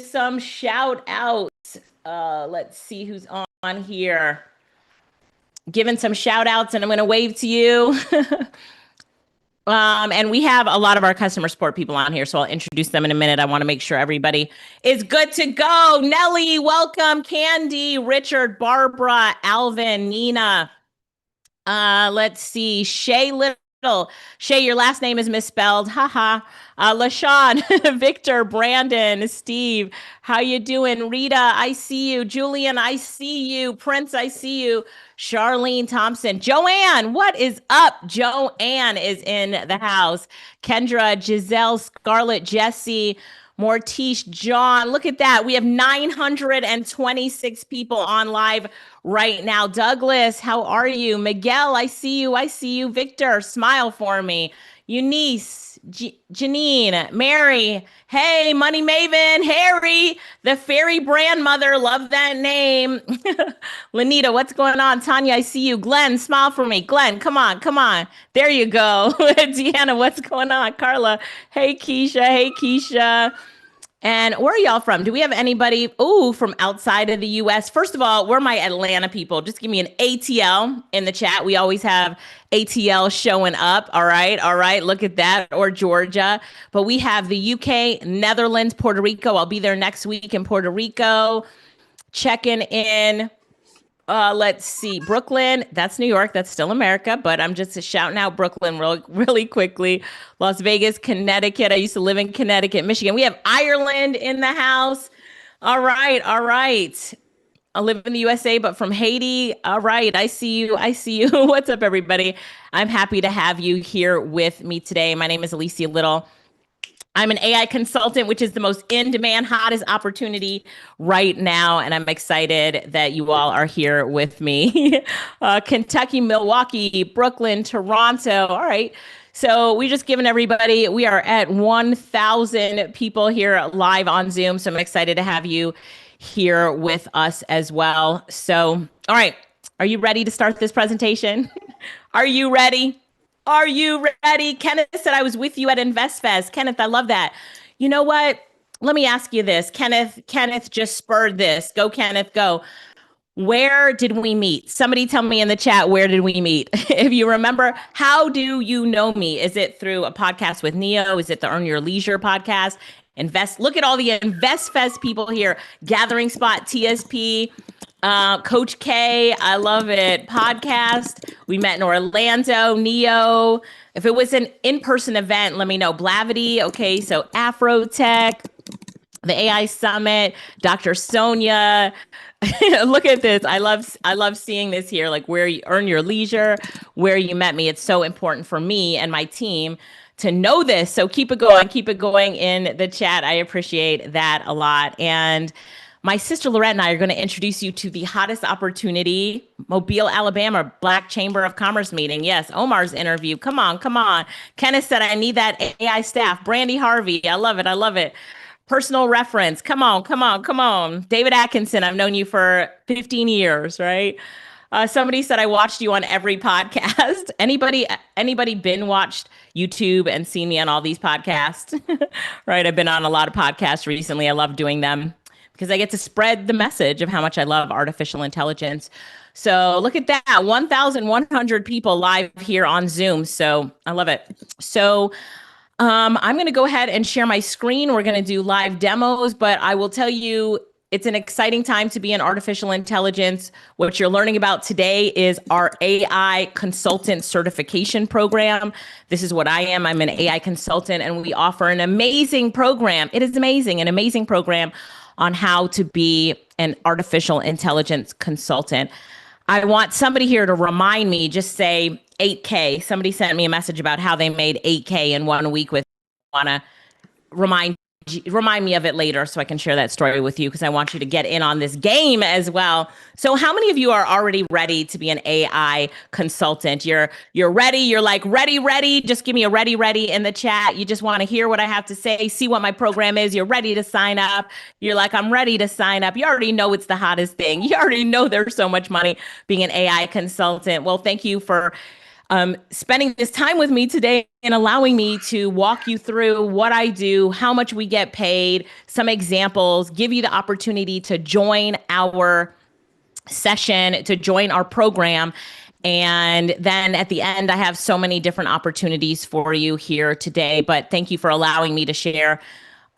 some shout outs. Let's see who's on here. Giving some shout outs, and I'm going to wave to you. And we have a lot of our customer support people on here, so I'll introduce them in a minute. I want to make sure everybody is good to go. Nellie, welcome. Candy, Richard, Barbara, Alvin, Nina. Let's see. Shay Little. Shay, your last name is misspelled. Haha. LaShawn, Victor, Brandon, Steve. How you doing? Rita, I see you. Julian, I see you. Prince, I see you. Charlene Thompson. Joanne, what is up? Joanne is in the house. Kendra, Giselle, Scarlett, Jesse, Mortice, John. Look at that. We have 926 people on live right now. Douglas, how are you? Miguel, I see you. I see you. Victor, smile for me. Eunice, Janine, Mary, hey, Money Maven, Harry, the fairy grandmother, love that name. Lanita, what's going on? Tanya, I see you. Glenn, smile for me. Glenn, come on, come on. There you go. Deanna, what's going on? Carla, hey, Keisha, hey, Keisha. And where are y'all from? Do we have anybody, from outside of the US? First of all, we're my Atlanta people. Just give me an ATL in the chat. We always have ATL showing up. All right. All right. Look at that. Or Georgia. But we have the UK, Netherlands, Puerto Rico. I'll be there next week in Puerto Rico. Checking in. Let's see. Brooklyn, that's New York. That's still America, but I'm just shouting out Brooklyn really quickly. Las Vegas, Connecticut. I used to live in Connecticut, Michigan. We have Ireland in the house. All right. All right. I live in the USA, but from Haiti. All right. I see you. I see you. What's up, everybody? I'm happy to have you here with me today. My name is Alicia Little. I'm an AI consultant, which is the most in-demand, hottest opportunity right now. And I'm excited that you all are here with me. Kentucky, Milwaukee, Brooklyn, Toronto. All right. So we just given everybody, we are at 1,000 people here live on Zoom. So I'm excited to have you here with us as well. So, all right. Are you ready to start this presentation? Are you ready? Are you ready? Kenneth said I was with you at InvestFest. Kenneth, I love that. You know what? Let me ask you this. Kenneth just spurred this. Go, Kenneth, go. Where did we meet? Somebody tell me in the chat, where did we meet? If you remember, how do you know me? Is it through a podcast with Neo? Is it the Earn Your Leisure podcast? Look at all the InvestFest people here. Gathering Spot, TSP, Coach K, I love it. Podcast. We met in Orlando, Neo. If it was an in-person event, let me know. Blavity. Okay, so Afrotech, the AI Summit, Dr. Sonia. Look at this. I love seeing this here, like where you Earn Your Leisure, where you met me. It's so important for me and my team to know this. So keep it going in the chat. I appreciate that a lot. And my sister Lorette and I are going to introduce you to the hottest opportunity, Mobile, Alabama, Black Chamber of Commerce meeting. Yes, Omar's interview. Come on, come on. Kenneth said, I need that AI staff. Brandy Harvey. I love it. I love it. Personal reference. Come on, come on, come on. David Atkinson, I've known you for 15 years, right? Somebody said I watched you on every podcast. Anybody been watched YouTube and seen me on all these podcasts? Right. I've been on a lot of podcasts recently. I love doing them because I get to spread the message of how much I love artificial intelligence. So look at that. 1,100 people live here on Zoom. So I love it. So I'm going to go ahead and share my screen. We're going to do live demos, but I will tell you, it's an exciting time to be in artificial intelligence. What you're learning about today is our AI consultant certification program. This is what I am. I'm an AI consultant, and we offer an amazing program. It is amazing, an amazing program on how to be an artificial intelligence consultant. I want somebody here to remind me, just say 8K. Somebody sent me a message about how they made 8K in 1 week with, want to remind me of it later so I can share that story with you because I want you to get in on this game as well. So how many of you are already ready to be an AI consultant? You're ready. You're like, ready. Just give me a ready in the chat. You just want to hear what I have to say, see what my program is. You're ready to sign up. You're like, I'm ready to sign up. You already know it's the hottest thing. You already know there's so much money being an AI consultant. Well, thank you for spending this time with me today and allowing me to walk you through what I do, how much we get paid, some examples, give you the opportunity to join our session, to join our program. And then at the end, I have so many different opportunities for you here today. But thank you for allowing me to share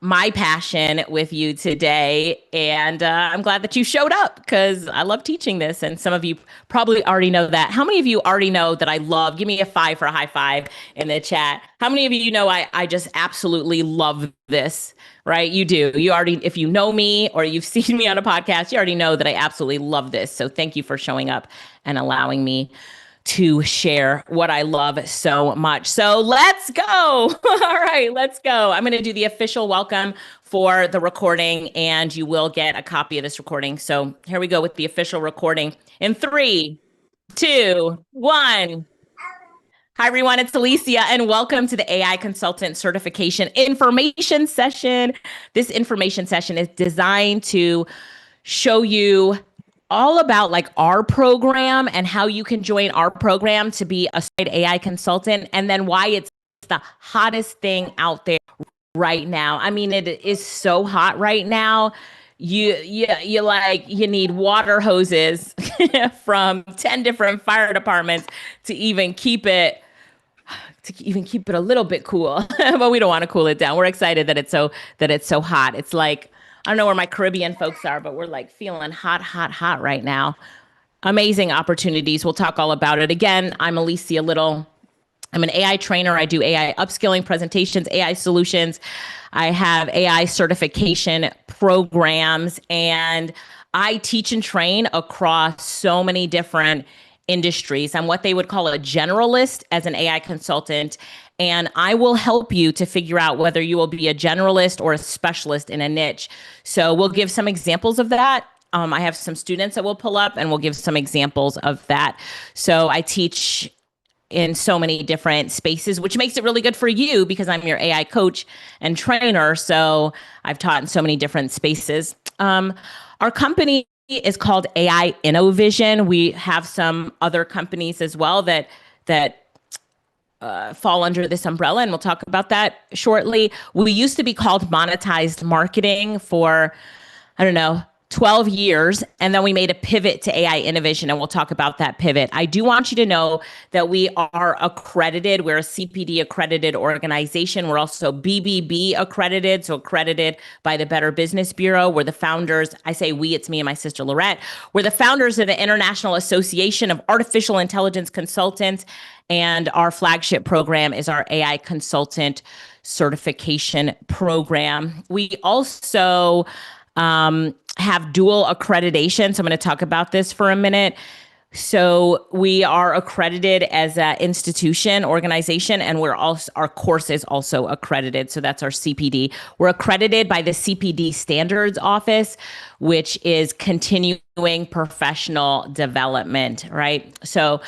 my passion with you today. And I'm glad that you showed up because I love teaching this. And some of you probably already know that. How many of you already know that I love? Give me a 5 for a high five in the chat. How many of you know I just absolutely love this? Right? You do. You already, if you know me or you've seen me on a podcast, you already know that I absolutely love this. So thank you for showing up and allowing me to share what I love so much. So let's go. All right, let's go. I'm going to do the official welcome for the recording, and you will get a copy of this recording. So here we go with the official recording in 3, 2, 1. Hi, everyone. It's Alicia, and welcome to the AI Consultant Certification Information Session. This information session is designed to show you all about like our program and how you can join our program to be a AI consultant, and then why it's the hottest thing out there right now. I mean, it is so hot right now. You need water hoses from 10 different fire departments to even keep it a little bit cool. But we don't want to cool it down. We're excited that it's so hot. It's like, I don't know where my Caribbean folks are, but we're like feeling hot, hot, hot right now. Amazing opportunities. We'll talk all about it. Again, I'm Alicia Little. I'm an AI trainer. I do AI upskilling, presentations, AI solutions. I have AI certification programs, and I teach and train across so many different industries. I'm what they would call a generalist as an AI consultant, and I will help you to figure out whether you will be a generalist or a specialist in a niche. So we'll give some examples of that. I have some students that will pull up and we'll give some examples of that. So I teach in so many different spaces, which makes it really good for you because I'm your AI coach and trainer. So I've taught in so many different spaces. Our company is called AI InnoVision. We have some other companies as well that fall under this umbrella, and we'll talk about that shortly. We used to be called Monetized Marketing for, I don't know, 12 years, and then we made a pivot to AI InnoVision, and we'll talk about that pivot. I do want you to know that we are accredited. We're a CPD accredited organization. We're also BBB accredited, so accredited by the Better Business Bureau. We're the founders. I say we, it's me and my sister Lorette. We're the founders of the International Association of Artificial Intelligence Consultants, and our flagship program is our AI Consultant Certification Program. We also have dual accreditation. So I'm going to talk about this for a minute. So we are accredited as an institution, organization, and we're also, our course is also accredited. So that's our CPD. We're accredited by the CPD Standards Office, which is continuing professional development, right? So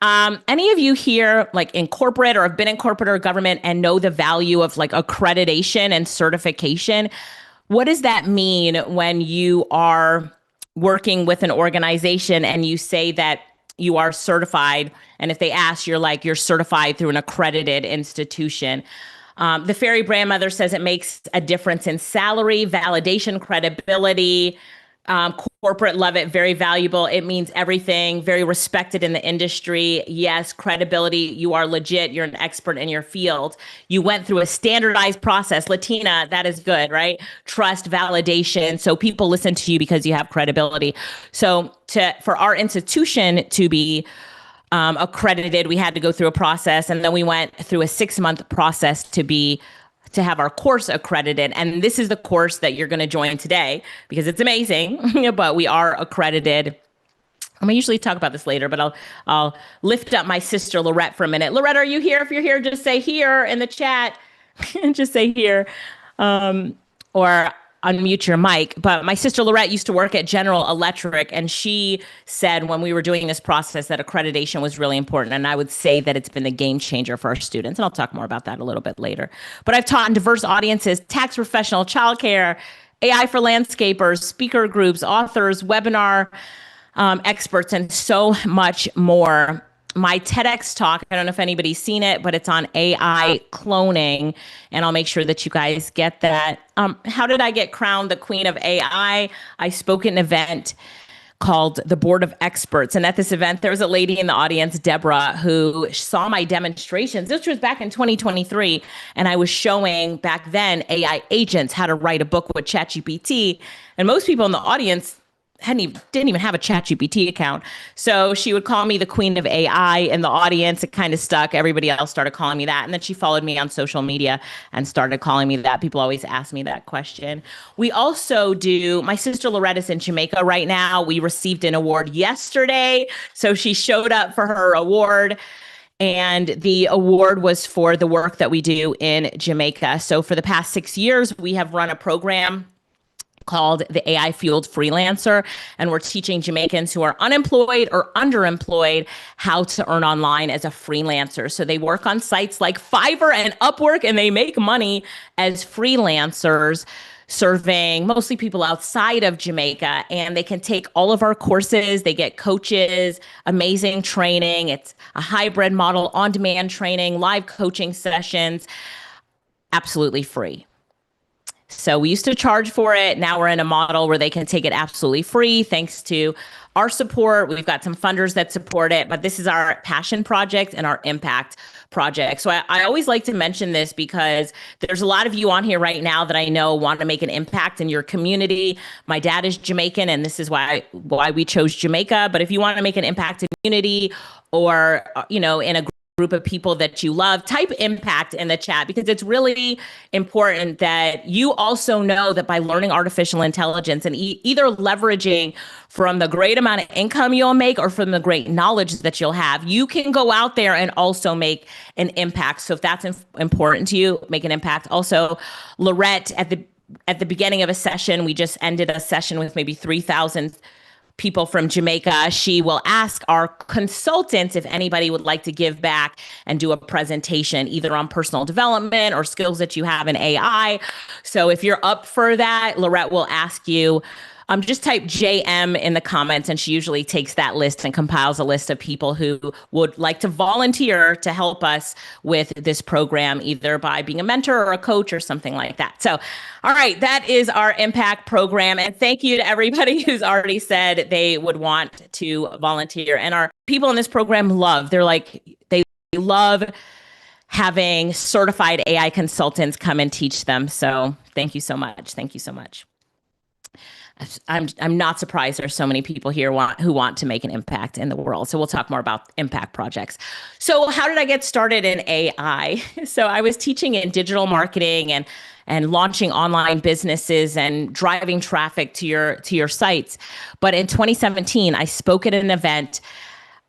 any of you here like in corporate or have been in corporate or government and know the value of like accreditation and certification? What does that mean when you are working with an organization and you say that you are certified? And if they ask, you're certified through an accredited institution. The Fairy Grandmother says it makes a difference in salary, validation, credibility. Corporate love it, very valuable. It means everything, very respected in the industry. Yes, credibility. You are legit. You're an expert in your field. You went through a standardized process. Latina, that is good, right? Trust, validation. So people listen to you because you have credibility. So for our institution to be accredited, we had to go through a process, and then we went through a 6-month process to have our course accredited. And this is the course that you're going to join today because it's amazing, but we are accredited. I'm gonna usually talk about this later, but I'll lift up my sister Lorette for a minute. Lorette, are you here? If you're here, just say here in the chat. Just say here, or unmute your mic. But my sister Lorette used to work at General Electric, and she said when we were doing this process that accreditation was really important. And I would say that it's been the game changer for our students. And I'll talk more about that a little bit later. But I've taught in diverse audiences, tax professional, childcare, AI for landscapers, speaker groups, authors, webinar experts, and so much more. my TEDx talk. I don't know if anybody's seen it, but it's on AI cloning, and I'll make sure that you guys get that. How did I get crowned the queen of AI? I spoke at an event called the Board of Experts. And at this event, there was a lady in the audience, Deborah, who saw my demonstrations. This was back in 2023. And I was showing back then AI agents how to write a book with ChatGPT. And most people in the audience didn't even have a ChatGPT account. So she would call me the queen of AI in the audience. It kind of stuck. Everybody else started calling me that. And then she followed me on social media and started calling me that. People always ask me that question. We also do, my sister Loretta's in Jamaica right now. We received an award yesterday. So she showed up for her award. And the award was for the work that we do in Jamaica. So for the past 6 years, we have run a program called the AI Fueled Freelancer. And we're teaching Jamaicans who are unemployed or underemployed how to earn online as a freelancer. So they work on sites like Fiverr and Upwork, and they make money as freelancers, serving mostly people outside of Jamaica. And they can take all of our courses. They get coaches, amazing training. It's a hybrid model, on-demand training, live coaching sessions, absolutely free. So we used to charge for it. Now we're in a model where they can take it absolutely free thanks to our support. We've got some funders that support it, but this is our passion project and our impact project. So I always like to mention this because there's a lot of you on here right now that I know want to make an impact in your community. My dad is Jamaican, and this is why we chose Jamaica. But if you want to make an impact in community or, in a group of people that you love, type impact in the chat, because it's really important that you also know that by learning artificial intelligence and either leveraging from the great amount of income you'll make or from the great knowledge that you'll have, you can go out there and also make an impact. So if that's important to you, make an impact. Also, Lorette, at the beginning of a session, we just ended a session with maybe 3,000 people from Jamaica. She will ask our consultants if anybody would like to give back and do a presentation either on personal development or skills that you have in AI. So if you're up for that, Lorette will ask you, just type JM in the comments, and she usually takes that list and compiles a list of people who would like to volunteer to help us with this program, either by being a mentor or a coach or something like that. So, all right, that is our impact program. And thank you to everybody who's already said they would want to volunteer. And our people in this program they love having certified AI consultants come and teach them. So thank you so much. Thank you so much. I'm not surprised there's so many people here who want to make an impact in the world. So we'll talk more about impact projects. So how did I get started in AI? So I was teaching in digital marketing and launching online businesses and driving traffic to your sites. But in 2017, I spoke at an event.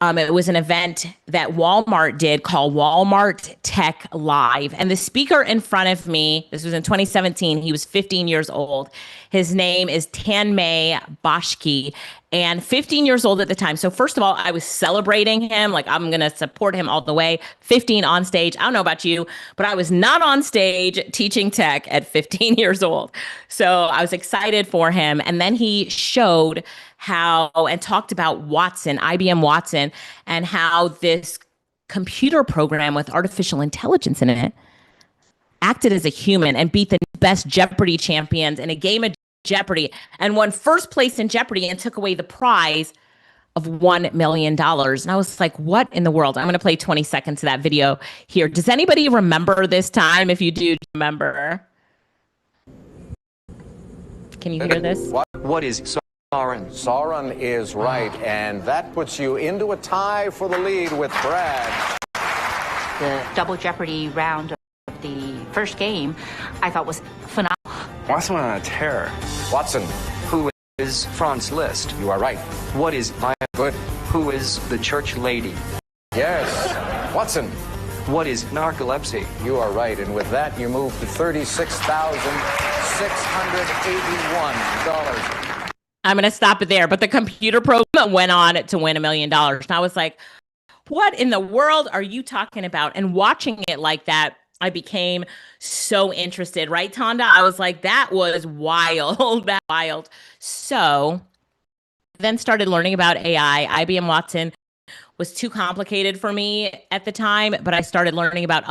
It was an event that Walmart did called Walmart Tech Live. And the speaker in front of me, this was in 2017, he was 15 years old. His name is Tanmay Bashki, and 15 years old at the time. So first of all, I was celebrating him. Like, I'm going to support him all the way. 15 on stage. I don't know about you, but I was not on stage teaching tech at 15 years old. So I was excited for him. And then he showed and talked about Watson, IBM Watson, and how this computer program with artificial intelligence in it acted as a human and beat the best Jeopardy champions in a game of Jeopardy and won first place in Jeopardy and took away the prize of $1 million. And I was like, what in the world? I'm going to play 20 seconds of that video here. Does anybody remember this time? If you do remember. Can you hear this? What is Sauron? Sauron is right, and that puts you into a tie for the lead with Brad. The Double Jeopardy round of the first game, I thought was phenomenal. Watson went on a tear. Watson. Who is Franz Liszt? You are right. What is Good. Who is the church lady? Yes. Watson. What is narcolepsy? You are right, and with that, you move to $36,681. I'm going to stop it there. But the computer program went on to win $1 million. And I was like, what in the world are you talking about? And watching it like that, I became so interested, right, Tonda? I was like, that was wild, that wild. So then started learning about AI. IBM Watson was too complicated for me at the time, but I started learning about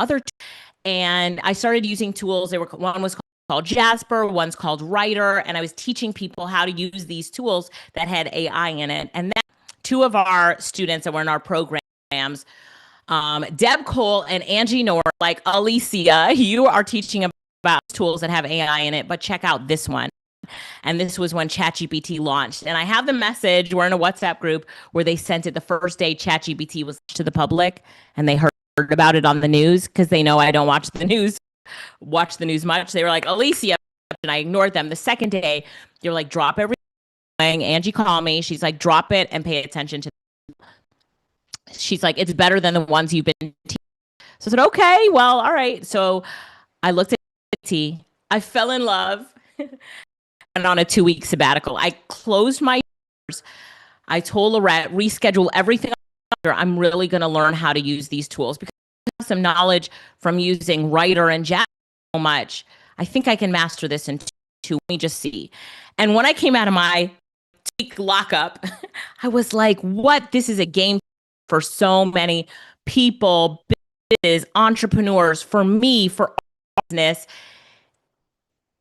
and I started using tools. One was called Jasper, one's called Writer, and I was teaching people how to use these tools that had AI in it. And then two of our students that were in our programs, Deb Cole and Angie Nor, like, Alicia, you are teaching about tools that have AI in it, but check out this one. And this was when ChatGPT launched. And I have the message, we're in a WhatsApp group where they sent it the first day ChatGPT was to the public, and they heard about it on the news because they know I don't watch the news much. They were like, Alicia, and I ignored them. The second day, they were like, drop everything. Angie called me. She's like, drop it and pay attention to them. She's like, it's better than the ones you've been teaching. So I said, okay, well, all right. So I looked at it. I fell in love. And on a 2-week sabbatical, I closed my ears. I told Lorette, reschedule everything. I'm really going to learn how to use these tools because I have some knowledge from using Writer and Jasper so much. I think I can master this in 2. Let me just see. And when I came out of my lockup, I was like, what? This is a game for so many people, business, entrepreneurs, for me, for business.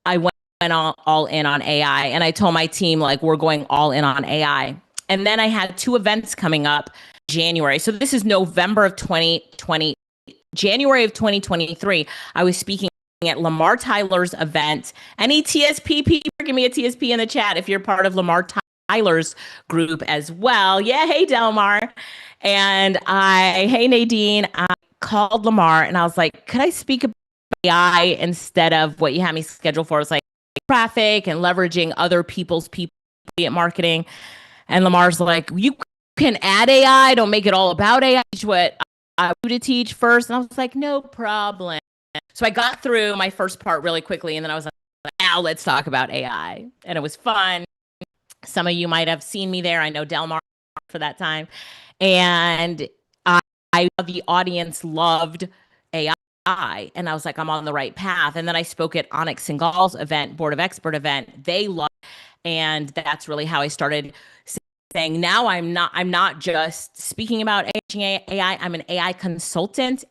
I went all in on AI, and I told my team, like, we're going all in on AI. And then I had 2 events coming up in January. So this is November of 2020, January of 2023. I was speaking at Lamar Tyler's event. Any TSP people, give me a TSP in the chat if you're part of Lamar Tyler's group as well. Yeah, hey Delmar. And hey Nadine, I called Lamar and I was like, could I speak about AI instead of what you had me scheduled for? It was like traffic and leveraging other people's marketing. And Lamar's like, you can add AI, don't make it all about AI. Teach what I want to teach first. And I was like, no problem. So I got through my first part really quickly. And then I was like, now let's talk about AI. And it was fun. Some of you might have seen me there. I know Delmar for that time. And the audience loved AI. And I was like, I'm on the right path. And then I spoke at Onyx Singal's event, Board of Expert event. They loved it. And that's really how I started saying, now I'm not just speaking about AI. I'm an AI consultant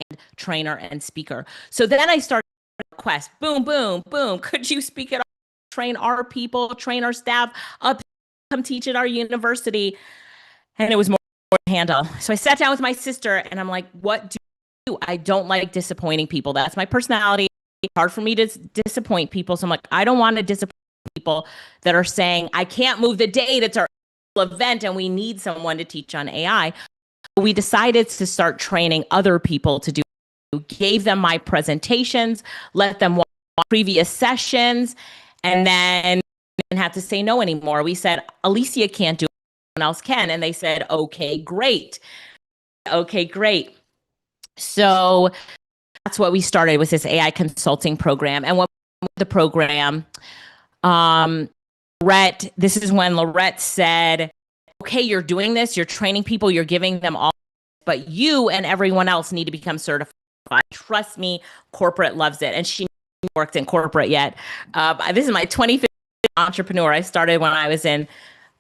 and trainer and speaker. So then I started request, boom, boom, boom. Could you speak at train our people, train our staff up, come teach at our university? And it was more to handle. So I sat down with my sister and I'm like, what do I don't like disappointing people. That's my personality. It's hard for me to disappoint people. So I'm like, I don't want to disappoint people that are saying, I can't move the date. It's our event and we need someone to teach on AI. We decided to start training other people to do. Gave them my presentations, let them watch previous sessions, and then didn't have to say no anymore. We said, Alicia can't do it, someone else can. And they said, okay, great. Okay, great. So that's what we started with this AI consulting program. And what the program, Lorette, this is when Lorette said, okay, you're doing this, you're training people, you're giving them all, but you and everyone else need to become certified. Trust me, corporate loves it. And she worked in corporate yet. This is my 25th entrepreneur. I started when I was in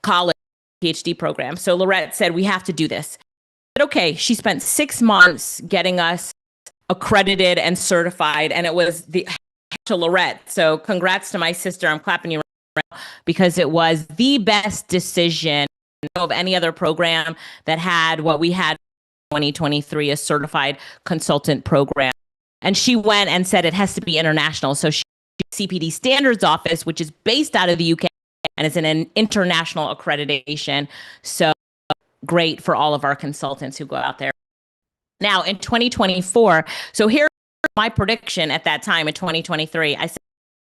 college, PhD program. So Lorette said, we have to do this. But okay, she spent 6 months getting us accredited and certified, and it was to Lorette. So congrats to my sister. I'm clapping you right now because it was the best decision of any other program that had what we had in 2023, a certified consultant program. And she went and said it has to be international. So she CPD Standards Office, which is based out of the UK, and it's an international accreditation. So great for all of our consultants who go out there. Now in 2024, so here's my prediction at that time in 2023. I said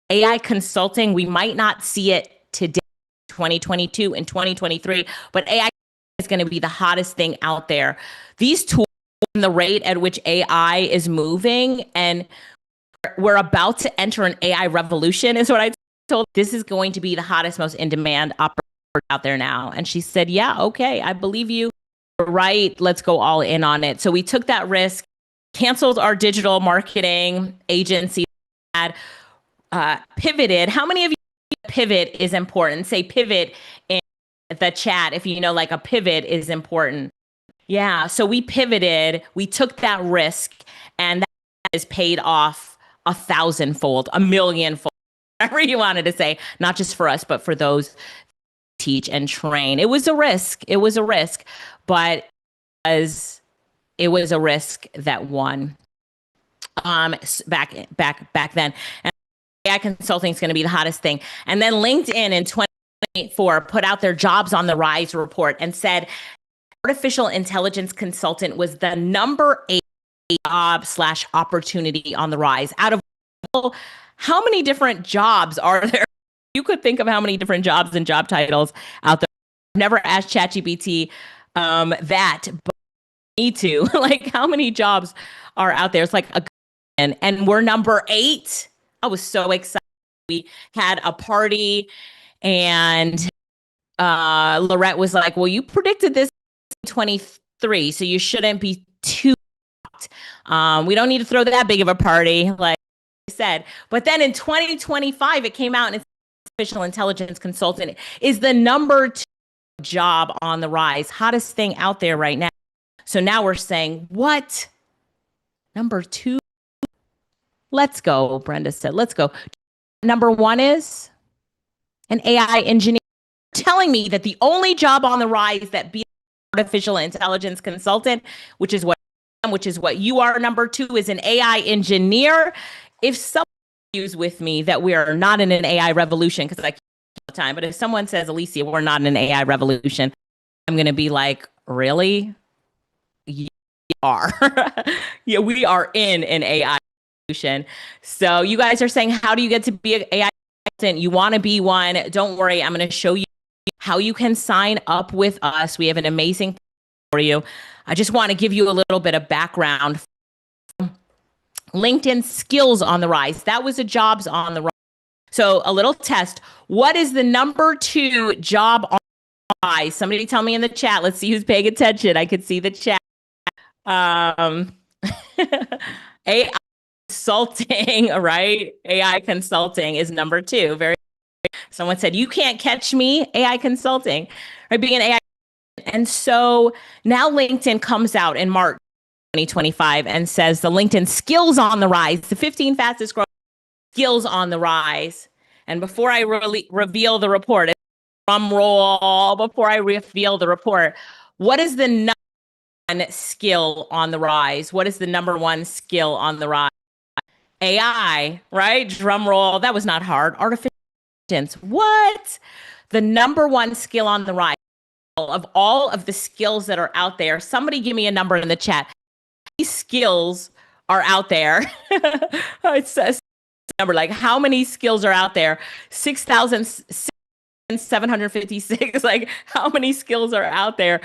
AI consulting, we might not see it today, 2022 and 2023, but AI is going to be the hottest thing out there. These tools and the rate at which AI is moving, and we're about to enter an AI revolution is what I told. This is going to be the hottest, most in-demand opportunity out there now. And she said, yeah, okay, I believe you. Right, let's go all in on it. So we took that risk, canceled our digital marketing agency, had pivoted. How many of you pivot is important? Say pivot in the chat if you know like a pivot is important. Yeah. So we pivoted, we took that risk, and that is paid off 1,000-fold, 1,000,000-fold, whatever you wanted to say, not just for us, but for those teach and train. It was a risk. It was a risk, but as it was a risk that won. Back then. And AI consulting is going to be the hottest thing. And then LinkedIn in 2024 put out their Jobs on the Rise report and said artificial intelligence consultant was the #8 job/opportunity on the rise. Out of how many different jobs are there? You could think of how many different jobs and job titles out there. I've never asked ChatGPT that, but I need to. Like, how many jobs are out there? It's like and we're #8. I was so excited. We had a party, and Lorette was like, well, you predicted this in 23, so you shouldn't be too shocked. We don't need to throw that big of a party, like I said. But then in 2025, it came out, and it's artificial intelligence consultant is the #2 job on the rise, hottest thing out there right now. So now we're saying, what? #2? Let's go, Brenda said. Let's go. #1 is an AI engineer. Telling me that the only job on the rise that beats artificial intelligence consultant, which is what you are, #2 is an AI engineer. If someone argues with me that we are not in an AI revolution, because I keep all the time, but if someone says, Alicia, we're not in an AI revolution, I'm going to be like, really? You are. Yeah, we are in an AI revolution. So you guys are saying, how do you get to be an AI consultant? You want to be one? Don't worry. I'm going to show you how you can sign up with us. We have an amazing for you. I just want to give you a little bit of background. LinkedIn skills on the rise. That was a jobs on the rise. So a little test. What is the #2 job on the rise? Somebody tell me in the chat. Let's see who's paying attention. I could see the chat. AI consulting, right? AI consulting is #2. Very. Someone said, you can't catch me, AI consulting, right? Being an AI. And so now LinkedIn comes out in March 2025 and says the LinkedIn skills on the rise, the 15 fastest growing skills on the rise. And before I reveal the report, drum roll, before I reveal the report, what is the #1 skill on the rise? What is the #1 skill on the rise? AI, right? Drum roll. That was not hard. Artificial intelligence. What? The #1 skill on the rise of all of the skills that are out there. Somebody give me a number in the chat. These skills are out there. It says number, like, how many skills are out there? 6,756. Like, how many skills are out there?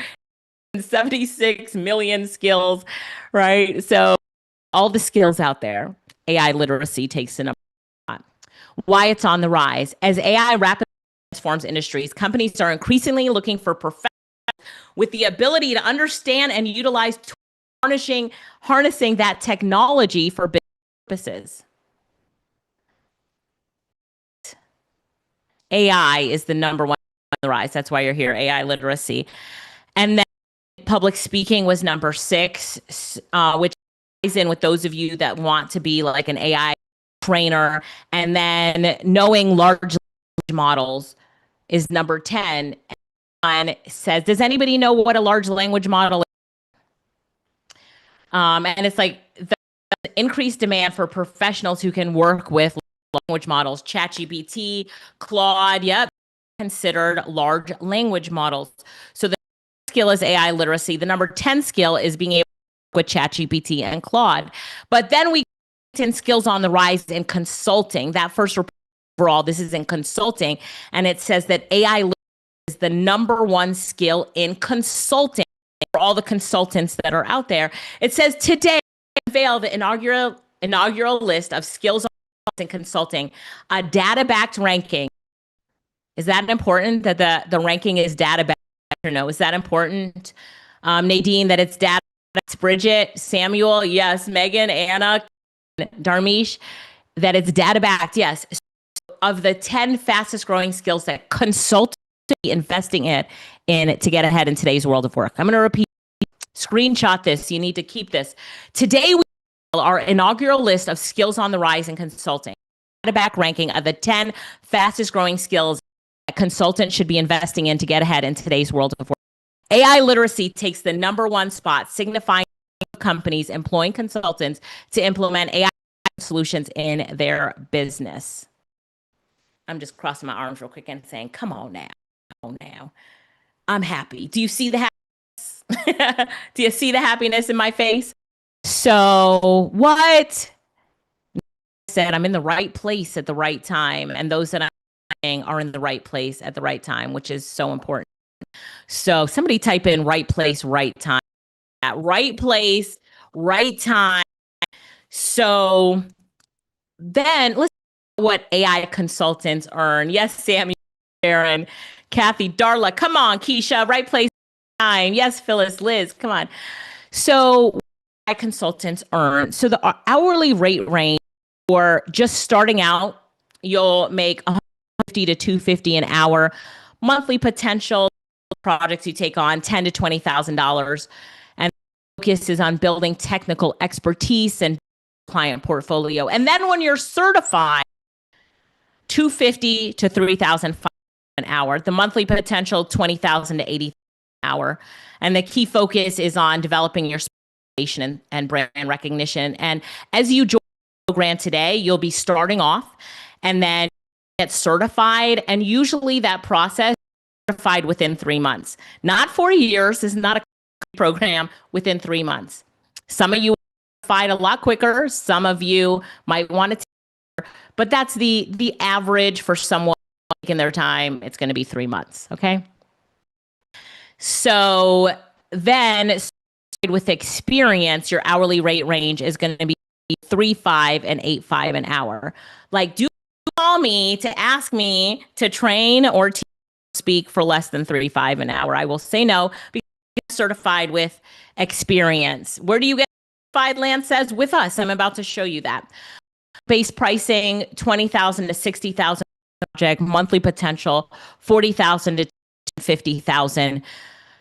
76 million skills, right? So all the skills out there. AI literacy takes the #1. Why it's on the rise. As AI rapidly transforms industries, companies are increasingly looking for professionals with the ability to understand and utilize harnessing that technology for business purposes. AI is the #1 on the rise. That's why you're here, AI literacy. And then public speaking was #6, which ties in with those of you that want to be like an AI trainer. And then knowing large language models is #10. And says, does anybody know what a large language model is? And it's like the increased demand for professionals who can work with language models, ChatGPT, Claude, yep, considered large language models. So the skill is AI literacy. The #10 skill is being able to work with ChatGPT and Claude. But then we get in skills on the rise in consulting. That first report overall, this is in consulting. And it says that AI literacy is the #1 skill in consulting for all the consultants that are out there. It says today, unveil the inaugural list of skills in consulting, a data-backed ranking. Is that important that the ranking is data-backed or no? Is that important? Nadine, that it's data-backed. Bridget, Samuel, yes. Megan, Anna, Darmish, that it's data-backed, yes. Of the 10 fastest growing skills that consultants are investing in to get ahead in today's world of work. I'm going to repeat. screenshot this. You need to keep this. Today, we our inaugural list of skills on the rise in consulting. Back ranking of the 10 fastest growing skills a consultant should be investing in to get ahead in today's world of work. AI literacy takes the #1 spot, signifying companies employing consultants to implement AI solutions in their business. I'm just crossing my arms real quick and saying, come on now. Come on now. I'm happy. Do you see the happiness? Do you see the happiness in my face? So what? Said I'm in the right place at the right time, and those that I'm saying are in the right place at the right time, which is so important. So somebody type in right place, right time. At right place, right time. So then let's see what AI consultants earn. Yes, Sammy, Sharon, Kathy, Darla, come on, Keisha, right place, time. Yes, Phyllis, Liz, come on. So AI consultants earn. So the hourly rate range for just starting out, you'll make $150 to $250 an hour. Monthly potential projects you take on $10,000 to $20,000, and the focus is on building technical expertise and client portfolio. And then when you're certified, $250 to $3,000 an hour. The monthly potential $20,000 to $80,000 an hour, and the key focus is on developing your specialization and brand recognition. And as you join program today, you'll be starting off and then get certified. And usually that process is certified within 3 months, not 4 years. This is not a program. Within 3 months. Some of you certified a lot quicker. Some of you might want to, but that's the average for someone taking their time. It's going to be 3 months. Okay. So then with experience, your hourly rate range is going to be $3.5 and $8.5 an hour. Like, do you call me to ask me to train or speak for less than $3.5 an hour? I will say no, because I'm certified with experience. Where do you get certified? Lance says with us. I'm about to show you that. Base pricing $20,000 to $60,000 project. Monthly potential $40,000 to $50,000.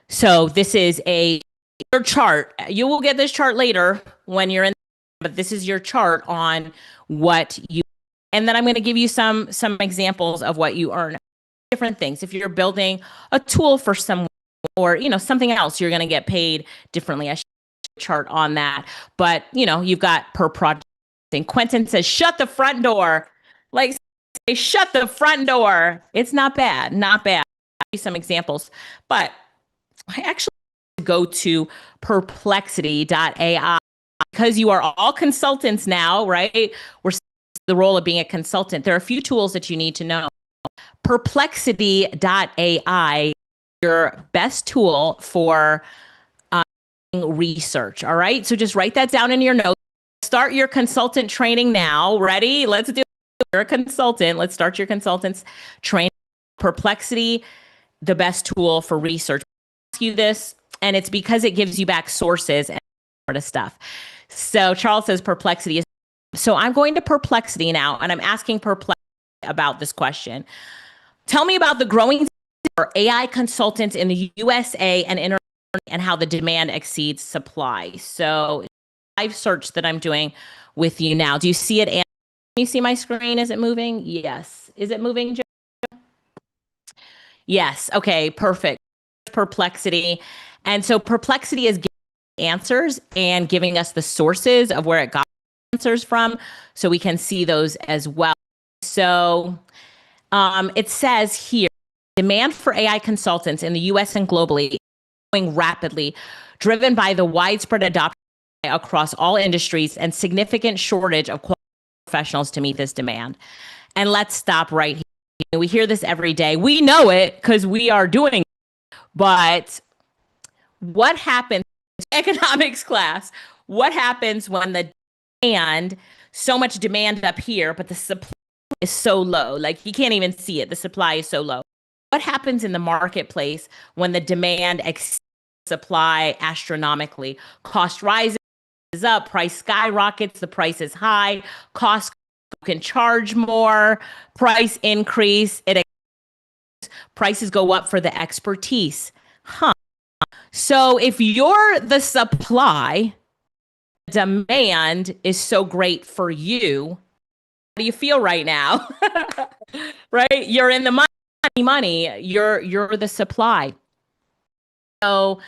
So this is your chart. You will get this chart later when you're in, but this is your chart on what you, and then I'm going to give you some examples of what you earn. Different things. If you're building a tool for someone or, something else, you're going to get paid differently. I should chart on that, but you've got per project. And Quentin says, shut the front door. Like, say, shut the front door. It's not bad. Not bad. I'll give you some examples, but I actually go to perplexity.ai because you are all consultants now, right? We're the role of being a consultant. There are a few tools that you need to know. Perplexity.ai, your best tool for research. All right. So just write that down in your notes. Start your consultant training now. Ready? Let's do it. You're a consultant. Let's start your consultants training. Perplexity, the best tool for research. I'll ask you this, and it's because it gives you back sources and sort of stuff. So Charles says Perplexity is. So I'm going to Perplexity now, and I'm asking Perplexity about this question. Tell me about the growing for AI consultants in the USA and internationally, and how the demand exceeds supply. So live search that I'm doing with you now. Do you see it? Can you see my screen? Is it moving? Yes. Is it moving, Joe? Yes. Okay, perfect. Perplexity. And so Perplexity is giving answers and giving us the sources of where it got answers from, so we can see those as well. So it says here, demand for AI consultants in the US and globally is growing rapidly, driven by the widespread adoption across all industries and significant shortage of qualified professionals to meet this demand. And let's stop right here. We hear this every day. We know it because we are doing it. But what happens in economics class? What happens when the demand, so much demand up here, but the supply is so low? Like, you can't even see it. The supply is so low. What happens in the marketplace when the demand exceeds supply astronomically? Cost rises up, price skyrockets, the price is high, cost can charge more, price increase, prices go up for the expertise. So if you're the supply, demand is so great for you. How do you feel right now? Right? You're in the money. You're the supply. So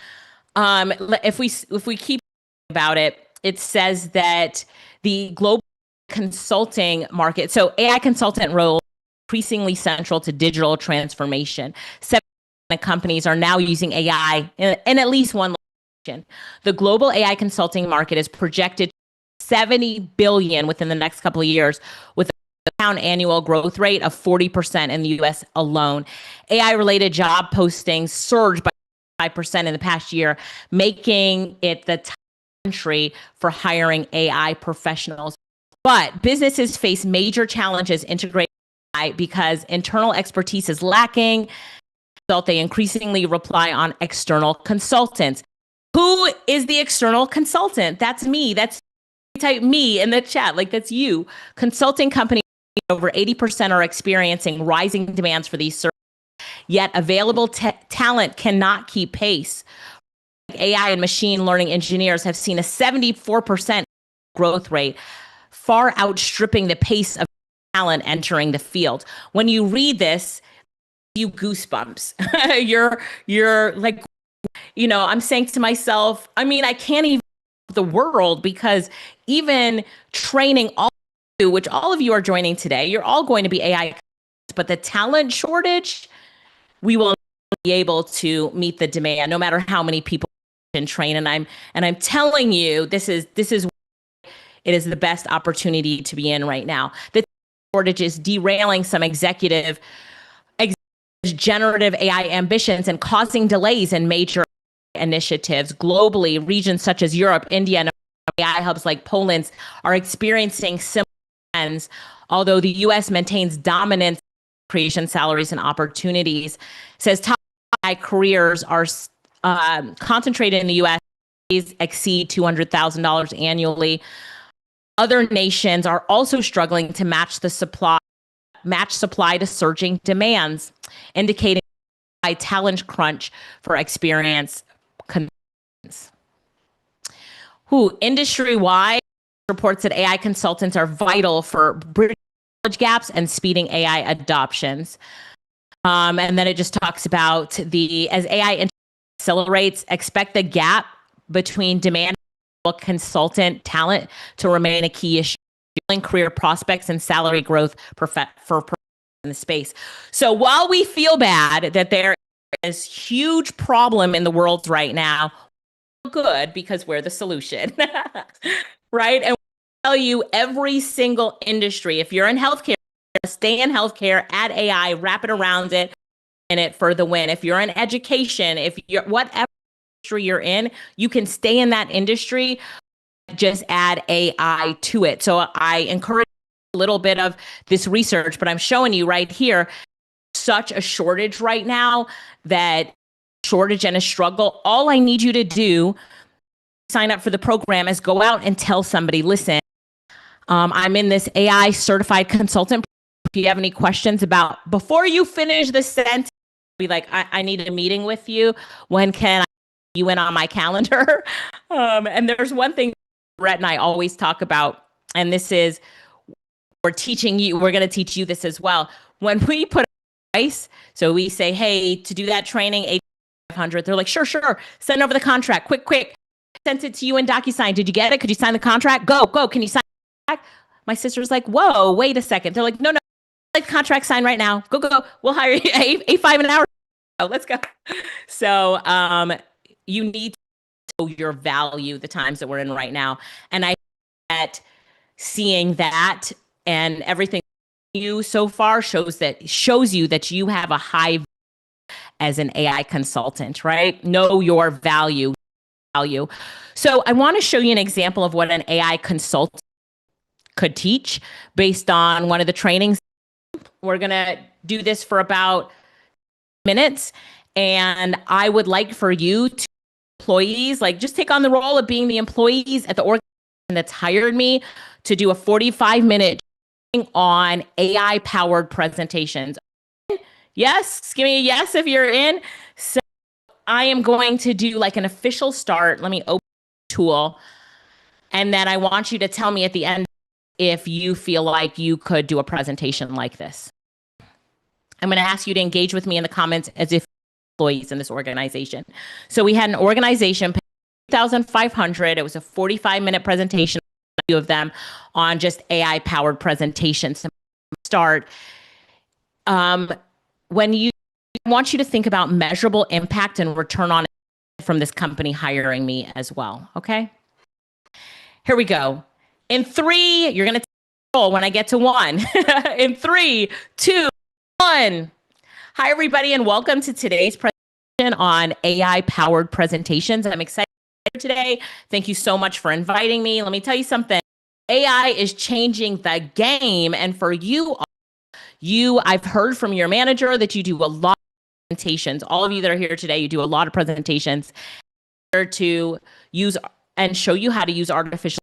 if we keep about it, it says that the global consulting market, so AI consultant role increasingly central to digital transformation. 7% of companies are now using AI in at least one location. The global AI consulting market is projected 70 billion within the next couple of years, with a compound annual growth rate of 40% in the US alone. AI related job postings surged by 5% in the past year, making it the top country for hiring AI professionals. But businesses face major challenges integrating AI because internal expertise is lacking. So they increasingly rely on external consultants. Who is the external consultant? That's me. That's type me in the chat. Like that's you. Consulting companies over 80% are experiencing rising demands for these services, yet available talent cannot keep pace. AI and machine learning engineers have seen a 74% growth rate, far outstripping the pace of talent entering the field. When you read this, you goosebumps. you're like, I'm saying to myself, I mean, I can't even the world, because even training all of you, which all of you are joining today, you're all going to be AI, but the talent shortage, we will not be able to meet the demand no matter how many people can train. And I'm telling you, this is it is the best opportunity to be in right now. The shortage is derailing some executive generative AI ambitions and causing delays in major initiatives globally. Regions such as Europe, India, and AI hubs like Poland are experiencing similar trends, although the US maintains dominance in creation salaries and opportunities. It says top AI careers are concentrated in the US, exceed $200,000 annually. Other nations are also struggling to match supply to surging demands, indicating a talent crunch for experienced consultants. Industry-wide reports that AI consultants are vital for bridging knowledge gaps and speeding AI adoptions. And then it just talks about as AI accelerates, expect the gap between demand and consultant talent to remain a key issue, fueling career prospects and salary growth for in the space. So while we feel bad that there is huge problem in the world right now, good, because we're the solution, right? And we'll tell you every single industry, if you're in healthcare, stay in healthcare, add AI, wrap it around it, and it for the win. If you're in education, if you're whatever industry you're in, you can stay in that industry, just add AI to it. So I encourage a little bit of this research, but I'm showing you right here, such a shortage right now, that shortage and a struggle. All I need you to do, sign up for the program, is go out and tell somebody, listen, I'm in this AI certified consultant. If you have any questions about, before you finish the sentence, be like, I need a meeting with you. When can I get you in on my calendar? And there's one thing Brett and I always talk about, and this is, we're going to teach you this as well. When we put a price, so we say, hey, to do that training, $8,500, they're like, sure, send over the contract, quick. Sent it to you in DocuSign. Did you get it? Could you sign the contract? Go. Can you sign the contract? My sister's like, whoa, wait a second. They're like, no, like contract sign right now. Go. We'll hire you $8,500 an hour. Oh, let's go. So you need to know your value the times that we're in right now. And I at seeing that and everything you so far shows you that you have a high as an AI consultant, right? Know your value. So I want to show you an example of what an AI consultant could teach based on one of the trainings. We're going to do this for about minutes. And I would like for you to employees, like just take on the role of being the employees at the organization that's hired me to do a 45-minute on AI powered presentations. Yes, give me a yes if you're in. So I am going to do like an official start. Let me open the tool. And then I want you to tell me at the end if you feel like you could do a presentation like this. I'm going to ask you to engage with me in the comments as if employees in this organization. So we had an organization, 2,500. It was a 45-minute presentation, a few of them on just AI-powered presentations. Start. When you I want you to think about measurable impact and return on from this company hiring me as well. Okay. Here we go. In 3, you're going to roll when I get to 1. In 3, 2, 1. Hi, everybody, and welcome to today's presentation on AI-powered presentations. I'm excited today. Thank you so much for inviting me. Let me tell you something. AI is changing the game, and for you, I've heard from your manager that you do a lot of presentations. All of you that are here today, you do a lot of presentations to use and show you how to use artificial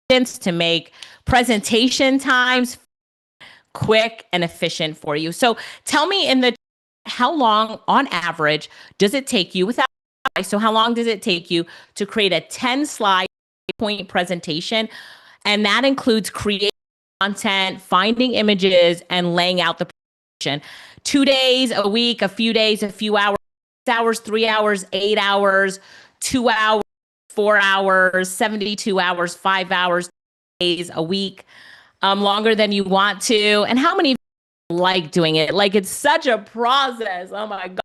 intelligence to make presentation times quick and efficient for you. So tell me how long on average does it take you how long does it take you to create a 10 slide point presentation? And that includes creating content, finding images, and laying out the presentation. 2 days, a week, a few days, a few hours, 6 hours, 3 hours, 8 hours, 2 hours, 4 hours, 72 hours, 5 hours, days, a week, longer than you want to. And how many like doing it? Like, it's such a process. Oh my God,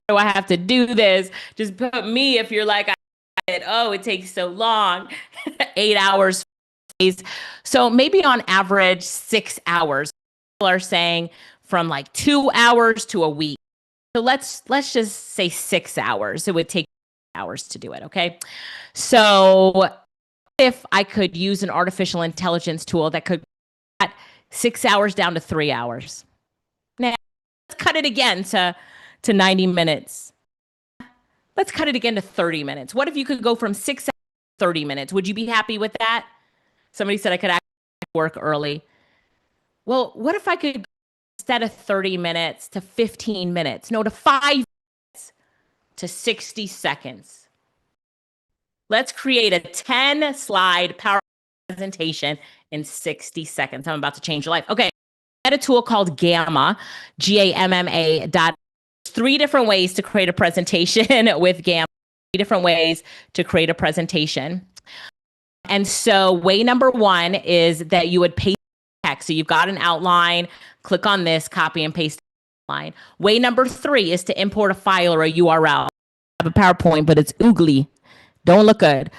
do I have to do this? Just put me if you're like, it takes so long. 8 hours. So maybe on average 6 hours. People are saying from like 2 hours to a week. So let's just say 6 hours. It would take hours to do it. Okay. So if I could use an artificial intelligence tool that could cut 6 hours down to 3 hours. Now let's cut it again to 90 minutes. Let's cut it again to 30 minutes. What if you could go from 6 hours to 30 minutes? Would you be happy with that? Somebody said I could actually work early. Well, what if I could go instead of 30 minutes to 15 minutes? No, to 5 minutes to 60 seconds. Let's create a 10-slide PowerPoint presentation in 60 seconds. I'm about to change your life. Okay. I had a tool called Gamma, Gamma. 3 different ways to create a presentation with Gamma. 3 different ways to create a presentation. And so way number 1 is that you would paste text. So you've got an outline, click on this, copy and paste the outline. Way number 3 is to import a file or a URL. I have a PowerPoint, but it's oogly. Don't look good.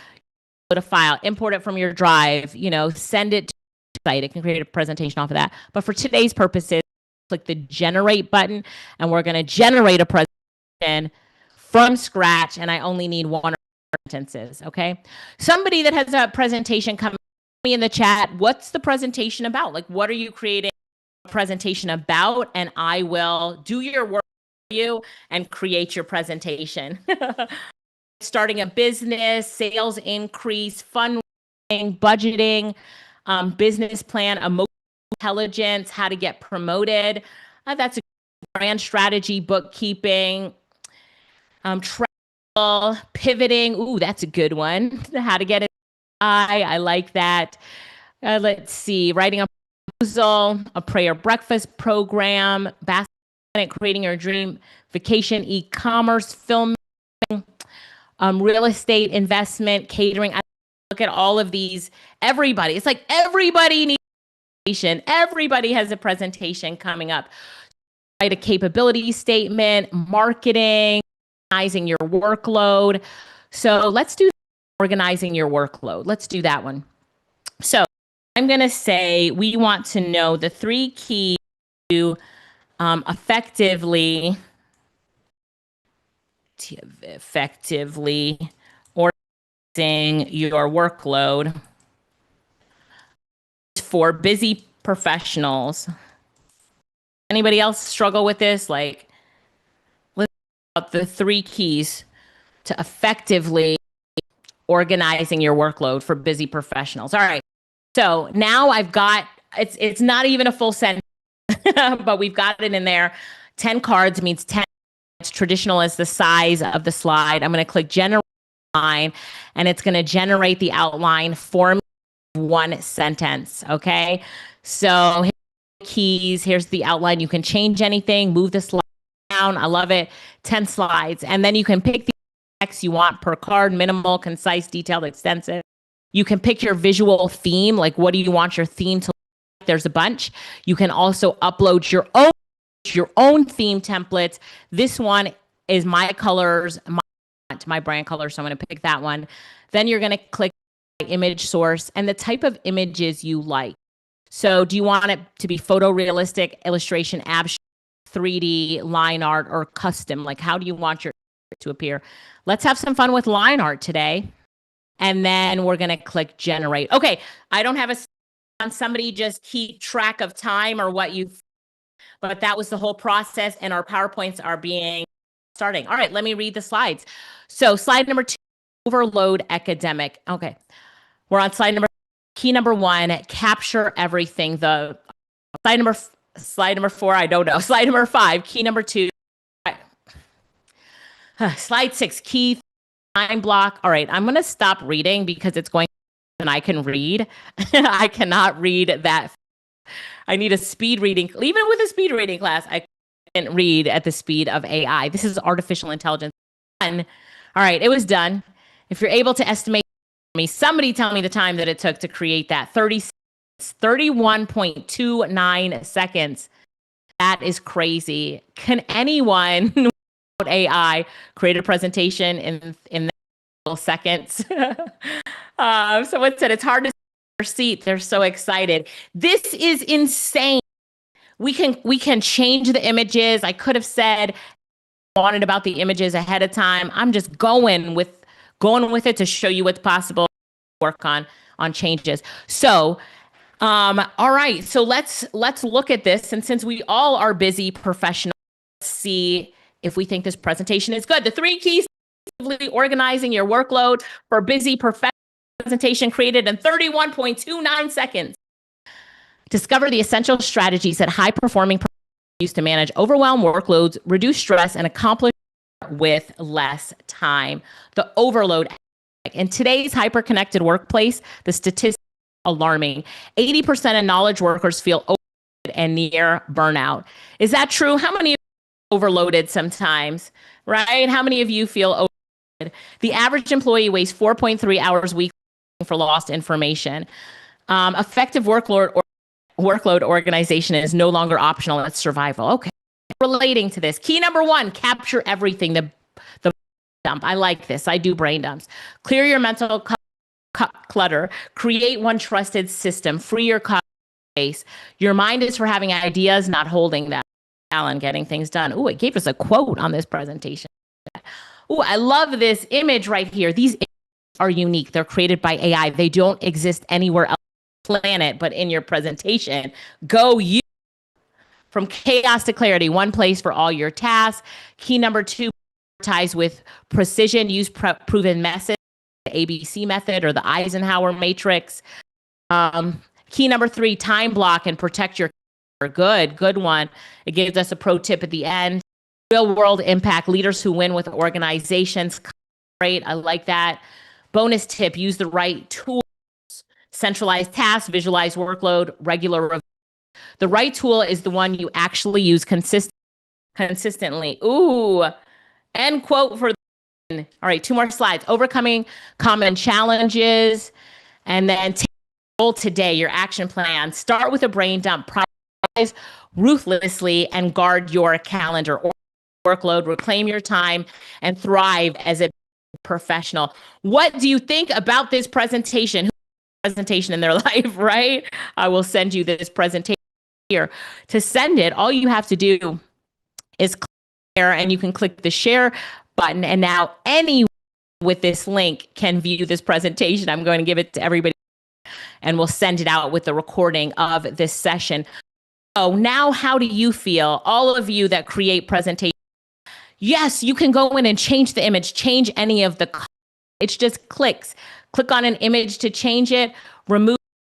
Put a file, import it from your drive, send it to the site. It can create a presentation off of that. But for today's purposes, click the generate button, and we're going to generate a presentation from scratch. And I only need 1 or 2 sentences. Okay. Somebody that has a presentation come me in the chat. What's the presentation about? Like, what are you creating a presentation about? And I will do your work for you and create your presentation. Starting a business, sales increase, fundraising, budgeting, business plan, emotional intelligence, how to get promoted. That's a brand strategy, bookkeeping, travel, pivoting. Ooh, that's a good one. How to get it. I like that. Let's see, writing a proposal, a prayer breakfast program, creating your dream vacation, e-commerce, film, real estate investment, catering. I look at all of these. Everybody, it's like everybody needs a presentation. Everybody has a presentation coming up. Write a capability statement, marketing, organizing your workload. So let's do organizing your workload. Let's do that one. So I'm going to say we want to know the 3 keys to effectively organizing your workload for busy professionals. Anybody else struggle with this? Like, let's talk about the 3 keys to effectively organizing your workload for busy professionals. All right. So now I've got, it's not even a full sentence, but we've got it in there. 10 cards means 10 Traditional is the size of the slide. I'm going to click generate outline, and it's going to generate the outline for me in one sentence. Okay. So keys, here's the outline. You can change anything, move the slide down. I love it. 10 slides. And then you can pick the text you want per card: minimal, concise, detailed, extensive. You can pick your visual theme. Like, what do you want your theme to look like? There's a bunch. You can also upload your own theme templates. This one is my colors, my brand color. So I'm going to pick that one. Then you're going to click image source and the type of images you like. So do you want it to be photorealistic, illustration, abstract, 3D, line art, or custom? Like, how do you want your to appear? Let's have some fun with line art today. And then we're going to click generate. Okay, I don't have on somebody just keep track of time or what you, but that was the whole process, and our PowerPoints are starting. All right, let me read the slides. So slide number 2, overload academic. Okay, we're on slide number, key number 1, capture everything. The slide number 4, I don't know. Slide number 5, key number 2. Slide 6, key time block. All right, I'm going to stop reading because it's going and I can read. I cannot read that. I need a speed reading. Even with a speed reading class, I can't read at the speed of AI. This is artificial intelligence. All right, it was done. If you're able to estimate me, somebody tell me the time that it took to create that. 31.29 seconds. That is crazy. Can anyone without AI create a presentation in seconds? Someone said it's hard to see their seat. They're so excited. This is insane. We can change the images. I could have said wanted about the images ahead of time. I'm just going with it to show you what's possible. Work on changes. So all right. So let's look at this. And since we all are busy professionals, let's see if we think this presentation is good. The 3 keys: organizing your workload for busy professional. Presentation created in 31.29 seconds. Discover the essential strategies that high-performing use to manage overwhelmed workloads, reduce stress, and accomplish with less time. The overload. In today's hyper-connected workplace, the statistics are alarming. 80% of knowledge workers feel overloaded and near burnout. Is that true? How many of you are overloaded sometimes, right? How many of you feel overloaded? The average employee wastes 4.3 hours weekly for lost information. Effective workload organization is no longer optional. It's survival. Okay. Relating to this, key number 1, capture everything. The dump. I like this. I do brain dumps. Clear your mental clutter. Create one trusted system. Free your space. Your mind is for having ideas, not holding them. Alan, getting things done. Oh, it gave us a quote on this presentation. Oh, I love this image right here. These are unique. They're created by AI. They don't exist anywhere else on the planet, but in your presentation. Go you. From chaos to clarity, one place for all your tasks. Key number 2, prioritize with precision. Use proven methods, the ABC method or the Eisenhower matrix. Key number 3, time block and protect your good one. It gives us a pro tip at the end. Real world impact, leaders who win with organizations. Great, I like that. Bonus tip, use the right tools. Centralize tasks, visualize workload, regular review. The right tool is the one you actually use consistently. Ooh, end quote for all right, 2 more slides. Overcoming common challenges, and then take goal today, your action plan. Start with a brain dump. Prioritize ruthlessly and guard your calendar or workload. Reclaim your time and thrive as a professional. What do you think about this presentation? Presentation in their life, right? I will send you this presentation here. To send it, all you have to do is click share, and you can click the share button. And now anyone with this link can view this presentation. I'm going to give it to everybody, and we'll send it out with the recording of this session. So now, how do you feel? All of you that create presentations, yes, you can go in and change the image, change any of the, it's just clicks. Click on an image to change it, remove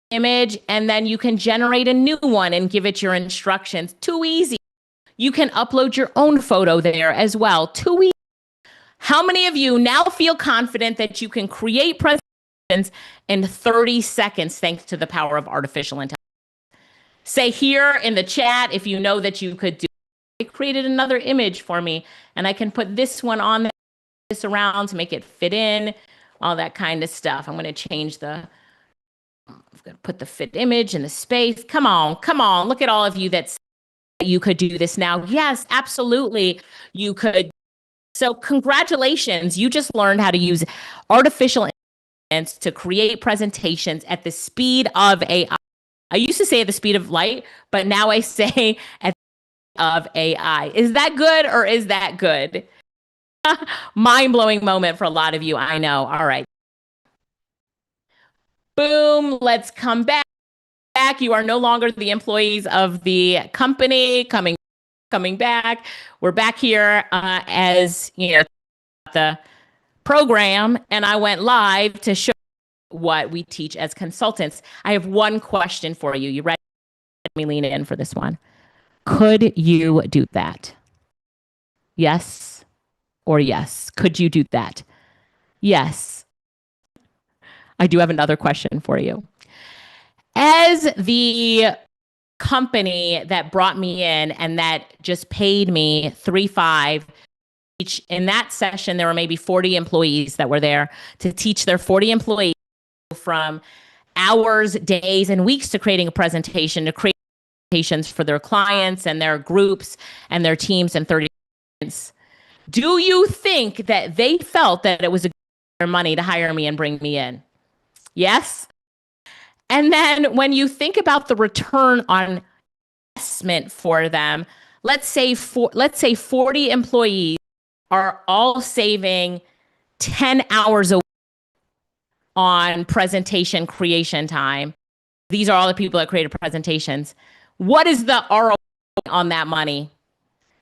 the image, and then you can generate a new one and give it your instructions. Too easy. You can upload your own photo there as well. 2 weeks. How many of you now feel confident that you can create presentations in 30 seconds thanks to the power of artificial intelligence? Say here in the chat if you know that you could do. It created another image for me, and I can put this one on this around to make it fit in, all that kind of stuff. I'm going to change I'm going to put the fit image in the space. Come on. Look at all of you that you could do this now. Yes, absolutely. You could. So congratulations. You just learned how to use artificial intelligence to create presentations at the speed of AI. I used to say at the speed of light, but now I say at the speed of AI. Is that good or is that good? Mind-blowing moment for a lot of you. I know. All right. Boom. Let's come back. You are no longer the employees of the company coming back. We're back here as the program, and I went live to show what we teach as consultants. I have one question for you. You ready? Let me lean in for this one. Could you do that? Yes or yes? Could you do that? Yes. I do have another question for you. As the company that brought me in and that just paid me $3,500 each, in that session, there were maybe 40 employees that were there to teach their 40 employees from hours, days, and weeks to creating a presentation, to create presentations for their clients and their groups and their teams in 30 minutes. Do you think that they felt that it was a good money to hire me and bring me in? Yes. And then when you think about the return on investment for them, let's say 40 employees are all saving 10 hours a week on presentation creation time. These are all the people that created presentations. What is the ROI on that money?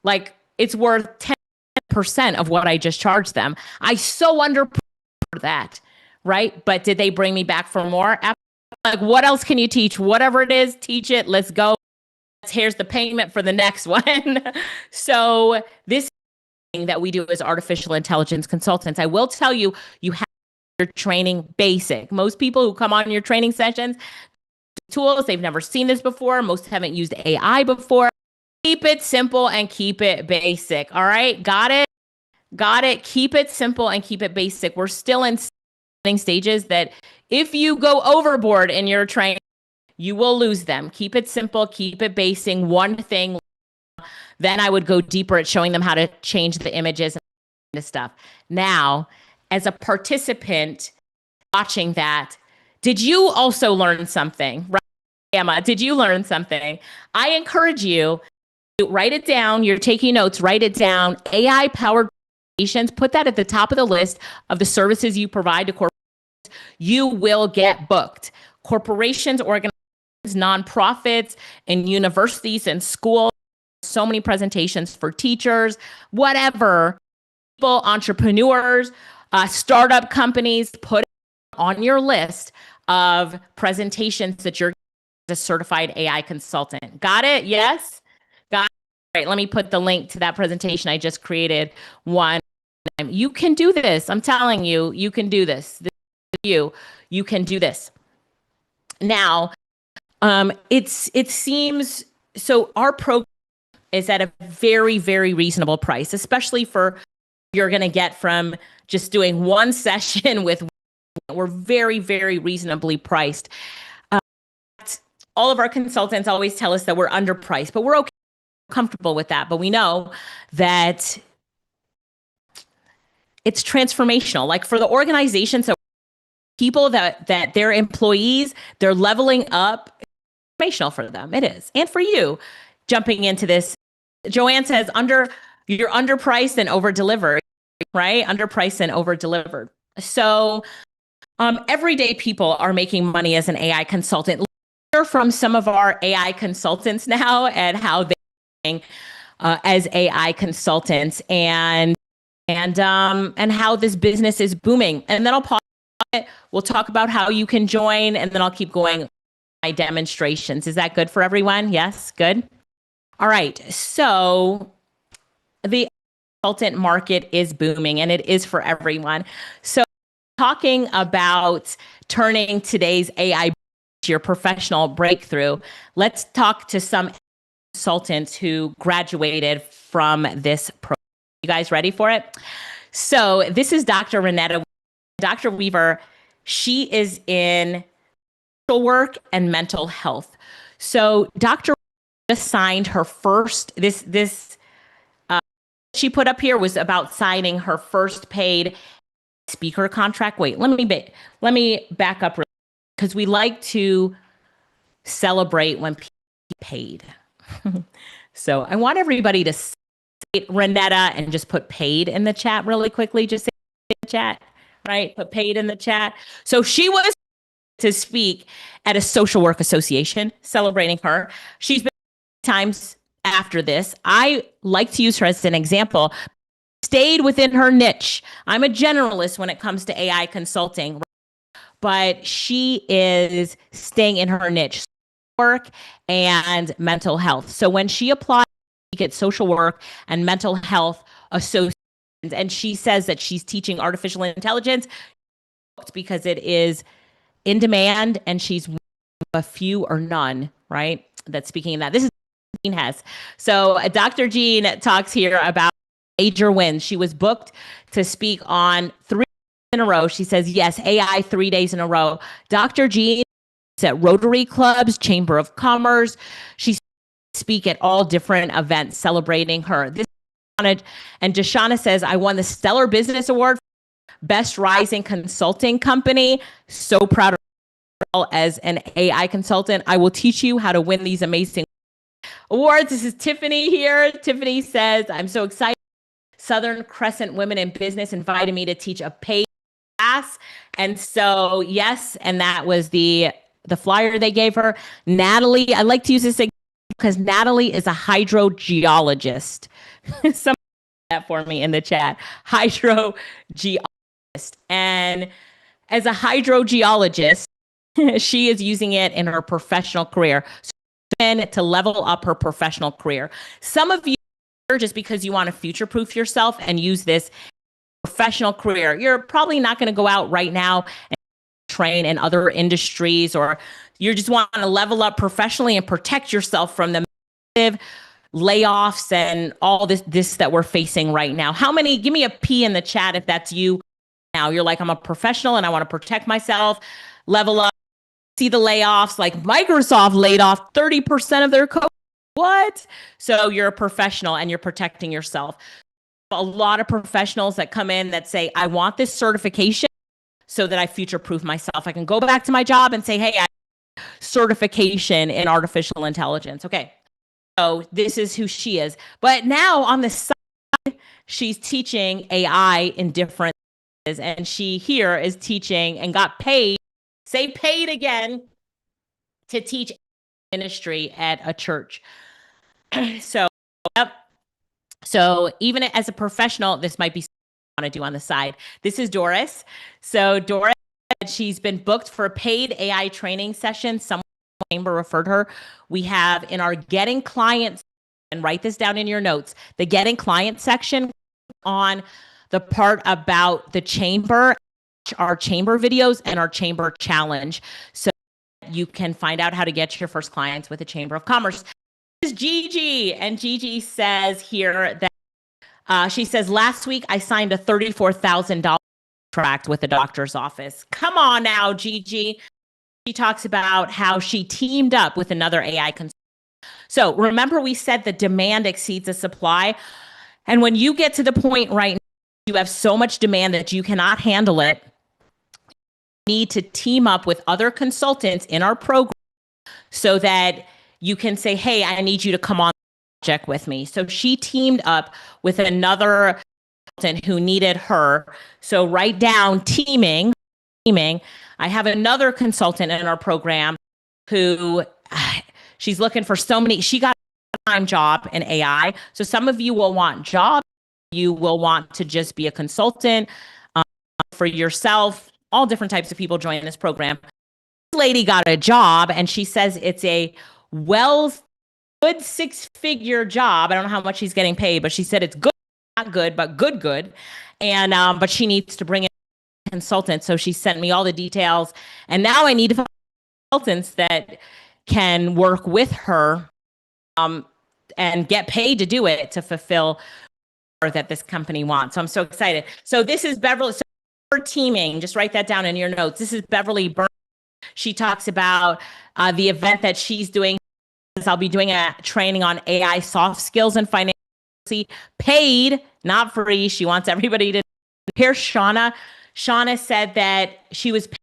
Like, it's worth 10% of what I just charged them. I so underpaid that, right? But did they bring me back for more? Like, what else can you teach? Whatever it is, teach it. Let's go. Here's the payment for the next one. So this thing that we do as artificial intelligence consultants, I will tell you, you have your training basic. Most people who come on your training sessions, tools, they've never seen this before. Most haven't used AI before. Keep it simple and keep it basic. All right. Got it. Keep it simple and keep it basic. We're still in stages that if you go overboard in your training, you will lose them. Keep it simple, keep it basic, one thing. Then I would go deeper at showing them how to change the images and this stuff. Now, as a participant watching that, did you also learn something? Right, Emma, did you learn something? I encourage you to write it down. You're taking notes, write it down. AI-powered presentations, put that at the top of the list of the services you provide to corporations. You will get booked. Corporations, organizations, nonprofits, and universities and schools, so many presentations for teachers, whatever, people, entrepreneurs, startup companies, put it on your list of presentations that you're a certified AI consultant. Got it? Yes? Got it. All right, let me put the link to that presentation I just created. One, you can do this. I'm telling you, you can do this. You can do this. Now, it seems, so our program is at a very, very reasonable price, especially for you're going to get from just doing one session with, we're very, very reasonably priced. All of our consultants always tell us that we're underpriced, but we're okay, comfortable with that. But we know that it's transformational. Like for the organization, so people that their employees, they're leveling up, transformational for them. It is. And for you, jumping into this, Joanne says, you're underpriced and over-delivered, right? Underpriced and over-delivered. So everyday people are making money as an AI consultant. Hear from some of our AI consultants now and how they're doing as AI consultants and how this business is booming. And then I'll pause it. We'll talk about how you can join, and then I'll keep going my demonstrations. Is that good for everyone? Yes, good. All right. So the consultant market is booming and it is for everyone. So talking about turning today's AI to your professional breakthrough, let's talk to some consultants who graduated from this program. You guys ready for it? So this is Dr. Renetta. Dr. Weaver, she is in social work and mental health. So Dr. just signed her first, this she put up here was about signing her first paid speaker contract. Wait, let me back up because we like to celebrate when people get paid. So I want everybody to say Renetta and just put paid in the chat really quickly. Just say in the chat, right? Put paid in the chat. So she was to speak at a social work association celebrating her. She's been times after this. I like to use her as an example. Stayed within her niche. I'm a generalist when it comes to AI consulting, but she is staying in her niche, work and mental health. So when she applied to get social work and mental health associations, and she says that she's teaching artificial intelligence because it is in demand and she's a few or none, right? That's speaking of that. This is Jean Hess. So Dr. Jean talks here about major wins. She was booked to speak on 3 in a row. She says, yes, AI 3 days in a row. Dr. Jean is at Rotary Clubs, Chamber of Commerce. She speak at all different events celebrating her. This and Deshauna says, I won the Stellar Business Award, Best Rising Consulting Company. So proud of her as an AI consultant. I will teach you how to win these amazing awards. This is Tiffany here. Tiffany says, I'm so excited. Southern Crescent Women in Business invited me to teach a paid class. And so, yes, and that was the flyer they gave her. Natalie, I like to use this because Natalie is a hydrogeologist. Some that for me in the chat. Hydrogeologist. And as a hydrogeologist, she is using it in her professional career. So to level up her professional career. Some of you, just because you want to future-proof yourself and use this professional career, you're probably not going to go out right now and train in other industries, or you just want to level up professionally and protect yourself from the massive layoffs and all this that we're facing right now. How many, give me a P in the chat if that's you now. You're like, I'm a professional and I want to protect myself, level up, see the layoffs, like Microsoft laid off 30% of their code. What? So you're a professional and you're protecting yourself. A lot of professionals that come in that say, I want this certification so that I future-proof myself. I can go back to my job and say, hey, I have certification in artificial intelligence. Okay. So this is who she is. But now on the side, she's teaching AI in different ways. And she here is teaching and got paid, say paid again, to teach ministry at a church. So, yep. So even as a professional, this might be something I want to do on the side. This is Doris. So Doris, she's been booked for a paid AI training session. Someone in the chamber referred her. We have in our Getting Clients, and write this down in your notes, the Getting Clients section on the part about the chamber, our chamber videos and our chamber challenge. So you can find out how to get your first clients with the Chamber of Commerce. This is Gigi, and Gigi says here that she says, last week I signed a $34,000 contract with the doctor's office. Come on now, Gigi. She talks about how she teamed up with another AI consultant. So remember, we said the demand exceeds the supply. And when you get to the point right now, you have so much demand that you cannot handle it, you need to team up with other consultants in our program so that you can say, hey, I need you to come on the project with me. So she teamed up with another consultant who needed her. So write down teaming. I have another consultant in our program who she's looking for so many. She got a full-time job in AI. So some of you will want jobs. You will want to just be a consultant for yourself. All different types of people join this program. This lady got a job and she says it's a good six-figure job. I don't know how much she's getting paid, but she said it's good, not good, but good. And but she needs to bring in a consultant. So she sent me all the details. And now I need to find consultants that can work with her and get paid to do it to fulfill that this company wants. So I'm so excited. So this is Beverly. So her teaming, just write that down in your notes. This is Beverly Burns. She talks about the event that she's doing. I'll be doing a training on AI soft skills and finance, paid, not free. She wants everybody to. Here's Shauna. Shauna said that she was paid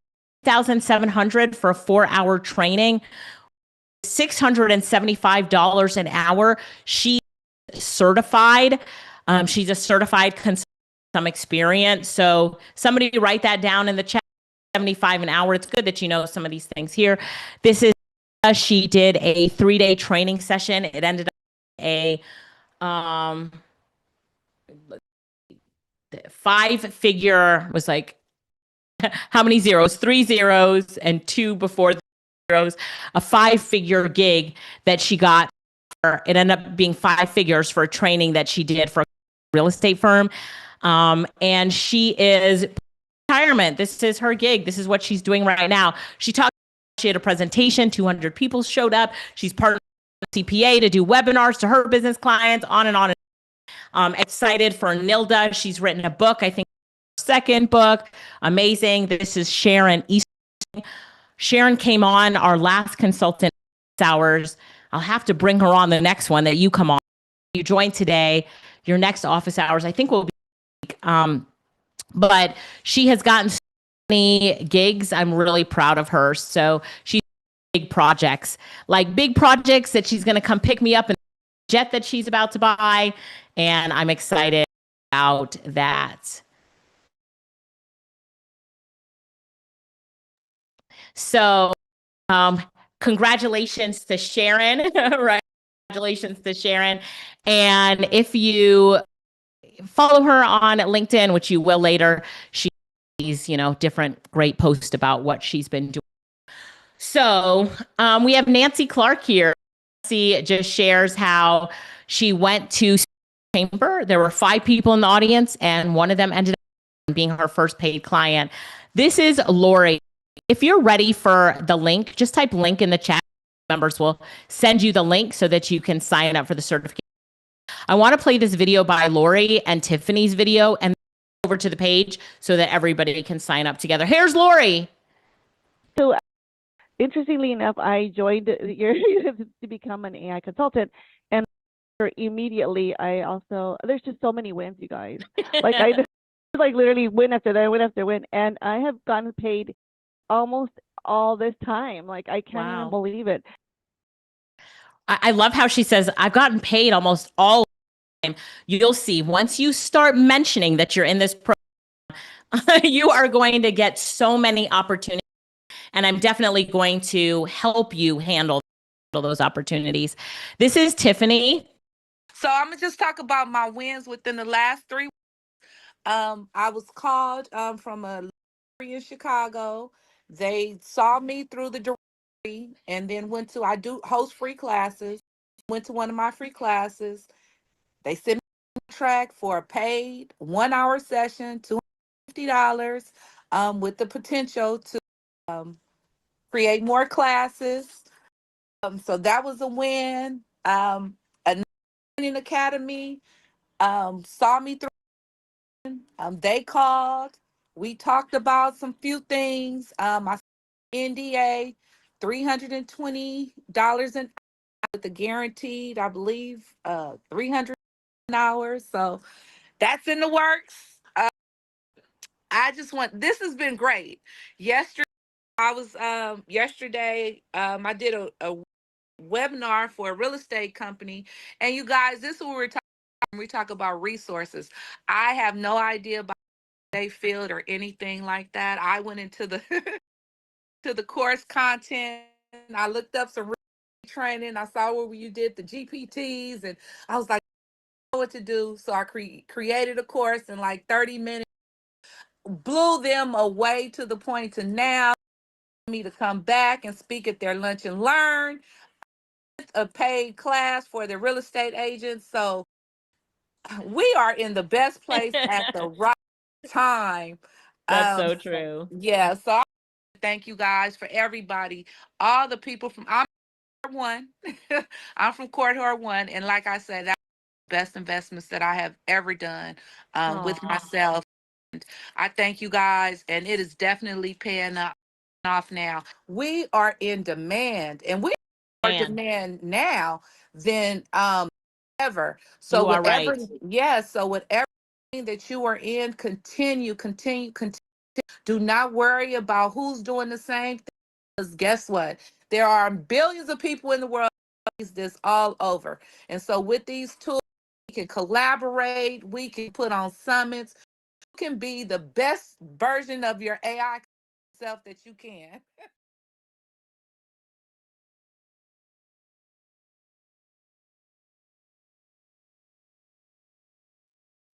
$1,700 for a 4-hour training, $675 an hour. She's certified. She's a certified consultant, some experience. So somebody write that down in the chat. 75 an hour. It's good that you know some of these things here. This is she did a 3-day training session. It ended up a 5-figure, was like how many zeros? 3 zeros and 2 before the zeros. A 5-figure gig that she got. It ended up being 5 figures for a training that she did for a real estate firm. And she is retirement. This is her gig. This is what she's doing right now. She had a presentation, 200 people showed up. She's partnered with CPA to do webinars to her business clients, on and on. Excited for Nilda. She's written a book, I think second book. Amazing. This is Sharon Easton. Sharon came on our last consultant hours. I'll have to bring her on the next one that you come on. You join today. Your next office hours, I think, will be but she has gotten so many gigs. I'm really proud of her. So she's big projects that she's going to come pick me up in the jet that she's about to buy. And I'm excited about that. So congratulations to Sharon, right? Congratulations to Sharon. And if you follow her on LinkedIn, which you will later, she's, different great posts about what she's been doing. So we have Nancy Clark here. Nancy just shares how she went to chamber. There were 5 people in the audience, and one of them ended up being her first paid client. This is Lori. If you're ready for the link, just type link in the chat. Members will send you the link so that you can sign up for the certification. I want to play this video by Lori and Tiffany's video and over to the page so that everybody can sign up together. Here's Lori. So interestingly enough, I joined your to become an AI consultant, and immediately there's just so many wins, you guys. Like I like literally win after win, and I have gotten paid almost all this time. Like I can't even believe it. I love how she says, I've gotten paid almost all the time. You'll see once you start mentioning that you're in this program, you are going to get so many opportunities. And I'm definitely going to help you handle those opportunities. This is Tiffany. So I'm gonna just talk about my wins within the last 3 weeks. I was called from a in Chicago. They saw me through the directory and then I do host free classes. Went to one of my free classes. They sent me a contract for a paid 1-hour session, $250, with the potential to create more classes. So that was a win. A training academy saw me through. They called. We talked about some few things. I NDA, $320 an hour with a guaranteed, I believe, 300 hours. So that's in the works. This has been great. Yesterday, I did a webinar for a real estate company. And you guys, this is what we're talking about when we talk about resources. I have no idea about they field or anything like that. I went into the to the course content. I looked up some training. I saw where you did the GPTs, and I was like, I know what to do. So I created a course in like 30 minutes, blew them away to the point to now me to come back and speak at their lunch and learn. a paid class for the real estate agents. So we are in the best place at the right time. That's so true. Yeah. So I thank you guys for everybody, all the people from I'm one. I'm from Courtyard One, and like I said, that's the best investments that I have ever done with Aw. myself. I thank you guys, and it is definitely paying off now. We are in demand, and we are in Man, demand now than ever. So you are whatever, right. yes, so whatever that you are in, continue. Do not worry about who's doing the same thing. Because guess what? There are billions of people in the world this all over. And so with these tools, we can collaborate, we can put on summits, you can be the best version of your AI self that you can.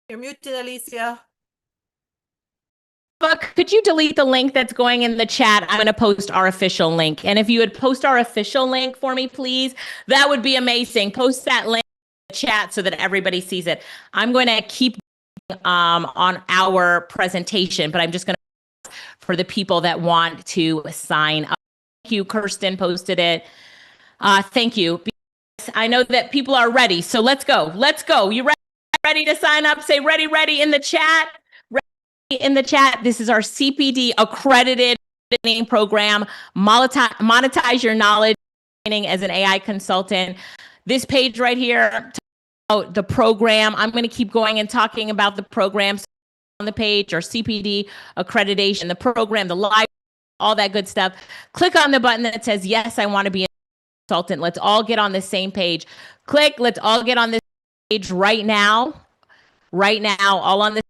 You're muted, Alicia. But could you delete the link that's going in the chat? I'm going to post our official link. And if you would post our official link for me, please, that would be amazing. Post that link in the chat so that everybody sees it. I'm going to keep on our presentation, but I'm just going to for the people that want to sign up. Thank you, Kirsten posted it. Thank you. I know that people are ready, so let's go. Let's go. You ready to sign up? Say ready in the chat. Ready in the chat. This is our CPD accredited training program. Monetize your knowledge training as an AI consultant. This page right here, about the program. I'm going to keep going and talking about the programs on the page, our CPD accreditation, the program, the live, all that good stuff. Click on the button that says, yes, I want to be a consultant. Let's all get on the same page. Click, let's all get on this page right now, all on this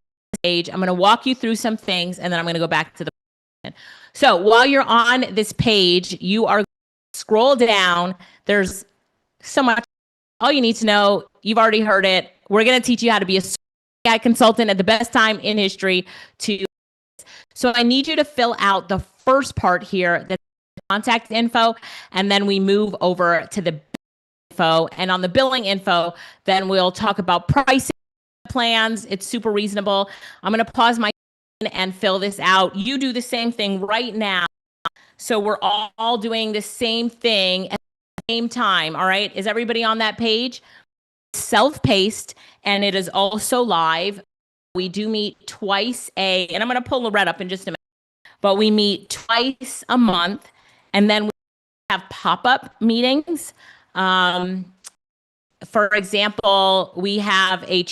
page. I'm going to walk you through some things and then I'm going to go back to the so while you're on this page, you are scroll down. There's so much. All you need to know, you've already heard it. We're going to teach you how to be a AI consultant at the best time in history. So I need you to fill out the first part here, the contact info, and then we move over to the info. And on the billing info, then we'll talk about pricing plans. It's super reasonable. I'm going to pause my and fill this out. You do the same thing right now. So we're all doing the same thing at the same time. All right. Is everybody on that page? Self-paced, and it is also live. We do meet twice and I'm going to pull Loretta up in just a minute, but we meet twice a month, and then we have pop-up meetings. For example, we have a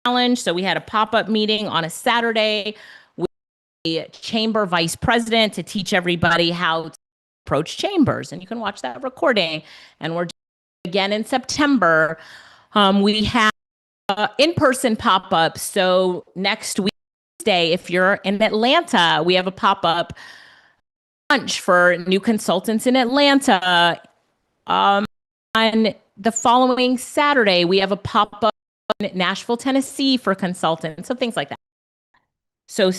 challenge. So we had a pop-up meeting on a Saturday with the chamber vice president to teach everybody how to approach chambers, and you can watch that recording. And we're again in September. We have in-person pop-ups. So next Wednesday, if you're in Atlanta, we have a pop-up lunch for new consultants in Atlanta. On the following Saturday, we have a pop-up in Nashville, Tennessee for consultants. So things like that. So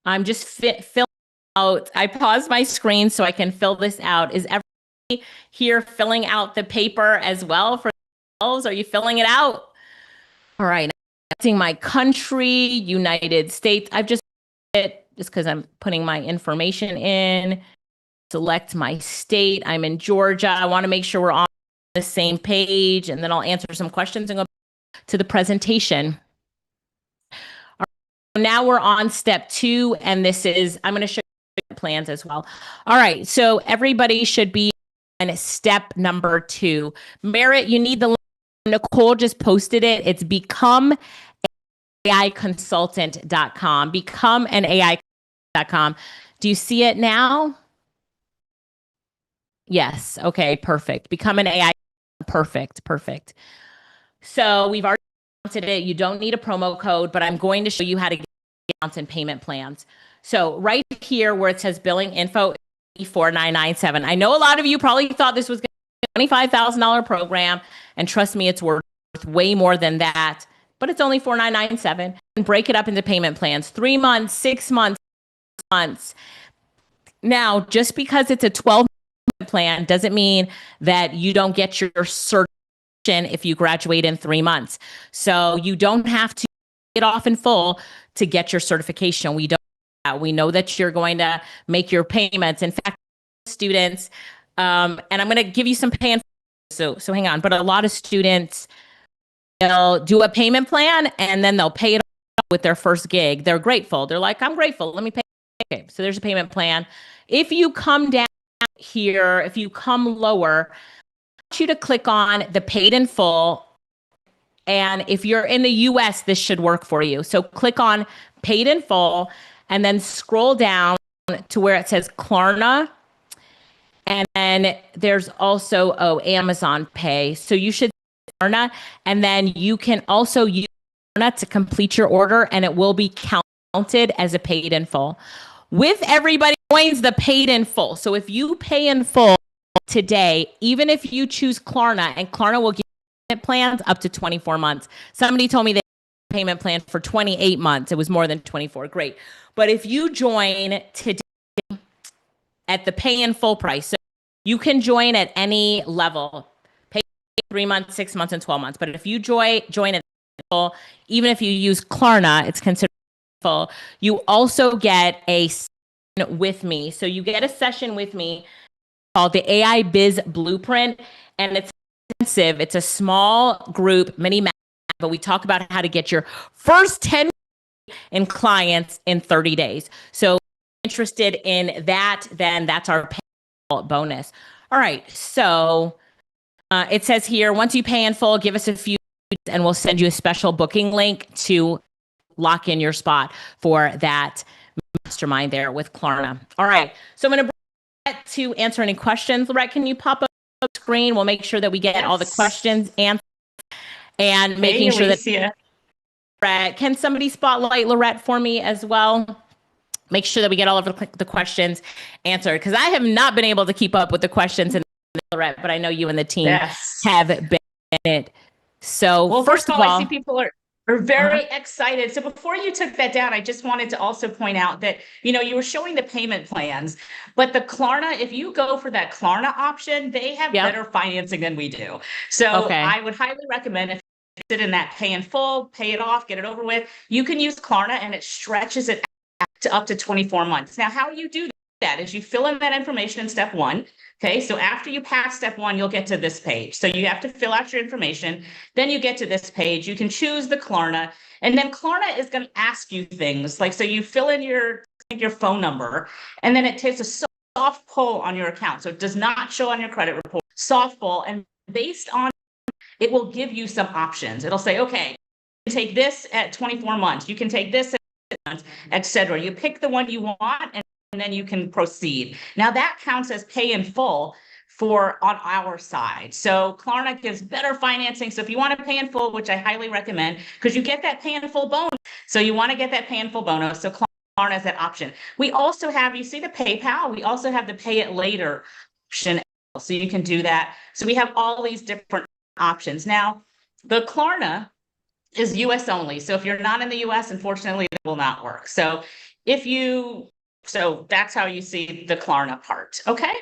I'm just filling out. I paused my screen so I can fill this out. Is everybody here filling out the paper as well for themselves? Are you filling it out? All right. Selecting my country, United States. I've just because I'm putting my information in. Select my state. I'm in Georgia. I want to make sure we're on the same page, and then I'll answer some questions and go to the presentation. All right. Now we're on step 2, and this is, I'm going to show you plans as well. All right. So everybody should be on step number 2. Merritt, you need the link. Nicole just posted it. It's becomeaiconsultant.com. Becomeanai.com. Do you see it now? Yes. Okay. Perfect. Become an AI. Perfect. So we've already announced it. You don't need a promo code, but I'm going to show you how to get accounts and payment plans. So right here where it says billing info, 4997. I know a lot of you probably thought this was going to be a $25,000 program, and trust me, it's worth way more than that. But it's only 4997. And break it up into payment plans: 3 months, 6 months, months. Now, just because it's a 12 plan doesn't mean that you don't get your certification if you graduate in 3 months. So you don't have to get off in full to get your certification. We don't. We know that you're going to make your payments. In fact, students, and I'm going to give you some pay in full. So hang on. But a lot of students, they'll do a payment plan and then they'll pay it off with their first gig. They're grateful. They're like, I'm grateful. Let me pay. Okay, so there's a payment plan. If you come down here, if you come lower, I want you to click on the paid in full. And if you're in the US, this should work for you. So click on paid in full and then scroll down to where it says Klarna. And then there's also, Amazon Pay. So you should Klarna, and then you can also use Klarna to complete your order and it will be counted as a paid in full. With everybody joins the paid in full. So if you pay in full today, even if you choose Klarna, and Klarna will give you plans up to 24 months. Somebody told me they had a payment plan for 28 months. It was more than 24. Great. But if you join today at the pay in full price, so you can join at any level, pay 3 months, 6 months, and 12 months. But if you join at full, even if you use Klarna, it's considered full. You also get a session with me. So you get a session with me called the AI Biz Blueprint, and it's intensive. It's a small group, mini math, but we talk about how to get your first 10 in clients in 30 days. So if you're interested in that, then that's our bonus. All right. So it says here, once you pay in full, give us a few and we'll send you a special booking link to lock in your spot for that mastermind there with Klarna. All right. So I'm going to bring Lorette to answer any questions. Lorette, can you pop up the screen? We'll make sure that we get all the questions answered and making sure that Lorette, can somebody spotlight Lorette for me as well? Make sure that we get all of the questions answered, because I have not been able to keep up with the questions in Lorette, but I know you and the team have been in it. So Well, first of all, I see people are very excited. So before you took that down, I just wanted to also point out that, you were showing the payment plans, but the Klarna, if you go for that Klarna option, they have better financing than we do. So I would highly recommend, if you're interested in that pay in full, pay it off, get it over with, you can use Klarna and it stretches it to up to 24 months. Now, how you do that is you fill in that information in step 1. Okay, so after you pass step 1, you'll get to this page. So you have to fill out your information. Then you get to this page. You can choose the Klarna, and then Klarna is going to ask you things like, so you fill in your phone number, and then it takes a soft pull on your account. So it does not show on your credit report. Soft pull, and based on it will give you some options. It'll say, okay, you can take this at 24 months. You can take this at 6 months, etc. You pick the one you want, and then you can proceed. Now that counts as pay in full on our side. So Klarna gives better financing. So if you want to pay in full, which I highly recommend, because you get that pay in full bonus. So you want to get that pay in full bonus. So Klarna is that option. We also have, you see the PayPal, we also have the pay it later option. So you can do that. So we have all these different options. Now, the Klarna is US only. So if you're not in the US, unfortunately, it will not work. So that's how you see the Klarna part. Okay.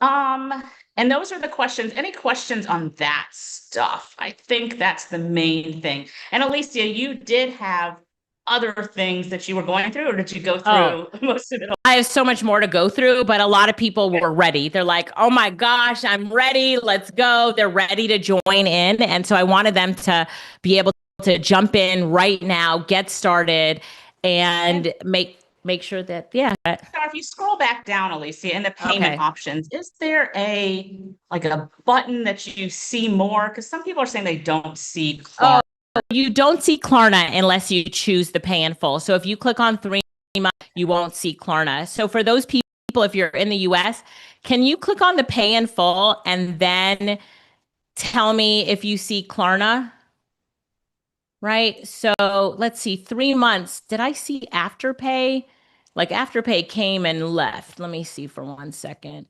And those are the questions. Any questions on that stuff? I think that's the main thing. And Alicia, you did have other things that you were going through, or did you go through most of it? I have so much more to go through, but a lot of people were ready. They're like, oh my gosh, I'm ready. Let's go. They're ready to join in. And so I wanted them to be able to jump in right now, get started, and make sure that, So if you scroll back down, Alicia, in the payment options, is there a button that you see more? Because some people are saying they don't see Klarna. You don't see Klarna unless you choose the pay in full. So if you click on 3 months, you won't see Klarna. So for those people, if you're in the US, can you click on the pay in full and then tell me if you see Klarna? Right. So let's see, 3 months. Did I see Afterpay? Like Afterpay came and left. Let me see for 1 second.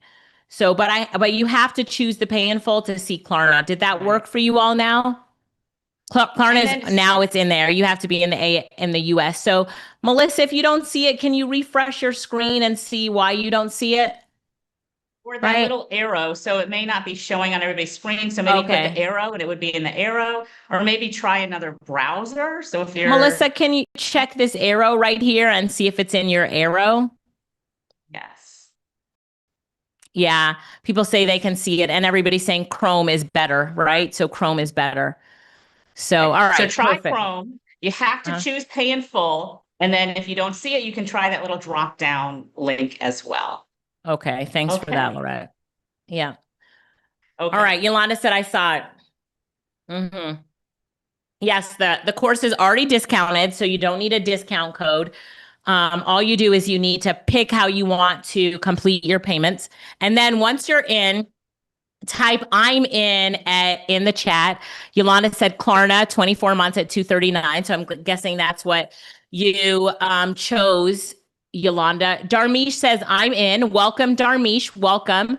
So, but you have to choose the pay in full to see Klarna. Did that work for you all now? Klarna's now it's in there. You have to be in the US. So Melissa, if you don't see it, can you refresh your screen and see why you don't see it? Or that little arrow. So it may not be showing on everybody's screen. So maybe click the arrow and it would be in the arrow, or maybe try another browser. So if you're Melissa, can you check this arrow right here and see if it's in your arrow? Yes. Yeah, people say they can see it, and everybody's saying Chrome is better, right? So Chrome is better. So, all right. So try perfect. Chrome. You have to choose pay in full. And then if you don't see it, you can try that little drop down link as well. Okay. Thanks for that, Lorette. Yeah. Okay. All right. Yolanda said I saw it. Mm-hmm. Yes, the course is already discounted, so you don't need a discount code. All you do is you need to pick how you want to complete your payments. And then once you're in, type I'm in the chat. Yolanda said Klarna 24 months at $239. So I'm guessing that's what you chose, Yolanda. Darmish says I'm in. Welcome, Darmish. Welcome.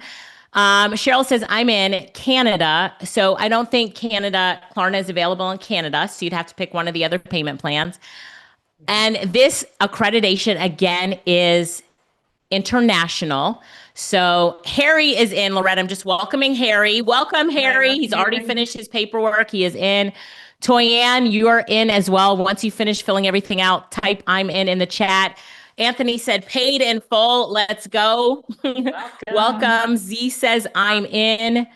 Cheryl says I'm in Canada. So I don't think Klarna is available in Canada. So you'd have to pick one of the other payment plans. And this accreditation again is international. So Harry is in. Loretta, I'm just welcoming Harry. Welcome, Harry. He's already finished his paperwork. He is in. Toyanne, you're in as well. Once you finish filling everything out, type I'm in the chat. Anthony said paid in full. Let's go. Welcome. Z says I'm in.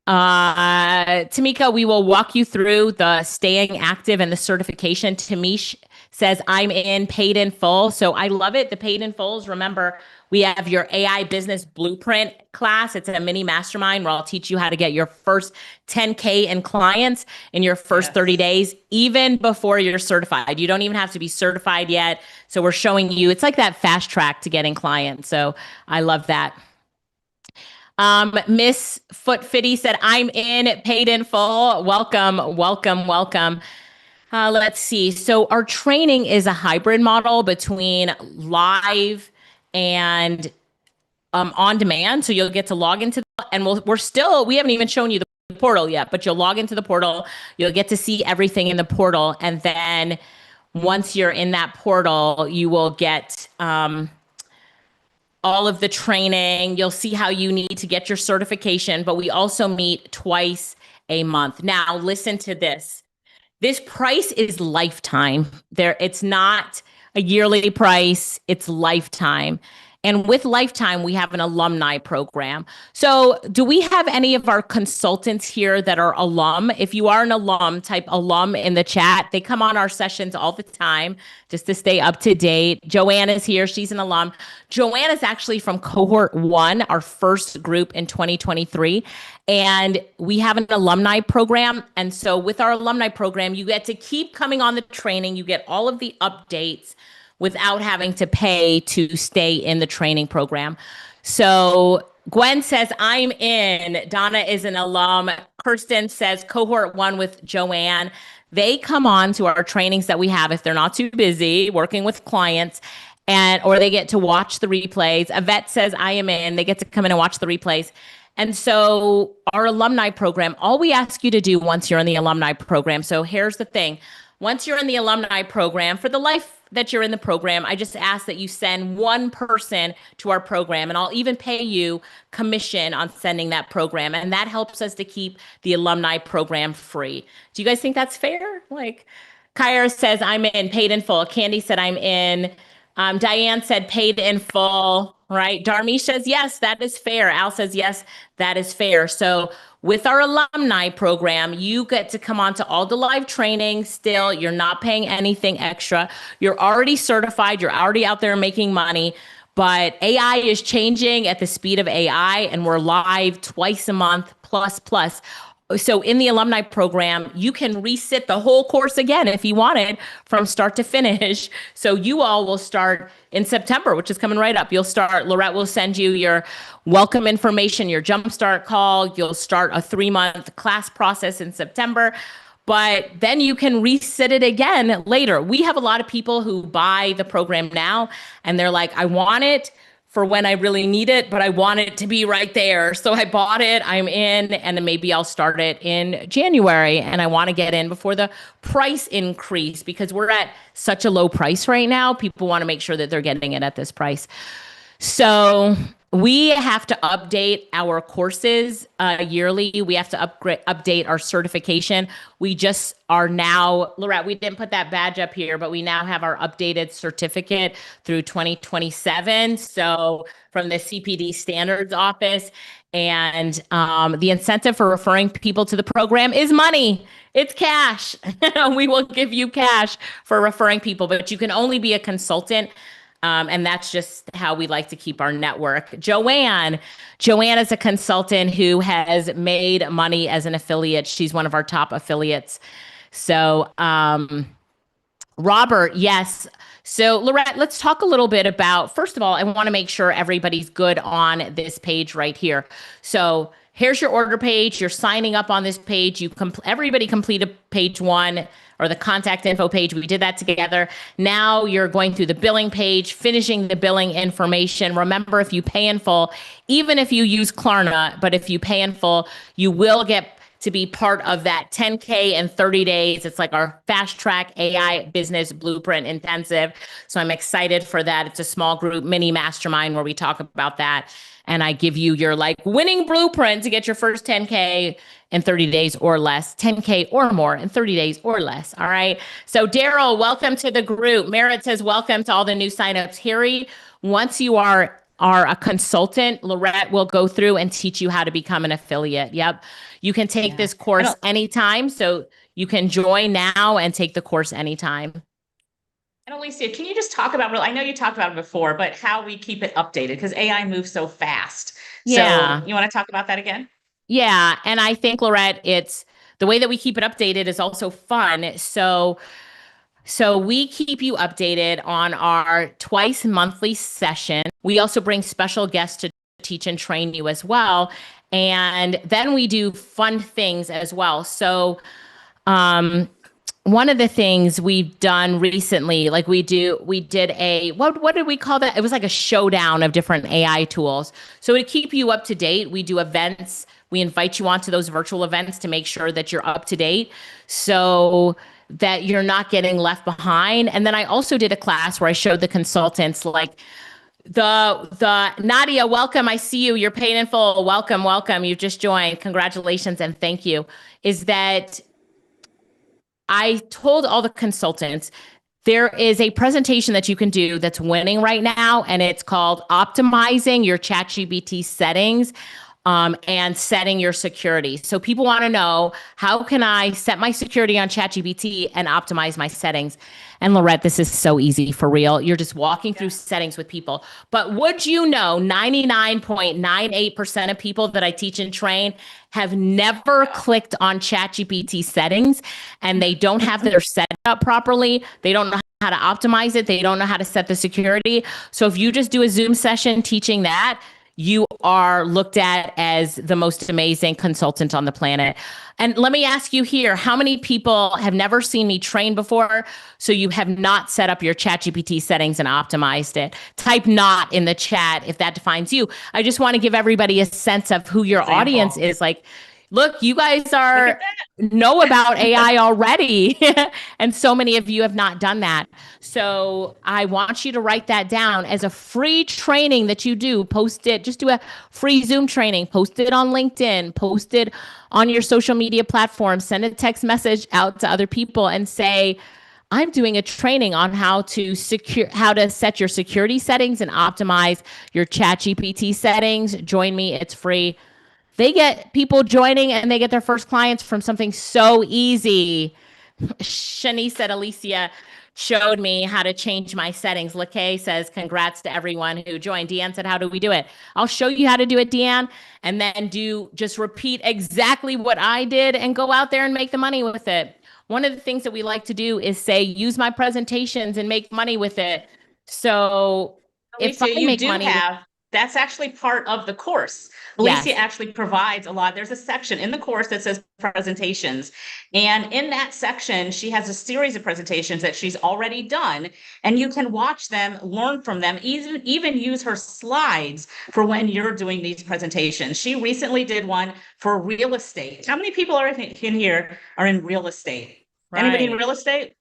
Tamika, we will walk you through the staying active and the certification. Tamish says I'm in, paid in full. So I love it. The paid in fulls. Remember, we have your AI business blueprint class. It's a mini mastermind where I'll teach you how to get your first 10K in clients in your first 30 days, even before you're certified. You don't even have to be certified yet. So we're showing you, it's like that fast track to getting clients. So I love that. Miss Foot Fitty said, I'm in, paid in full. Welcome, welcome, welcome. Let's see. So our training is a hybrid model between live and on demand. So you'll get to log into and we haven't even shown you the portal yet, but you'll log into the portal. You'll get to see everything in the portal. And then once you're in that portal, you will get all of the training. You'll see how you need to get your certification, but we also meet twice a month. Now, listen to this. This price is lifetime. It's not a yearly price, it's lifetime. And with Lifetime, we have an alumni program. So do we have any of our consultants here that are alum? If you are an alum, type alum in the chat. They come on our sessions all the time just to stay up to date. Joanne is here. She's an alum. Joanne is actually from cohort 1, our first group in 2023. And we have an alumni program. And so with our alumni program, you get to keep coming on the training. You get all of the updates without having to pay to stay in the training program. So Gwen says, I'm in. Donna is an alum. Kirsten says, cohort 1 with Joanne. They come on to our trainings that we have if they're not too busy working with clients, or they get to watch the replays. Yvette says, I am in. They get to come in and watch the replays. And so our alumni program, all we ask you to do once you're in the alumni program. So here's the thing. Once you're in the alumni program, for the life that you're in the program, I just ask that you send one person to our program, and I'll even pay you commission on sending that program. And that helps us to keep the alumni program free. Do you guys think that's fair? Like Kyra says, I'm in, paid in full. Candy said, I'm in. Diane said, paid in full, right? Darmish says, yes, that is fair. Al says, yes, that is fair. So with our alumni program, you get to come on to all the live training still. You're not paying anything extra. You're already certified. You're already out there making money. But AI is changing at the speed of AI, and we're live twice a month, plus. So in the alumni program, you can resit the whole course again if you wanted from start to finish. So you all will start in September, which is coming right up. Lorette will send you your welcome information, your jumpstart call. You'll start a 3-month class process in September, but then you can resit it again later. We have a lot of people who buy the program now and they're like, I want it for when I really need it, but I want it to be right there. So I bought it, I'm in, and then maybe I'll start it in January. And I want to get in before the price increase because we're at such a low price right now. People want to make sure that they're getting it at this price. So we have to update our courses yearly. We have to update our certification. We just are now, Lorette, we didn't put that badge up here, but we now have our updated certificate through 2027. So from the CPD Standards Office. And the incentive for referring people to the program is money. It's cash. We will give you cash for referring people, but you can only be a consultant. And that's just how we like to keep our network. Joanne is a consultant who has made money as an affiliate. She's one of our top affiliates. So, Robert, yes. So, Lorette, let's talk a little bit about, first of all, I want to make sure everybody's good on this page right here. So, here's your order page. You're signing up on this page. Everybody completed page 1 or the contact info page. We did that together. Now you're going through the billing page, finishing the billing information. Remember, if you pay in full, even if you use Klarna, but if you pay in full, you will get to be part of that 10K in 30 days. It's like our fast track AI business blueprint intensive. So I'm excited for that. It's a small group mini mastermind where we talk about that. And I give you your like winning blueprint to get your first 10K in 30 days or less, 10K or more in 30 days or less. All right. So Daryl, welcome to the group. Merritt says, welcome to all the new signups. Harry, once you are a consultant, Lorette will go through and teach you how to become an affiliate. Yep. You can take this course anytime. So you can join now and take the course anytime. And Alicia, can you just talk about, I know you talked about it before, but how we keep it updated because AI moves so fast. Yeah. So you want to talk about that again? Yeah. And I think, Lorette, it's the way that we keep it updated is also fun. So we keep you updated on our twice monthly session. We also bring special guests to teach and train you as well. And then we do fun things as well. So, one of the things we've done recently, like we did a, what did we call that? It was like a showdown of different AI tools. So to keep you up to date, we do events. We invite you onto those virtual events to make sure that you're up to date so that you're not getting left behind. And then I also did a class where I showed the consultants like the Nadia, welcome. I see you. You're paid in full. Welcome. You've just joined. Congratulations and thank you. Is that I told all the consultants there is a presentation that you can do that's winning right now, and it's called Optimizing Your ChatGPT Settings and Setting Your Security. So people want to know, how can I set my security on ChatGPT and optimize my settings? And Lorette, this is so easy for real. You're just walking through settings with people. But would you know 99.98% of people that I teach and train have never clicked on ChatGPT settings, and they don't have their setup properly. They don't know how to optimize it. They don't know how to set the security. So if you just do a Zoom session teaching that, you are looked at as the most amazing consultant on the planet. And let me ask you here, how many people have never seen me train before? So you have not set up your ChatGPT settings and optimized it. Type not in the chat if that defines you. I just want to give everybody a sense of who your audience is. Like, look, you guys know about AI already. And so many of you have not done that. So I want you to write that down as a free training that you do. Post it. Just do a free Zoom training. Post it on LinkedIn. Post it on your social media platforms. Send a text message out to other people and say, I'm doing a training on how to set your security settings and optimize your ChatGPT settings. Join me. It's free. They get people joining and they get their first clients from something so easy. Shanice said, Alicia showed me how to change my settings. LaKay says, congrats to everyone who joined. Deanne said, how do we do it? I'll show you how to do it, Deanne, and then just repeat exactly what I did and go out there and make the money with it. One of the things that we like to do is say, use my presentations and make money with it. So Alicia, if I you make do money, have That's actually part of the course. Yes. Alicia actually provides a lot. There's a section in the course that says presentations. And in that section, she has a series of presentations that she's already done. And you can watch them, learn from them, even use her slides for when you're doing these presentations. She recently did one for real estate. How many people are in here are in real estate? Anybody in Right. real estate?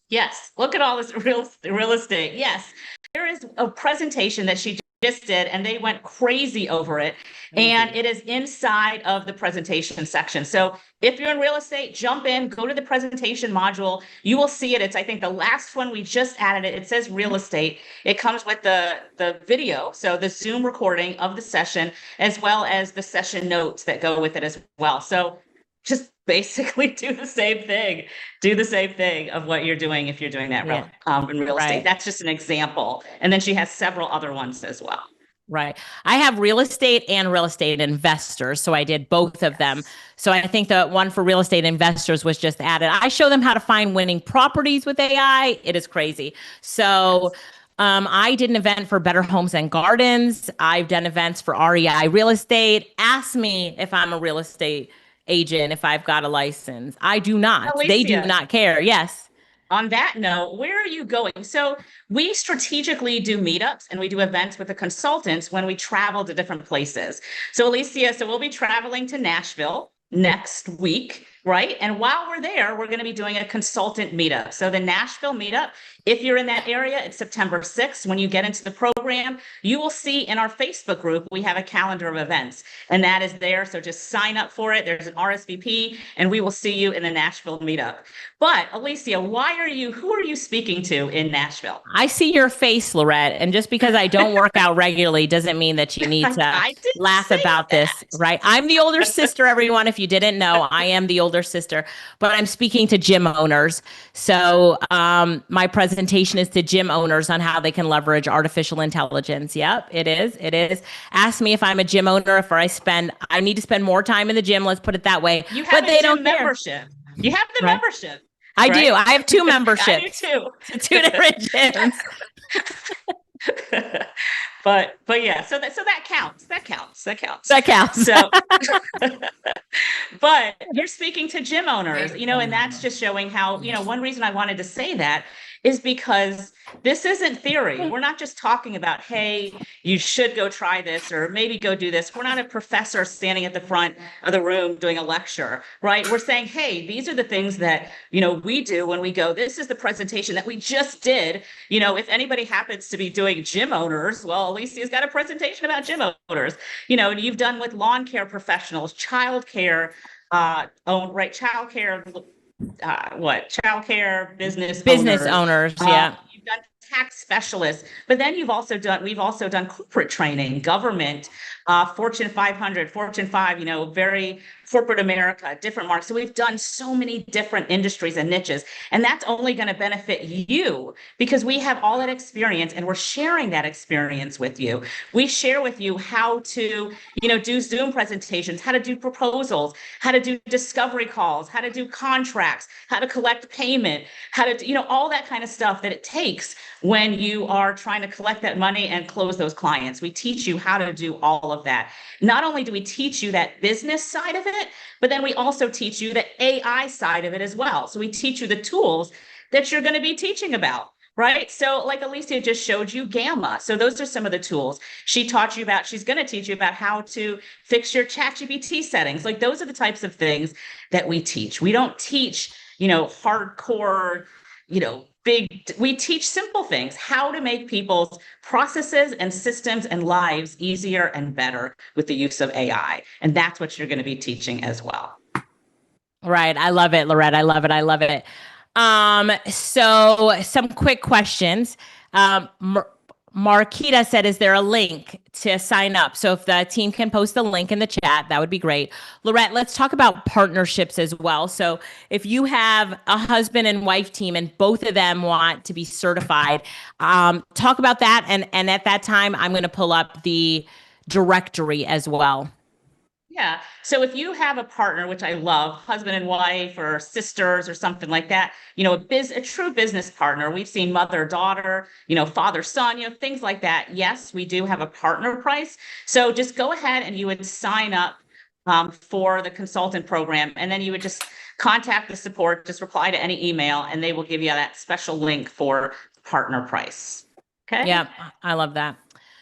Yes. Look at all this real estate. Yes. There is a presentation that she just did, and they went crazy over it. And it is inside of the presentation section. So if you're in real estate, jump in, go to the presentation module. You will see it. It's, I think, the last one we just added it. It says real estate. It comes with the video, so the Zoom recording of the session, as well as the session notes that go with it as well. So just basically do the same thing. Do the same thing of what you're doing if you're doing that in real estate. Right. That's just an example. And then she has several other ones as well. Right. I have real estate and real estate investors. So I did both of them. So I think the one for real estate investors was just added. I show them how to find winning properties with AI. It is crazy. So I did an event for Better Homes and Gardens. I've done events for REI Real Estate. Ask me if I'm a real estate agent, if I've got a license. I do not. They do Alicia, not care. Yes. on that note, where are you going? So we strategically do meetups and we do events with the consultants when we travel to different places. So Alicia, so we'll be traveling to Nashville next week, right? And while we're there, we're going to be doing a consultant meetup. So the Nashville meetup, if you're in that area, it's September 6th. When you get into the program, you will see in our Facebook group, we have a calendar of events, and that is there. So just sign up for it. There's an RSVP, and we will see you in the Nashville meetup. But Alicia, who are you speaking to in Nashville? I see your face, Lorette, and just because I don't work out regularly doesn't mean that you need to I didn't laugh say about that. this, right? I'm the older sister, everyone. If you didn't know, I am the older sister, but I'm speaking to gym owners. So my presentation is to gym owners on how they can leverage artificial intelligence. Yep, it is. It is. Ask me if I'm a gym owner, if I need to spend more time in the gym. Let's put it that way. You have But a they gym don't care. membership. You have the Right. membership. I right? do. I have two I do memberships too. to two different gyms. but yeah, so that counts. That counts. That counts. So, but you're speaking to gym owners, and that's just showing how, one reason I wanted to say that is because this isn't theory. We're not just talking about, hey, you should go try this or maybe go do this. We're not a professor standing at the front of the room doing a lecture, right? We're saying, hey, these are the things that, we do when we go, this is the presentation that we just did. If anybody happens to be doing gym owners, well, Alicia's got a presentation about gym owners, and you've done with lawn care professionals, childcare, childcare business owners, yeah. You've done tax specialists, but then we've also done corporate training, government, Fortune 500, Fortune 5, very corporate America, different markets. So we've done so many different industries and niches, and that's only going to benefit you because we have all that experience and we're sharing that experience with you. We share with you how to, do Zoom presentations, how to do proposals, how to do discovery calls, how to do contracts, how to collect payment, how to, all that kind of stuff that it takes when you are trying to collect that money and close those clients. We teach you how to do all of that. Not only do we teach you that business side of it, but then we also teach you the AI side of it as well. So we teach you the tools that you're going to be teaching about, right? So like Alicia just showed you Gamma. So those are some of the tools she's going to teach you about how to fix your ChatGPT settings. Like those are the types of things that we teach. We don't teach, hardcore, we teach simple things, how to make people's processes and systems and lives easier and better with the use of AI. And that's what you're going to be teaching as well. Right. I love it, Lorette. I love it. I love it. So some quick questions. Marquita said, is there a link to sign up? So if the team can post a link in the chat, that would be great. Lorette, let's talk about partnerships as well. So if you have a husband and wife team and both of them want to be certified, talk about that. And at that time, I'm going to pull up the directory as well. Yeah. So if you have a partner, which I love, husband and wife or sisters or something like that, a true business partner, we've seen mother, daughter, father, son, things like that. Yes, we do have a partner price. So just go ahead and you would sign up for the consultant program, and then you would just contact the support, just reply to any email, and they will give you that special link for partner price. Okay. Yeah, I love that.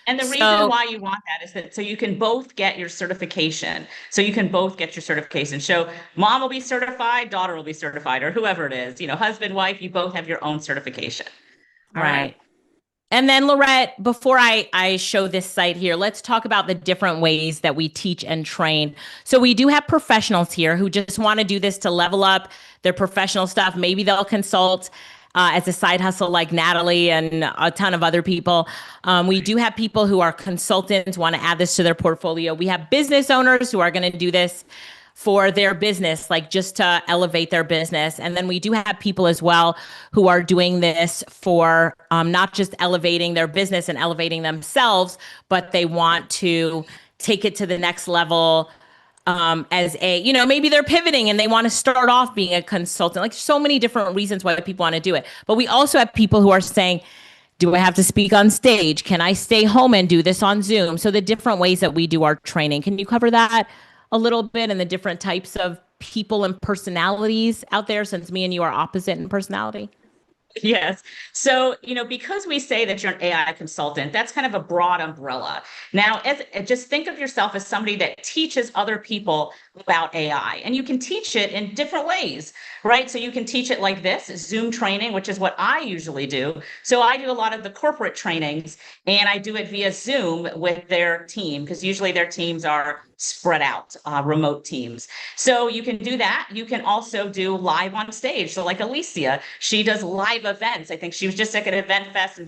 And the reason why you want that is that so you can both get your certification. So you can both get your certification. So mom will be certified, daughter will be certified, or whoever it is, husband, wife, you both have your own certification. All right. And then Lorette, before I show this site here, let's talk about the different ways that we teach and train. So we do have professionals here who just want to do this to level up their professional stuff. Maybe they'll consult as a side hustle like Natalie and a ton of other people. We do have people who are consultants, want to add this to their portfolio. We have business owners who are going to do this for their business, like just to elevate their business. And then we do have people as well who are doing this for not just elevating their business and elevating themselves, but they want to take it to the next level as maybe they're pivoting and they want to start off being a consultant. Like so many different reasons why people want to do it. But we also have people who are saying, do I have to speak on stage? Can I stay home and do this on Zoom? So the different ways that we do our training. Can you cover that a little bit and the different types of people and personalities out there, since me and you are opposite in personality? Yes. So, because we say that you're an AI consultant, that's kind of a broad umbrella. Now, just think of yourself as somebody that teaches other people about AI, and you can teach it in different ways, right? So you can teach it like this, Zoom training, which is what I usually do. So I do a lot of the corporate trainings, and I do it via Zoom with their team, because usually their teams are spread out, remote teams. So you can do that. You can also do live on stage. So like Alicia, she does live events. I think she was just like at an event fest in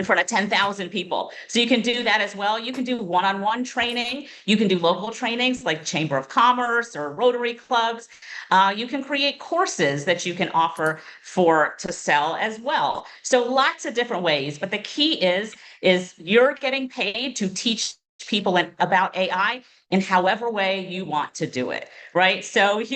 front of 10,000 people. So you can do that as well. You can do one-on-one training. You can do local trainings like Chamber of Commerce or Rotary clubs. You can create courses that you can offer to sell as well. So lots of different ways. But the key is you're getting paid to teach people about AI in however way you want to do it, right? So if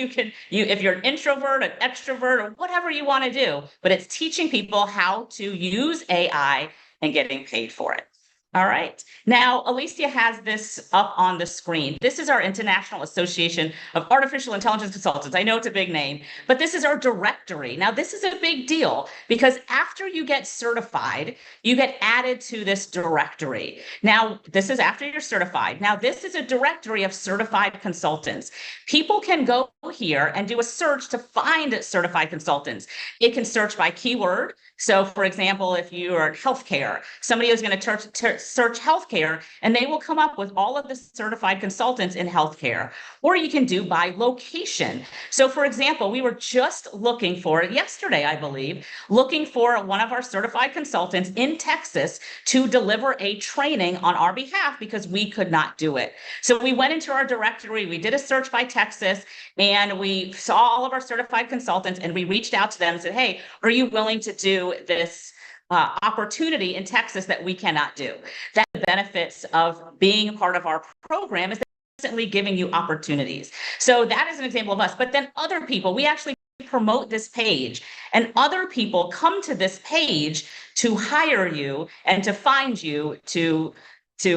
you're an introvert, an extrovert, or whatever you want to do, but it's teaching people how to use AI and getting paid for it. All right. Now, Alicia has this up on the screen. This is our International Association of Artificial Intelligence Consultants. I know it's a big name, but this is our directory. Now, this is a big deal because after you get certified, you get added to this directory. Now, this is after you're certified. Now, this is a directory of certified consultants. People can go here and do a search to find certified consultants. It can search by keyword. So, for example, if you are healthcare, somebody is going to search healthcare, and they will come up with all of the certified consultants in healthcare. Or you can do by location. So, for example, we were just looking for yesterday, I believe, looking for one of our certified consultants in Texas to deliver a training on our behalf because we could not do it. So we went into our directory, we did a search by Texas, and we saw all of our certified consultants, and we reached out to them and said, hey, are you willing to do this opportunity in Texas that we cannot do? That the benefits of being a part of our program is constantly giving you opportunities. So that is an example of us. But then other people, we actually promote this page, and other people come to this page to hire you and to find you to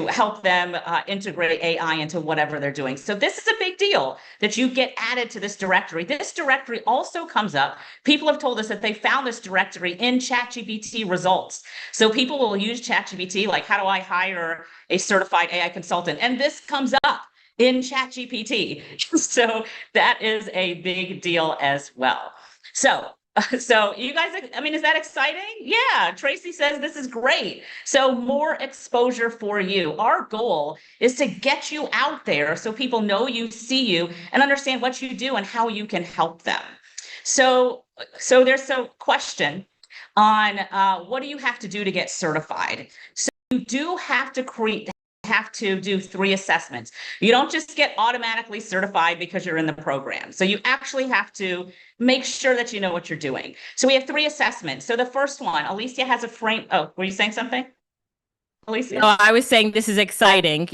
help them integrate AI into whatever they're doing. So this is a big deal that you get added to this directory. This directory also comes up. People have told us that they found this directory in ChatGPT results. So people will use ChatGPT, like, how do I hire a certified AI consultant? And this comes up in ChatGPT. So that is a big deal as well. So you guys, is that exciting? Yeah, Tracy says this is great. So more exposure for you. Our goal is to get you out there so people know you, see you, and understand what you do and how you can help them. So there's a question on what do you have to do to get certified? So you do have to do 3 assessments. You don't just get automatically certified because you're in the program. So you actually have to make sure that you know what you're doing. So we have 3 assessments. So the first one, Alicia has a frame. Oh, were you saying something, Alicia? No, I was saying this is exciting.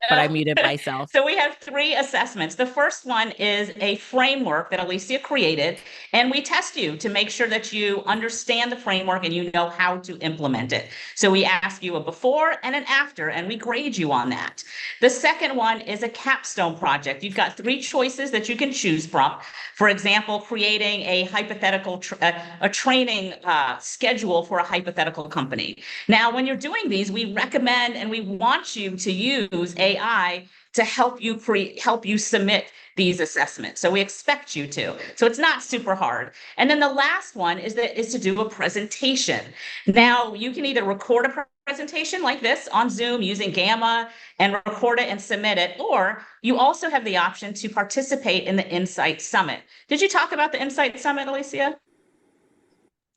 but I muted myself. So we have 3 assessments. The first one is a framework that Alicia created, and we test you to make sure that you understand the framework and you know how to implement it. So we ask you a before and an after, and we grade you on that. The second one is a capstone project. You've got 3 choices that you can choose from. For example, creating a hypothetical a training schedule for a hypothetical company. Now, when you're doing these, we recommend and we want you to use AI to help you submit these assessments. So we expect you to. So it's not super hard. And then the last one is to do a presentation. Now, you can either record a presentation like this on Zoom using Gamma and record it and submit it, or you also have the option to participate in the Insight Summit. Did you talk about the Insight Summit, Alicia?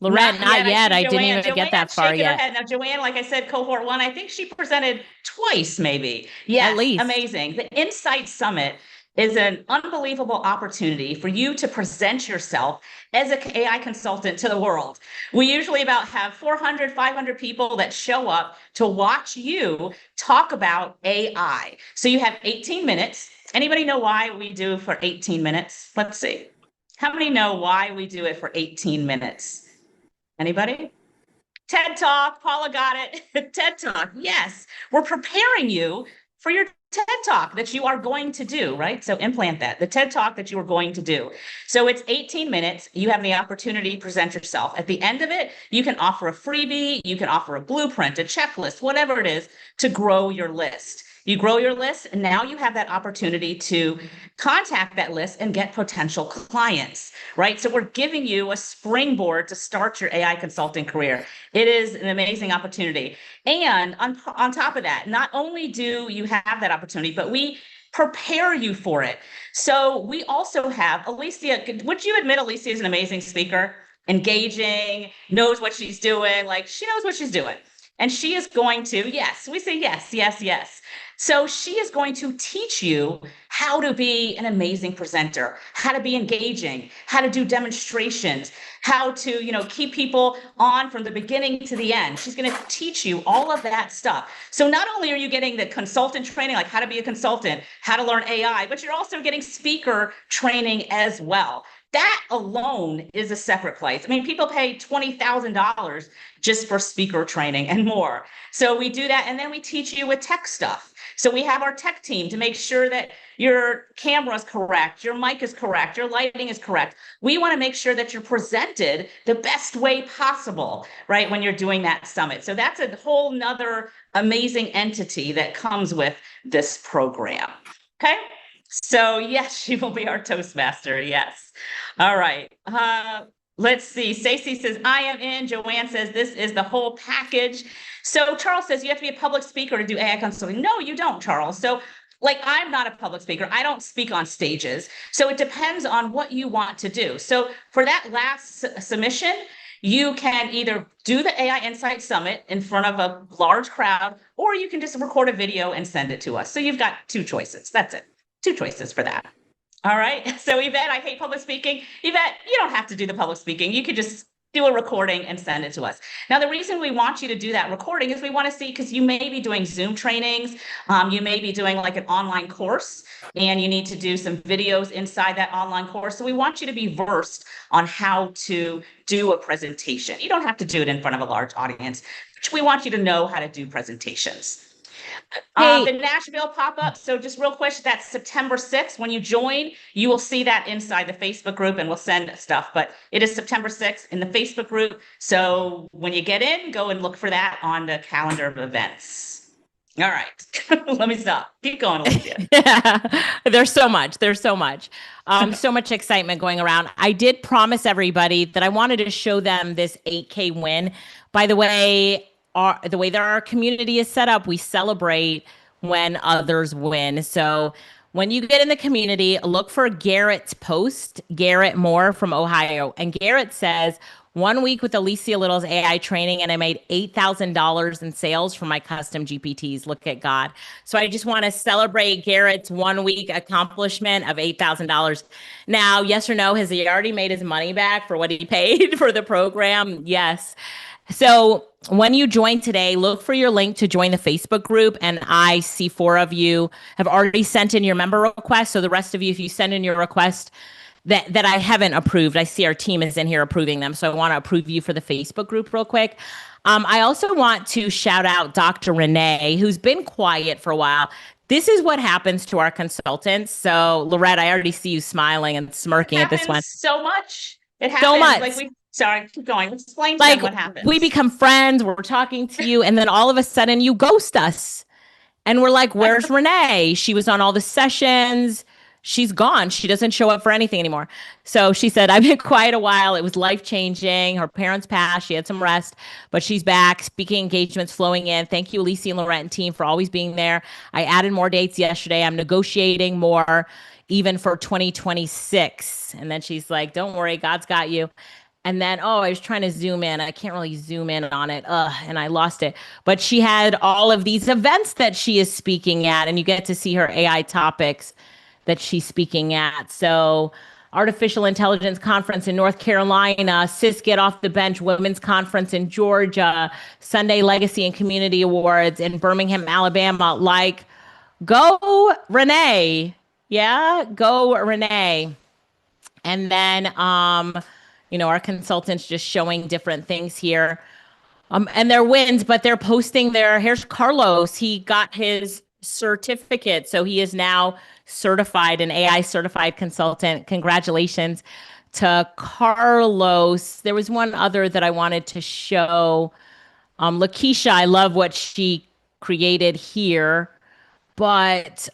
Lorette, not yet. I didn't even get that far shaking her yet. head. Now, Joanne, like I said, cohort 1, I think she presented twice, maybe. Yes, At least. amazing. The Insight Summit is an unbelievable opportunity for you to present yourself as an AI consultant to the world. We usually about have 400, 500 people that show up to watch you talk about AI. So you have 18 minutes. Anybody know why we do for 18 minutes? Let's see. How many know why we do it for 18 minutes? Anybody? TED Talk, Paula got it. TED Talk, yes. We're preparing you for your TED Talk that you are going to do, right? So implant that, the TED Talk that you are going to do. So it's 18 minutes. You have the opportunity to present yourself. At the end of it, you can offer a freebie, you can offer a blueprint, a checklist, whatever it is to grow your list. You grow your list, and now you have that opportunity to contact that list and get potential clients, right? So we're giving you a springboard to start your AI consulting career. It is an amazing opportunity. And on top of that, not only do you have that opportunity, but we prepare you for it. So we also have Alicia. Would you admit Alicia is an amazing speaker? Engaging, knows what she's doing. Like, she knows what she's doing. And she is going to, yes, we say yes, yes, yes. So she is going to teach you how to be an amazing presenter, how to be engaging, how to do demonstrations, how to, keep people on from the beginning to the end. She's going to teach you all of that stuff. So not only are you getting the consultant training, like how to be a consultant, how to learn AI, but you're also getting speaker training as well. That alone is a separate place. I mean, people pay $20,000 just for speaker training and more. So we do that, and then we teach you with tech stuff. So we have our tech team to make sure that your camera is correct, your mic is correct, your lighting is correct. We want to make sure that you're presented the best way possible, right, when you're doing that summit. So that's a whole nother amazing entity that comes with this program. Okay. So yes, she will be our Toastmaster. Yes. All right. Let's see. Stacey says, I am in. Joanne says, this is the whole package. So Charles says, you have to be a public speaker to do AI consulting. No, you don't, Charles. So I'm not a public speaker. I don't speak on stages. So it depends on what you want to do. So for that last submission, you can either do the AI Insight Summit in front of a large crowd, or you can just record a video and send it to us. So you've got 2 choices. That's it. 2 choices for that. All right. So Yvette, I hate public speaking. Yvette, you don't have to do the public speaking. You could just do a recording and send it to us. Now, the reason we want you to do that recording is we want to see, because you may be doing Zoom trainings. You may be doing like an online course, and you need to do some videos inside that online course. So we want you to be versed on how to do a presentation. You don't have to do it in front of a large audience. We want you to know how to do presentations. The Nashville pop-up. So just real quick, that's September 6th. When you join, you will see that inside the Facebook group, and we'll send stuff. But it is September 6th in the Facebook group. So when you get in, go and look for that on the calendar of events. All right. Let me stop. Keep going, Alicia. Yeah. There's so much. So much excitement going around. I did promise everybody that I wanted to show them this 8K win. By the way, the way that our community is set up, we celebrate when others win. So when you get in the community, look for Garrett's post, Garrett Moore from Ohio. And Garrett says, 1 week with Alicia Little's AI training, and I made $8,000 in sales from my custom GPTs. Look at God. So I just want to celebrate Garrett's 1 week accomplishment of $8,000. Now, yes or no, has he already made his money back for what he paid for the program? Yes. So when you join today, look for your link to join the Facebook group. And I see 4 of you have already sent in your member request. So the rest of you, if you send in your request that I haven't approved, I see our team is in here approving them. So I want to approve you for the Facebook group real quick. I also want to shout out Dr. Renee, who's been quiet for a while. This is what happens to our consultants. So Lorette, I already see you smiling and smirking at this one. So much. It happens. So much. Like sorry, keep going. Explain to like them what happens. We become friends, we're talking to you, and then all of a sudden you ghost us. And we're like, where's Renee? She was on all the sessions. She's gone. She doesn't show up for anything anymore. So she said, I've been quiet a while. It was life-changing. Her parents passed. She had some rest, but she's back. Speaking engagements flowing in. Thank you, Alicia and Laurent and team, for always being there. I added more dates yesterday. I'm negotiating more, even for 2026. And then she's like, don't worry, God's got you. And then, I was trying to zoom in. I can't really zoom in on it. And I lost it. But she had all of these events that she is speaking at, and you get to see her AI topics that she's speaking at. So, Artificial Intelligence Conference in North Carolina, Sis Get Off the Bench Women's Conference in Georgia, Sunday Legacy and Community Awards in Birmingham, Alabama. Like, go Renee. Yeah, go Renee. And then, our consultants just showing different things here. And their wins, but they're posting here's Carlos. He got his certificate. So he is now certified, an AI certified consultant. Congratulations to Carlos. There was one other that I wanted to show. Lakeisha, I love what she created here. But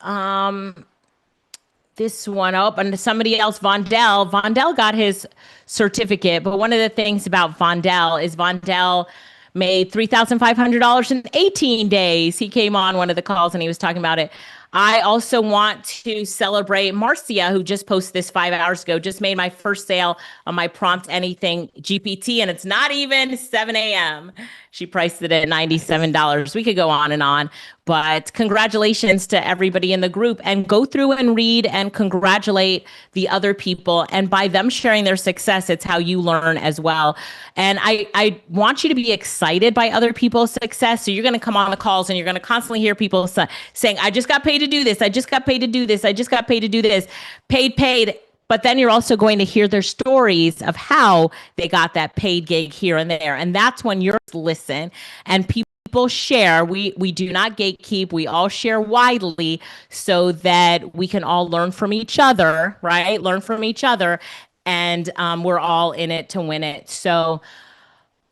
this one up, and somebody else, Vondell. Vondell got his certificate, but one of the things about Vondell is Vondell made $3,500 in 18 days. He came on one of the calls and he was talking about it. I also want to celebrate Marcia, who just posted this 5 hours ago, just made my first sale on my Prompt Anything GPT, and it's not even 7 a.m. She priced it at $97. We could go on and on, but congratulations to everybody in the group, and go through and read and congratulate the other people. And by them sharing their success, it's how you learn as well. And I want you to be excited by other people's success. So you're going to come on the calls and you're going to constantly hear people saying, I just got paid to do this. I just got paid to do this. I just got paid to do this. Paid. But then you're also going to hear their stories of how they got that paid gig here and there. And that's when you're listen and people share. We do not gatekeep. We all share widely so that we can all learn from each other, right? Learn from each other. And we're all in it to win it. So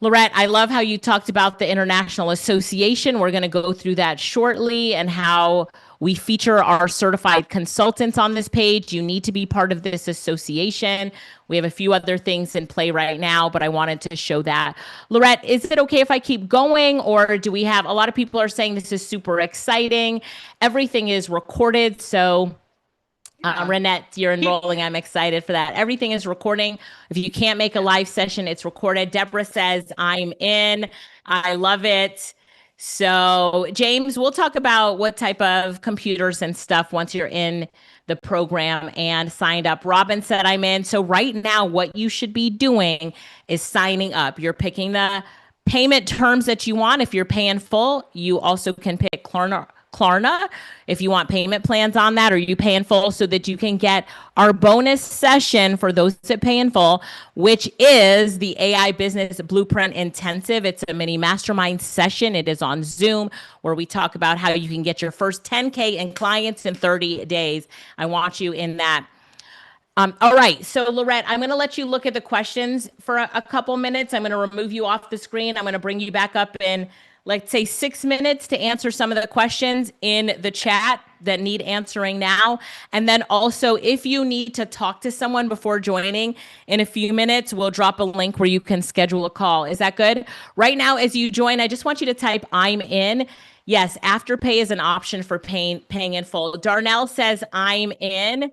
Laurette, I love how you talked about the International Association. We're going to go through that shortly, and how we feature our certified consultants on this page. You need to be part of this association. We have a few other things in play right now, but I wanted to show that. Laurette, is it okay if I keep going, or do we have a lot of people are saying this is super exciting? Everything is recorded, so Renette, you're enrolling. I'm excited for that. Everything is recording. If you can't make a live session, it's recorded. Deborah says, I'm in. I love it. So, James, we'll talk about what type of computers and stuff once you're in the program and signed up. Robin said, I'm in. So right now, what you should be doing is signing up. You're picking the payment terms that you want. If you're paying full, you also can pick Klarna if you want payment plans on that, or you pay in full, so that you can get our bonus session for those that pay in full, which is the AI Business Blueprint Intensive. It's a mini mastermind session. It is on Zoom, where we talk about how you can get your first 10K in clients in 30 days. I want you in that. All right. So Laurette, I'm going to let you look at the questions for a couple minutes. I'm going to remove you off the screen. I'm going to bring you back up in, let's say, 6 minutes to answer some of the questions in the chat that need answering now. And then also, if you need to talk to someone before joining in a few minutes, we'll drop a link where you can schedule a call. Is that good? Right now, as you join, I just want you to type I'm in. Yes, Afterpay is an option for paying in full. Darnell says I'm in.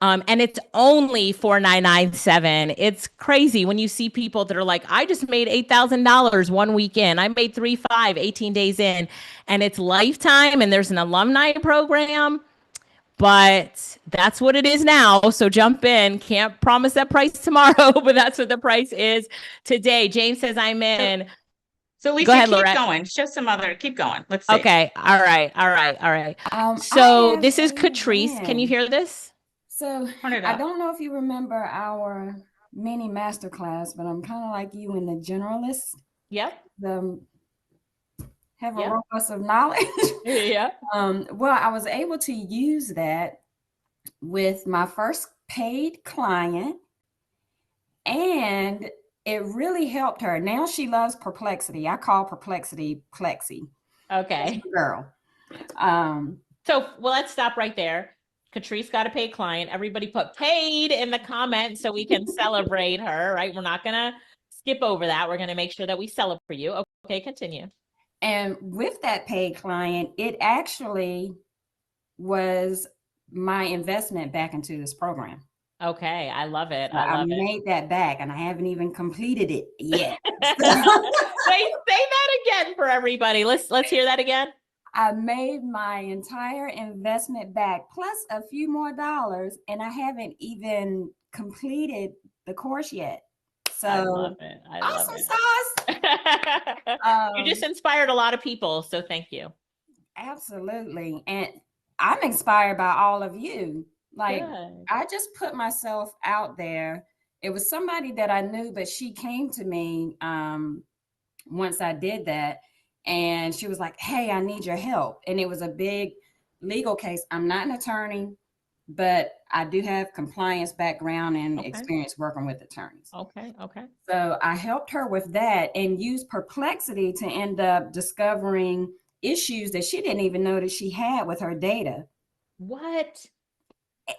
And it's only $4,997. It's crazy when you see people that are like, I just made $8,000 one weekend. I made 18 days in, and it's lifetime, and there's an alumni program, but that's what it is now. So jump in. Can't promise that price tomorrow, but that's what the price is today. James says I'm in. So Go Alicia, ahead, keep Lorette. going. Show some other, keep going. Let's see. Okay. All right. All right. All right. I So have this is a Catrice. Can you win. hear this? So Turn it I up. don't know if you remember our mini masterclass, but I'm kind of like you in the generalist, Yep. have a Yep. robust of knowledge. Yeah. Well, I was able to use that with my first paid client, and it really helped her. Now she loves Perplexity. I call Perplexity Plexi. Okay. Girl. So, well, let's stop right there. Catrice got a paid client. Everybody put paid in the comments so we can celebrate her, right? We're not going to skip over that. We're going to make sure that we celebrate you. Okay, continue. And with that paid client, it actually was my investment back into this program. Okay, I love it. So I love I made that back, and I haven't even completed it yet. it. Wait, say that again for everybody. Let's hear that again. I made my entire investment back plus a few more dollars, and I haven't even completed the course yet. So I love it. I love awesome it. sauce. You just inspired a lot of people, so thank you. Absolutely. And I'm inspired by all of you. Like, Good. I just put myself out there. It was somebody that I knew, but she came to me once I did that. And she was like, hey, I need your help. And it was a big legal case. I'm not an attorney, but I do have compliance background and experience working with attorneys. Okay. So I helped her with that and used Perplexity to end up discovering issues that she didn't even know that she had with her data. What?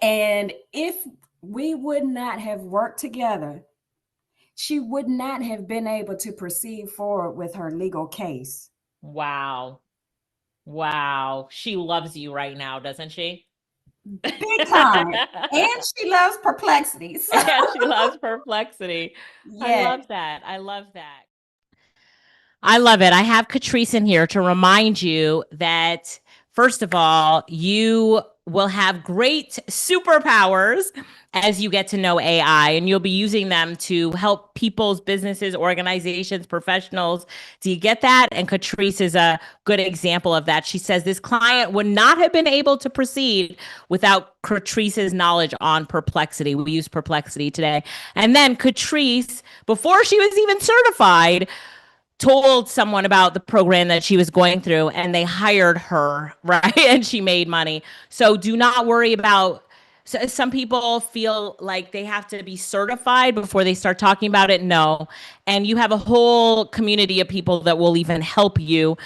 And if we would not have worked together, she would not have been able to proceed forward with her legal case. Wow. She loves you right now, doesn't she? Big time. And she loves Perplexity. So. Yeah, she loves Perplexity. Yeah. I love that. I love it. I have Catrice in here to remind you that, first of all, you will have great superpowers as you get to know AI, and you'll be using them to help people's businesses, organizations, professionals. Do you get that? And Catrice is a good example of that. She says this client would not have been able to proceed without Catrice's knowledge on Perplexity. We use Perplexity today. And then Catrice, before she was even certified, told someone about the program that she was going through, and they hired her, right? And she made money. So do not worry about, some people feel like they have to be certified before they start talking about it. No. And you have a whole community of people that will even help you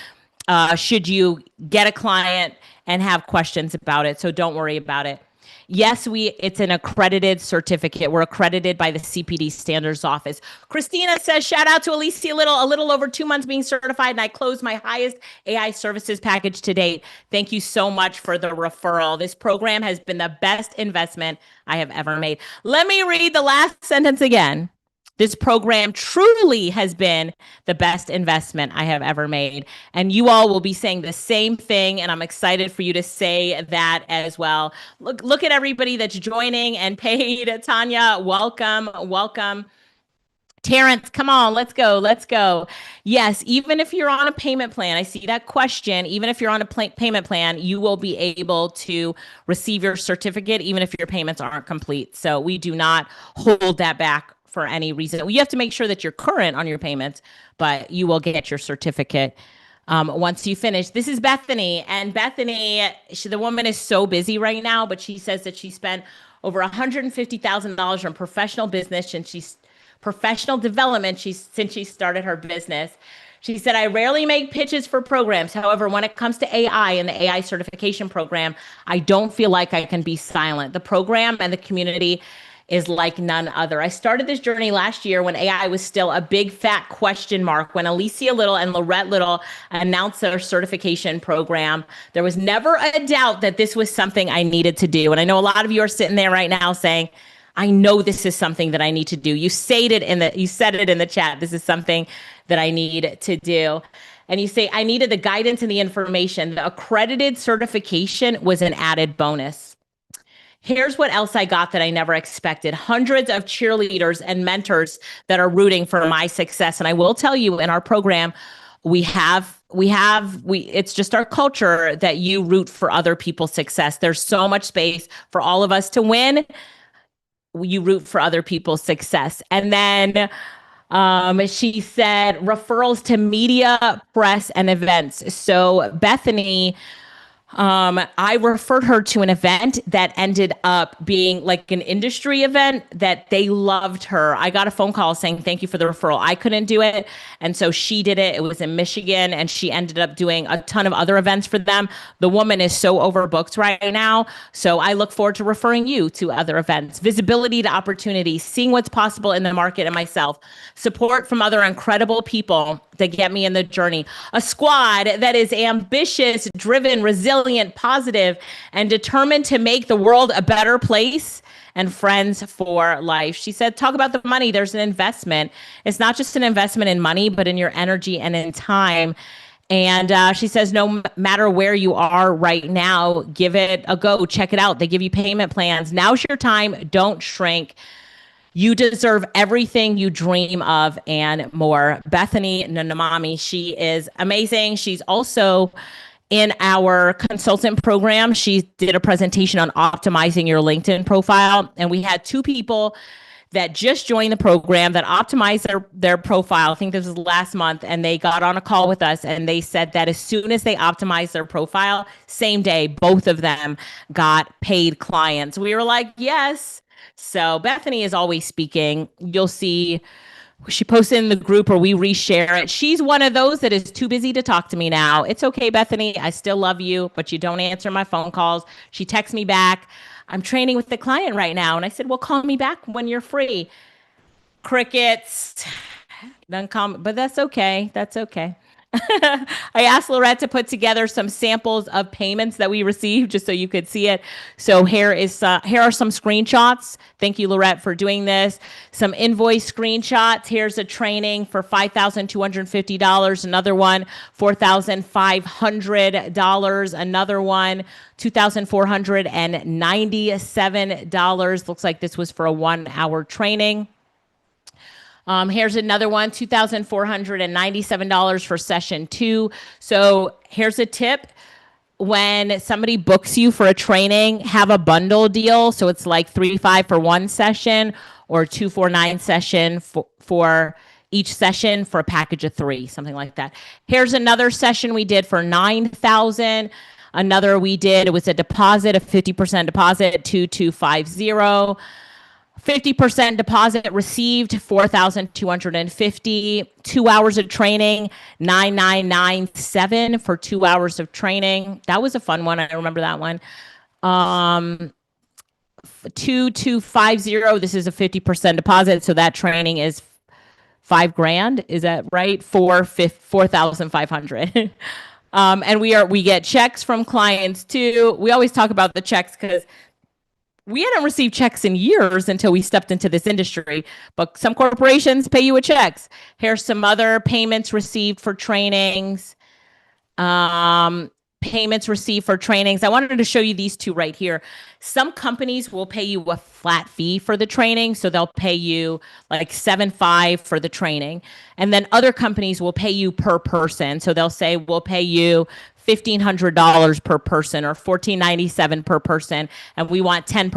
should you get a client and have questions about it. So don't worry about it. Yes, it's an accredited certificate. We're accredited by the CPD Standards Office. Christina says, shout out to Alicia Little, a little over 2 months being certified, and I closed my highest AI services package to date. Thank you so much for the referral. This program has been the best investment I have ever made. Let me read the last sentence again. This program truly has been the best investment I have ever made. And you all will be saying the same thing. And I'm excited for you to say that as well. Look at everybody that's joining and paid. Tanya, welcome. Terrence, come on, let's go. Yes, even if you're on a payment plan, I see that question. Even if you're on a payment plan, you will be able to receive your certificate, even if your payments aren't complete. So we do not hold that back for any reason. You have to make sure that you're current on your payments, but you will get your certificate once you finish. This is Bethany, and Bethany, the woman is so busy right now, but she says that she spent over $150,000 on professional business, and she's professional development since she started her business. She said, I rarely make pitches for programs. However, when it comes to AI and the AI certification program, I don't feel like I can be silent. The program and the community is like none other. I started this journey last year when AI was still a big fat question mark. When Alicia Little and Lorette Little announced their certification program, there was never a doubt that this was something I needed to do. And I know a lot of you are sitting there right now saying, I know this is something that I need to do. You said it in the chat. This is something that I need to do. And you say, I needed the guidance and the information. The accredited certification was an added bonus. Here's what else I got that I never expected. Hundreds of cheerleaders and mentors that are rooting for my success. And I will tell you, in our program, it's just our culture that you root for other people's success. There's so much space for all of us to win. You root for other people's success. And then she said referrals to media, press, and events. So Bethany, I referred her to an event that ended up being like an industry event that they loved her. I got a phone call saying, thank you for the referral. I couldn't do it. And so she did it. It was in Michigan, and she ended up doing a ton of other events for them. The woman is so overbooked right now. So I look forward to referring you to other events. Visibility to opportunity, seeing what's possible in the market and myself, support from other incredible people that get me in the journey, a squad that is ambitious, driven, resilient, positive, and determined to make the world a better place, and friends for life. She said, talk about the money. There's an investment. It's not just an investment in money, but in your energy and in time. And she says, no matter where you are right now, give it a go. Check it out. They give you payment plans. Now's your time. Don't shrink. You deserve everything you dream of and more. Bethany Nanamami, she is amazing. She's also in our consultant program. She did a presentation on optimizing your LinkedIn profile. And we had two people that just joined the program that optimized their profile. I think this was last month. And they got on a call with us and they said that as soon as they optimized their profile, same day, both of them got paid clients. We were like, yes. So Bethany is always speaking. You'll see she posted in the group or we reshare it. She's one of those that is too busy to talk to me now. It's okay, Bethany. I still love you, but you don't answer my phone calls. She texts me back. I'm training with the client right now. And I said, well, call me back when you're free. Crickets. Doesn't come, but that's okay. That's okay. I asked Lorette to put together some samples of payments that we received just so you could see it. So here are some screenshots. Thank you, Lorette, for doing this. Some invoice screenshots. Here's a training for $5,250. Another one, $4,500. Another one, $2,497. Looks like this was for a 1-hour training. Here's another one, $2,497 for session 2. So here's a tip. When somebody books you for a training, have a bundle deal. So it's like $3,500 for one session or $249 session for each session for a package of 3, something like that. Here's another session we did for $9,000. Another we did, it was a deposit, a 50% deposit, 2,250. 50% deposit received, $4,250. 2 hours of training, $9,997 for 2 hours of training. That was a fun one. I remember that one. 2,250. This is a 50% deposit, so that training is $5,000. Is that right? 4,500. And we get checks from clients too. We always talk about the checks because we hadn't received checks in years until we stepped into this industry, but some corporations pay you with checks. Here's some other payments received for trainings. Payments received for trainings. I wanted to show you these two right here. Some companies will pay you a flat fee for the training. So they'll pay you like $7,500 for the training. And then other companies will pay you per person. So they'll say, we'll pay you $1,500 per person or $1,497 per person. And we want 10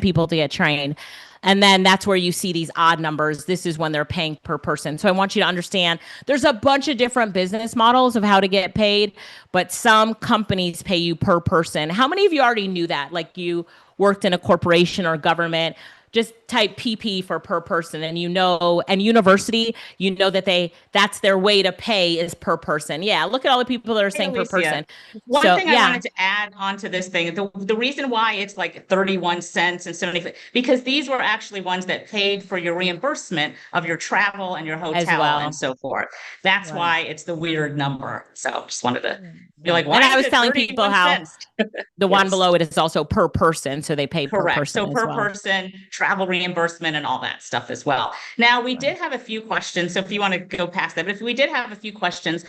people to get trained. And then that's where you see these odd numbers. This is when they're paying per person. So I want you to understand there's a bunch of different business models of how to get paid, but some companies pay you per person. How many of you already knew that? Like you worked in a corporation or government, just type PP for per person and and university, that that's their way to pay is per person. Yeah, look at all the people that are saying per person. One thing I wanted to add onto this thing, the reason why it's like 31 cents and 70, because these were actually ones that paid for your reimbursement of your travel and your hotel and so forth. That's why it's the weird number. So just wanted to be like, why? And I was telling people how the one below it is also per person. So they pay per person. So per person, travel reimbursement and all that stuff as well. Now we did have a few questions. So if you want to go past that, but if we did have a few questions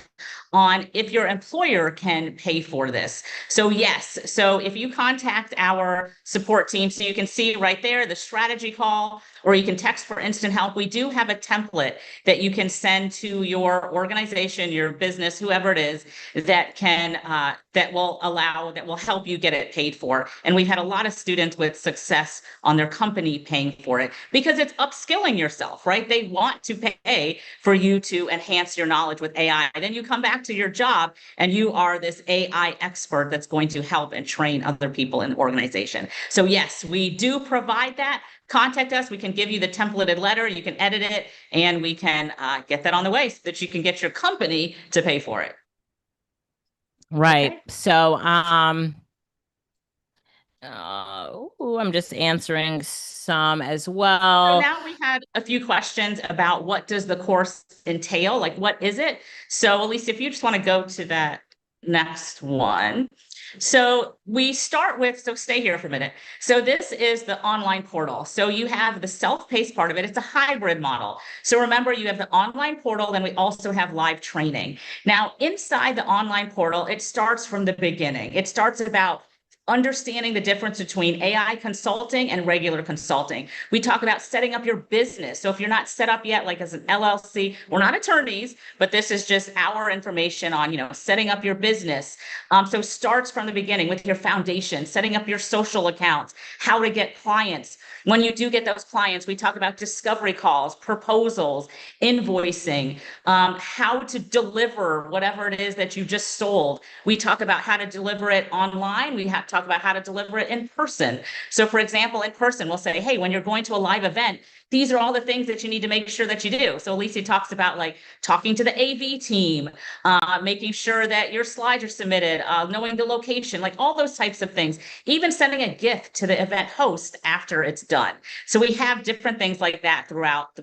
on if your employer can pay for this. So yes. So if you contact our support team, so you can see right there, the strategy call, or you can text for instant help. We do have a template that you can send to your organization, your business, whoever it is, that will help you get it paid for. And we've had a lot of students with success on their company paying for it because it's upskilling yourself, right? They want to pay for you to enhance your knowledge with AI. Then you come back to your job and you are this AI expert that's going to help and train other people in the organization. So yes, we do provide that. Contact us. We can give you the templated letter. You can edit it, and we can get that on the way so that you can get your company to pay for it. Right. Okay. So, I'm just answering some as So well. now we had a few questions about what does the course entail? Like, what is it? So, Elise, if you just want to go to that next one. So we start with, so stay here for a minute. So this is the online portal. So you have the self-paced part of it. It's a hybrid model. So remember, you have the online portal, then we also have live training. Now, inside the online portal, it starts from the beginning. It starts about understanding the difference between AI consulting and regular consulting. We talk about setting up your business. So if you're not set up yet, like as an LLC, we're not attorneys, but this is just our information on, setting up your business. So starts from the beginning with your foundation, setting up your social accounts, how to get clients. When you do get those clients, we talk about discovery calls, proposals, invoicing, how to deliver whatever it is that you just sold. We talk about how to deliver it online. We have to talk about how to deliver it in person. So for example, in person, we'll say, hey, when you're going to a live event, these are all the things that you need to make sure that you do. So Alicia talks about like talking to the AV team, making sure that your slides are submitted, knowing the location, like all those types of things, even sending a gift to the event host after it's done. So we have different things like that throughout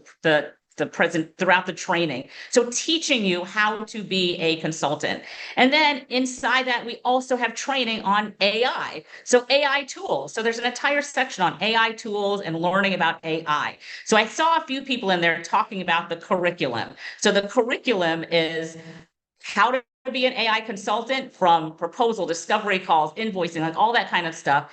throughout the training. So teaching you how to be a consultant. And then inside that, we also have training on AI. So AI tools. So there's an entire section on AI tools and learning about AI. So I saw a few people in there talking about the curriculum. So the curriculum is how to be an AI consultant, from proposal, discovery calls, invoicing, like all that kind of stuff,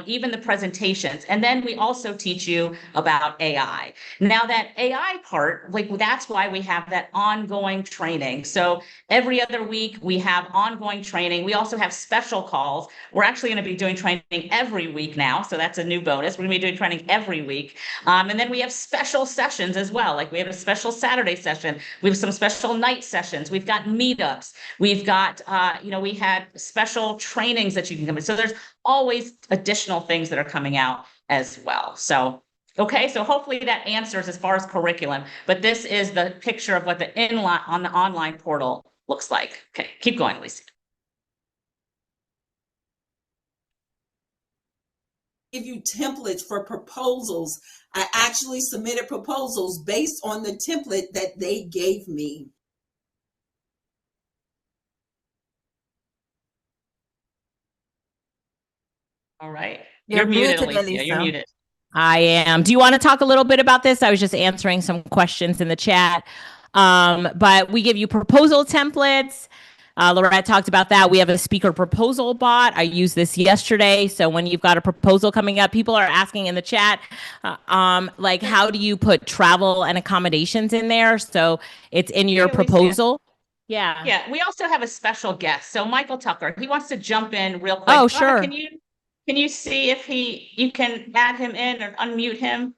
even the presentations. And then we also teach you about AI. Now that AI part, like that's why we have that ongoing training. So every other week we have ongoing training. We also have special calls. We're actually going to be doing training every week now. So that's a new bonus. We're going to be doing training every week. And then we have special sessions as well. Like we have a special Saturday session. We have some special night sessions. We've got meetups. We've got, we had special trainings that you can come in. So there's always additional things that are coming out as well. So, okay, so hopefully that answers as far as curriculum, but this is the picture of what the on the online portal looks like. Okay, keep going, Lisa. Give you templates for proposals. I actually submitted proposals based on the template that they gave me. All right. You're muted, muted, Alicia. You're Elisa. muted. I am. Do you want to talk a little bit about this? I was just answering some questions in the chat. But we give you proposal templates. Lorette talked about that. We have a speaker proposal bot. I used this yesterday. So when you've got a proposal coming up, people are asking in the chat, like, how do you put travel and accommodations in there? So it's in your proposal. Yeah. Yeah. We also have a special guest. So Michael Tucker, he wants to jump in real quick. Oh, sure. Can you see if you can add him in or unmute him?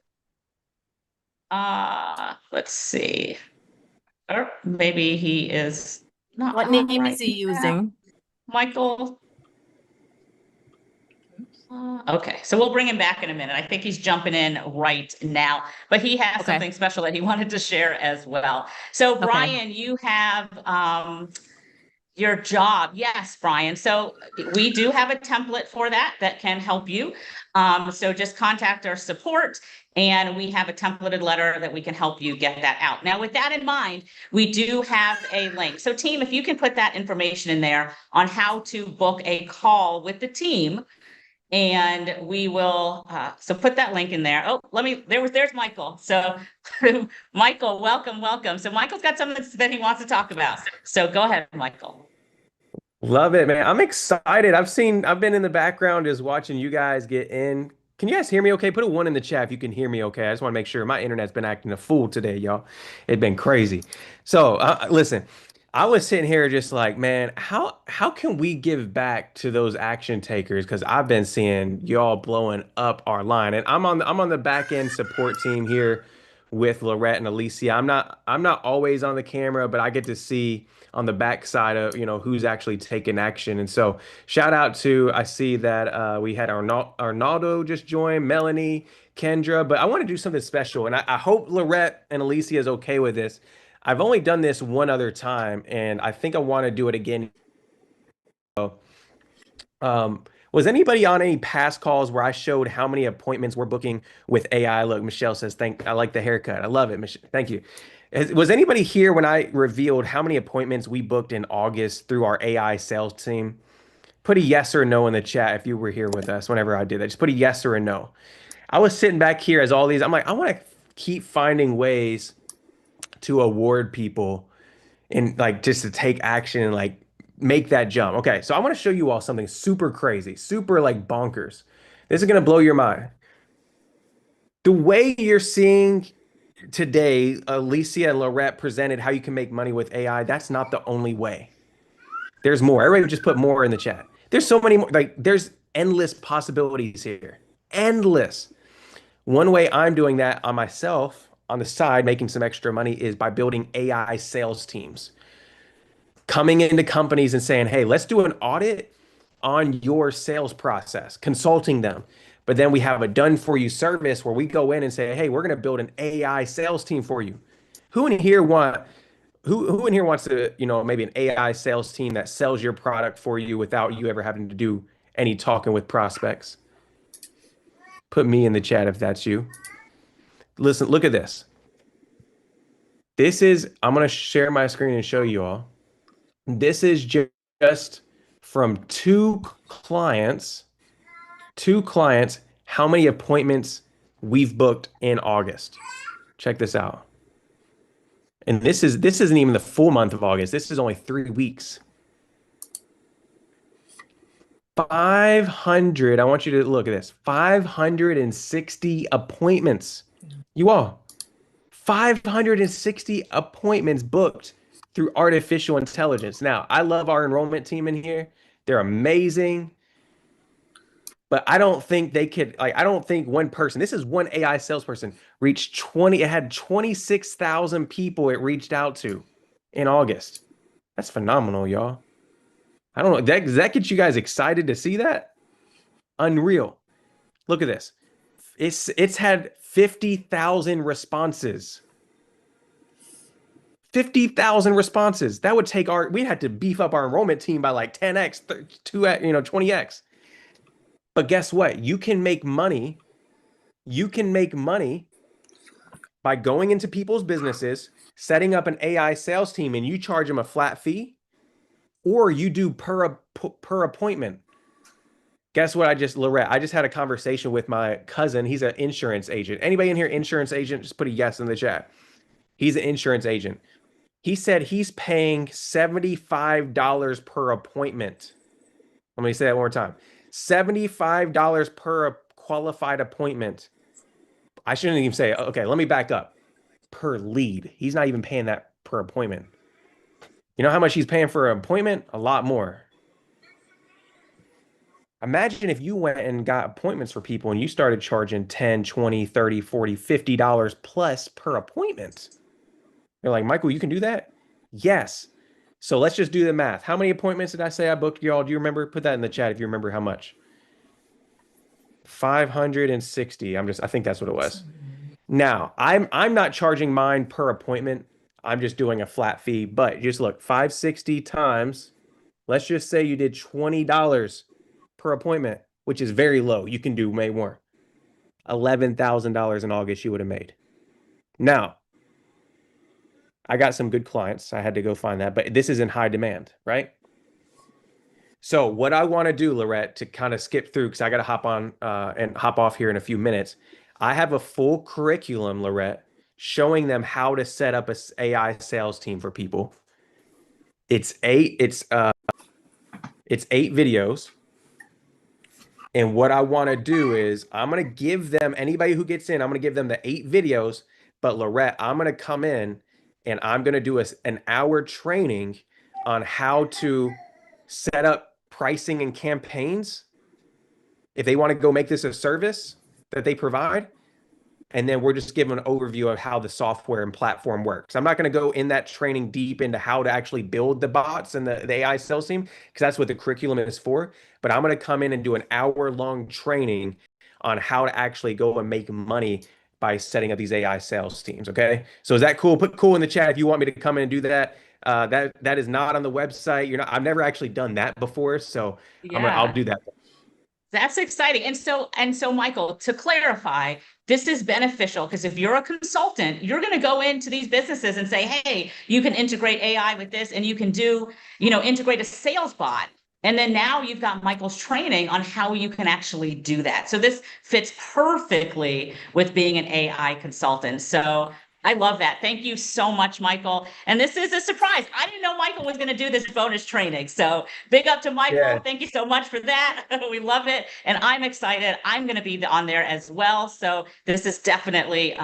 Let's see. Or maybe he is not. What name is he using? Michael. Okay, so we'll bring him back in a minute. I think he's jumping in right now, but he has something special that he wanted to share as well. So Brian, you have your job. Yes, Brian. So we do have a template for that can help you. So just contact our support and we have a templated letter that we can help you get that out. Now, with that in mind, we do have a link. So team, if you can put that information in there on how to book a call with the team, and we will, so put that link in there. Oh, there's Michael. So Michael, welcome. So Michael's got something that he wants to talk about. So go ahead, Michael. Love it, man. I'm excited. I've been in the background just watching you guys get in Can you guys hear me okay? Put a 1 in the chat if you can hear me okay. I just want to make sure my internet's been acting a fool today, y'all. It's been crazy. So, listen, I was sitting here just like, man, how can we give back to those action takers? Because I've been seeing y'all blowing up our line, and I'm on the back end support team here with Lorette and Alicia. I'm not always on the camera, but I get to see on the back side of who's actually taking action. And so shout out to, I see that we had Arnaldo just join, Melanie, Kendra, but I want to do something special, and I hope Lorette and Alicia is okay with this. I've only done this one other time, and I think I want to do it again. Was anybody on any past calls where I showed how many appointments we're booking with AI? Look, Michelle says, I like the haircut. I love it, Michelle. Thank you. Was anybody here when I revealed how many appointments we booked in August through our AI sales team? Put a yes or a no in the chat if you were here with us whenever I did that. Just put a yes or a no. I was sitting back here as all these, I'm like, I want to keep finding ways to award people and like just to take action and like make that jump. Okay, so I want to show you all something super crazy, super like bonkers. This is going to blow your mind. The way you're seeing today, Alicia and Lorette presented how you can make money with AI, that's not the only way. There's more. Everybody just put more in the chat. There's so many more, like there's endless possibilities here. Endless. One way I'm doing that on myself on the side, making some extra money, is by building AI sales teams. Coming into companies and saying, hey, let's do an audit on your sales process, consulting them. But then we have a done for you service where we go in and say, hey, we're going to build an AI sales team for you. Who in here who in here wants to, maybe an AI sales team that sells your product for you without you ever having to do any talking with prospects? Put me in the chat if that's you. Listen, look at this. I'm going to share my screen and show you all. This is just from two clients, how many appointments we've booked in August. Check this out. And this isn't even the full month of August. This is only 3 weeks. 500, I want you to look at this. 560 appointments. You all, 560 appointments booked through artificial intelligence. Now, I love our enrollment team in here. They're amazing. But I don't think they could, I don't think one person, this is one AI salesperson, it had 26,000 people it reached out to in August. That's phenomenal, y'all. I don't know. Does that get you guys excited to see that? Unreal. Look at this. It's had 50,000 responses. 50,000 responses. That would take we had to beef up our enrollment team by like 10x, 2x, 20x. But guess what? You can make money. You can make money by going into people's businesses, setting up an AI sales team, and you charge them a flat fee, or you do per appointment. Guess what? Lorette, I just had a conversation with my cousin. He's an insurance agent. Anybody in here insurance agent? Just put a yes in the chat. He's an insurance agent. He said he's paying $75 per appointment. Let me say that one more time. $75 per qualified appointment. I shouldn't even say, okay, let me back up. Per lead. He's not even paying that per appointment. You know how much he's paying for an appointment? A lot more. Imagine if you went and got appointments for people and you started charging $10, $20, $30, $40, $50 plus per appointment. You're like, Michael, you can do that? Yes. So let's just do the math. How many appointments did I say I booked, y'all? Do you remember? Put that in the chat if you remember how much. 560. I think that's what it was. Now, I'm not charging mine per appointment. I'm just doing a flat fee, but just look, 560 times, let's just say you did $20 per appointment, which is very low. You can do way more. $11,000 in August you would have made. Now, I got some good clients. I had to go find that, but this is in high demand, right? So what I want to do, Lorette, to kind of skip through, because I got to hop on and hop off here in a few minutes. I have a full curriculum, Lorette, showing them how to set up an AI sales team for people. It's 8 videos. And what I want to do is I'm going to give them, anybody who gets in, I'm going to give them the 8 videos. But Lorette, I'm going to come in and I'm going to do an hour training on how to set up pricing and campaigns if they want to go make this a service that they provide. And then we're just giving an overview of how the software and platform works. I'm not going to go in that training deep into how to actually build the bots and the AI sales team, because that's what the curriculum is for. But I'm going to come in and do an hour-long training on how to actually go and make money by setting up these AI sales teams. Okay. So is that cool? Put cool in the chat if you want me to come in and do that. That is not on the website. I've never actually done that before. So I'll do that. That's exciting. And so, Michael, to clarify, this is beneficial because if you're a consultant, you're going to go into these businesses and say, hey, you can integrate AI with this and you can integrate a sales bot. And then now you've got Michael's training on how you can actually do that. So this fits perfectly with being an AI consultant. So I love that. Thank you so much, Michael. And this is a surprise. I didn't know Michael was going to do this bonus training. So big up to Michael. Yeah. Thank you so much for that. We love it. And I'm excited. I'm going to be on there as well. So this is definitely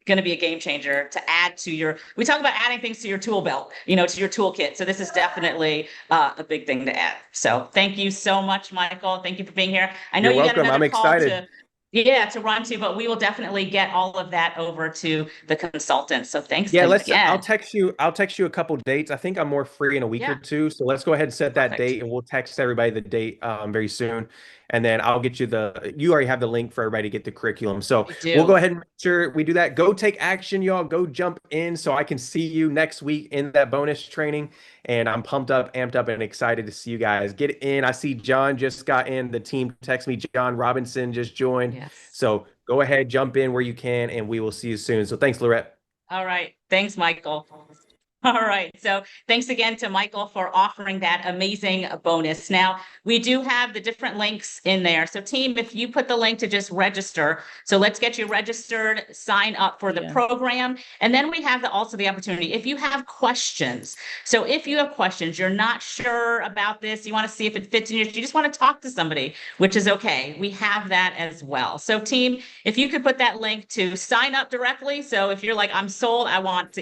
going to be a game changer to add to we talk about adding things to your tool belt, to your toolkit. So this is definitely a big thing to add. So thank you so much, Michael. Thank you for being here. I know You're you got welcome. another I'm call excited. to run to, but we will definitely get all of that over to the consultant. So thanks Yeah, again. I'll text you a couple dates. I think I'm more free in a week or two. So let's go ahead and set that date and we'll text everybody the date very soon. And then I'll get you you already have the link for everybody to get the curriculum. So we'll go ahead and make sure we do that. Go take action, y'all. Go jump in so I can see you next week in that bonus training. And I'm pumped up, amped up, and excited to see you guys. Get in. I see John just got in. The team text me. John Robinson just joined. Yes. So go ahead, jump in where you can, and we will see you soon. So thanks, Lorette. All right. Thanks, Michael. All right. So thanks again to Michael for offering that amazing bonus. Now, we do have the different links in there. So team, if you put the link to just register. So let's get you registered, sign up for the program. And then we have also the opportunity if you have questions. So if you have questions, you're not sure about this, you want to see if it fits in you just want to talk to somebody, which is okay. We have that as well. So team, if you could put that link to sign up directly. So if you're like, I'm sold, I want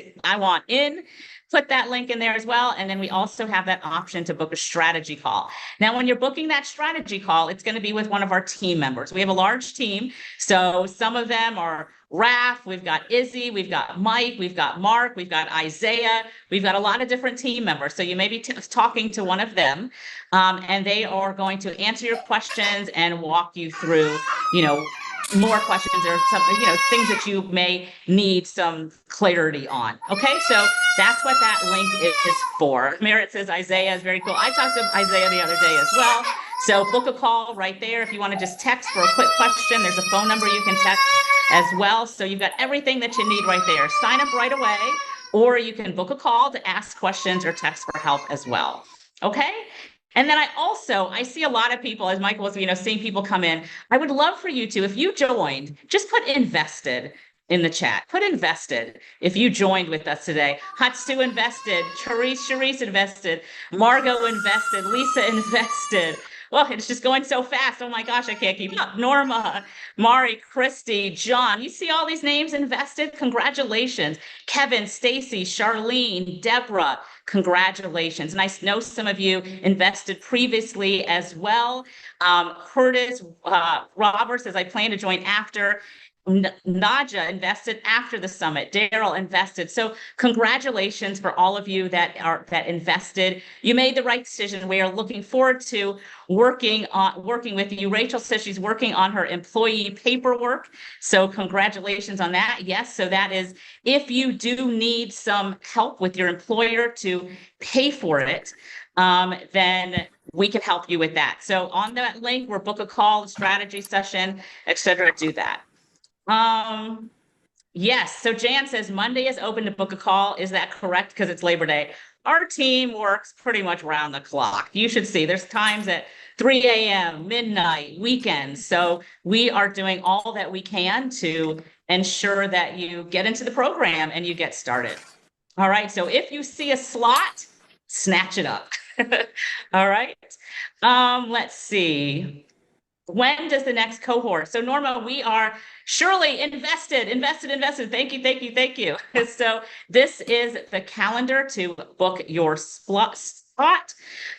in, put that link in there as well. And then we also have that option to book a strategy call. Now, when you're booking that strategy call, it's going to be with one of our team members. We have a large team. So some of them are Raph, we've got Izzy, we've got Mike, we've got Mark, we've got Isaiah. We've got a lot of different team members. So you may be talking to one of them and they are going to answer your questions and walk you through, more questions or some, things that you may need some clarity on. Okay, so that's what that link is for. Merritt says Isaiah is very cool. I talked to Isaiah the other day as well. So book a call right there. If you want to just text for a quick question, there's a phone number you can text as well. So you've got everything that you need right there. Sign up right away, or you can book a call to ask questions or text for help as well. Okay. And then I see a lot of people, as Michael was, seeing people come in. I would love for you to, if you joined, just put invested in the chat. Put invested if you joined with us today. Hatsu invested, Charisse invested, Margot invested, Lisa invested. Well, it's just going so fast. Oh my gosh, I can't keep up. Norma, Mari, Christy, John. You see all these names invested? Congratulations. Kevin, Stacy, Charlene, Deborah. Congratulations. And I know some of you invested previously as well. Curtis Robert says, I plan to join after. Naja invested after the summit. Daryl invested. So congratulations for all of you that invested. You made the right decision. We are looking forward to working with you. Rachel says she's working on her employee paperwork. So congratulations on that. Yes. So that is, if you do need some help with your employer to pay for it, then we can help you with that. So on that link, we're book a call, strategy session, etc. Do that. Yes. So Jan says Monday is open to book a call. Is that correct? Because it's Labor Day. Our team works pretty much round the clock. You should see there's times at 3 a.m., midnight, weekends. So we are doing all that we can to ensure that you get into the program and you get started. All right. So if you see a slot, snatch it up. All right. Let's see. when does the next cohort? So Norma, we are surely invested. Thank you. So this is the calendar to book your spot.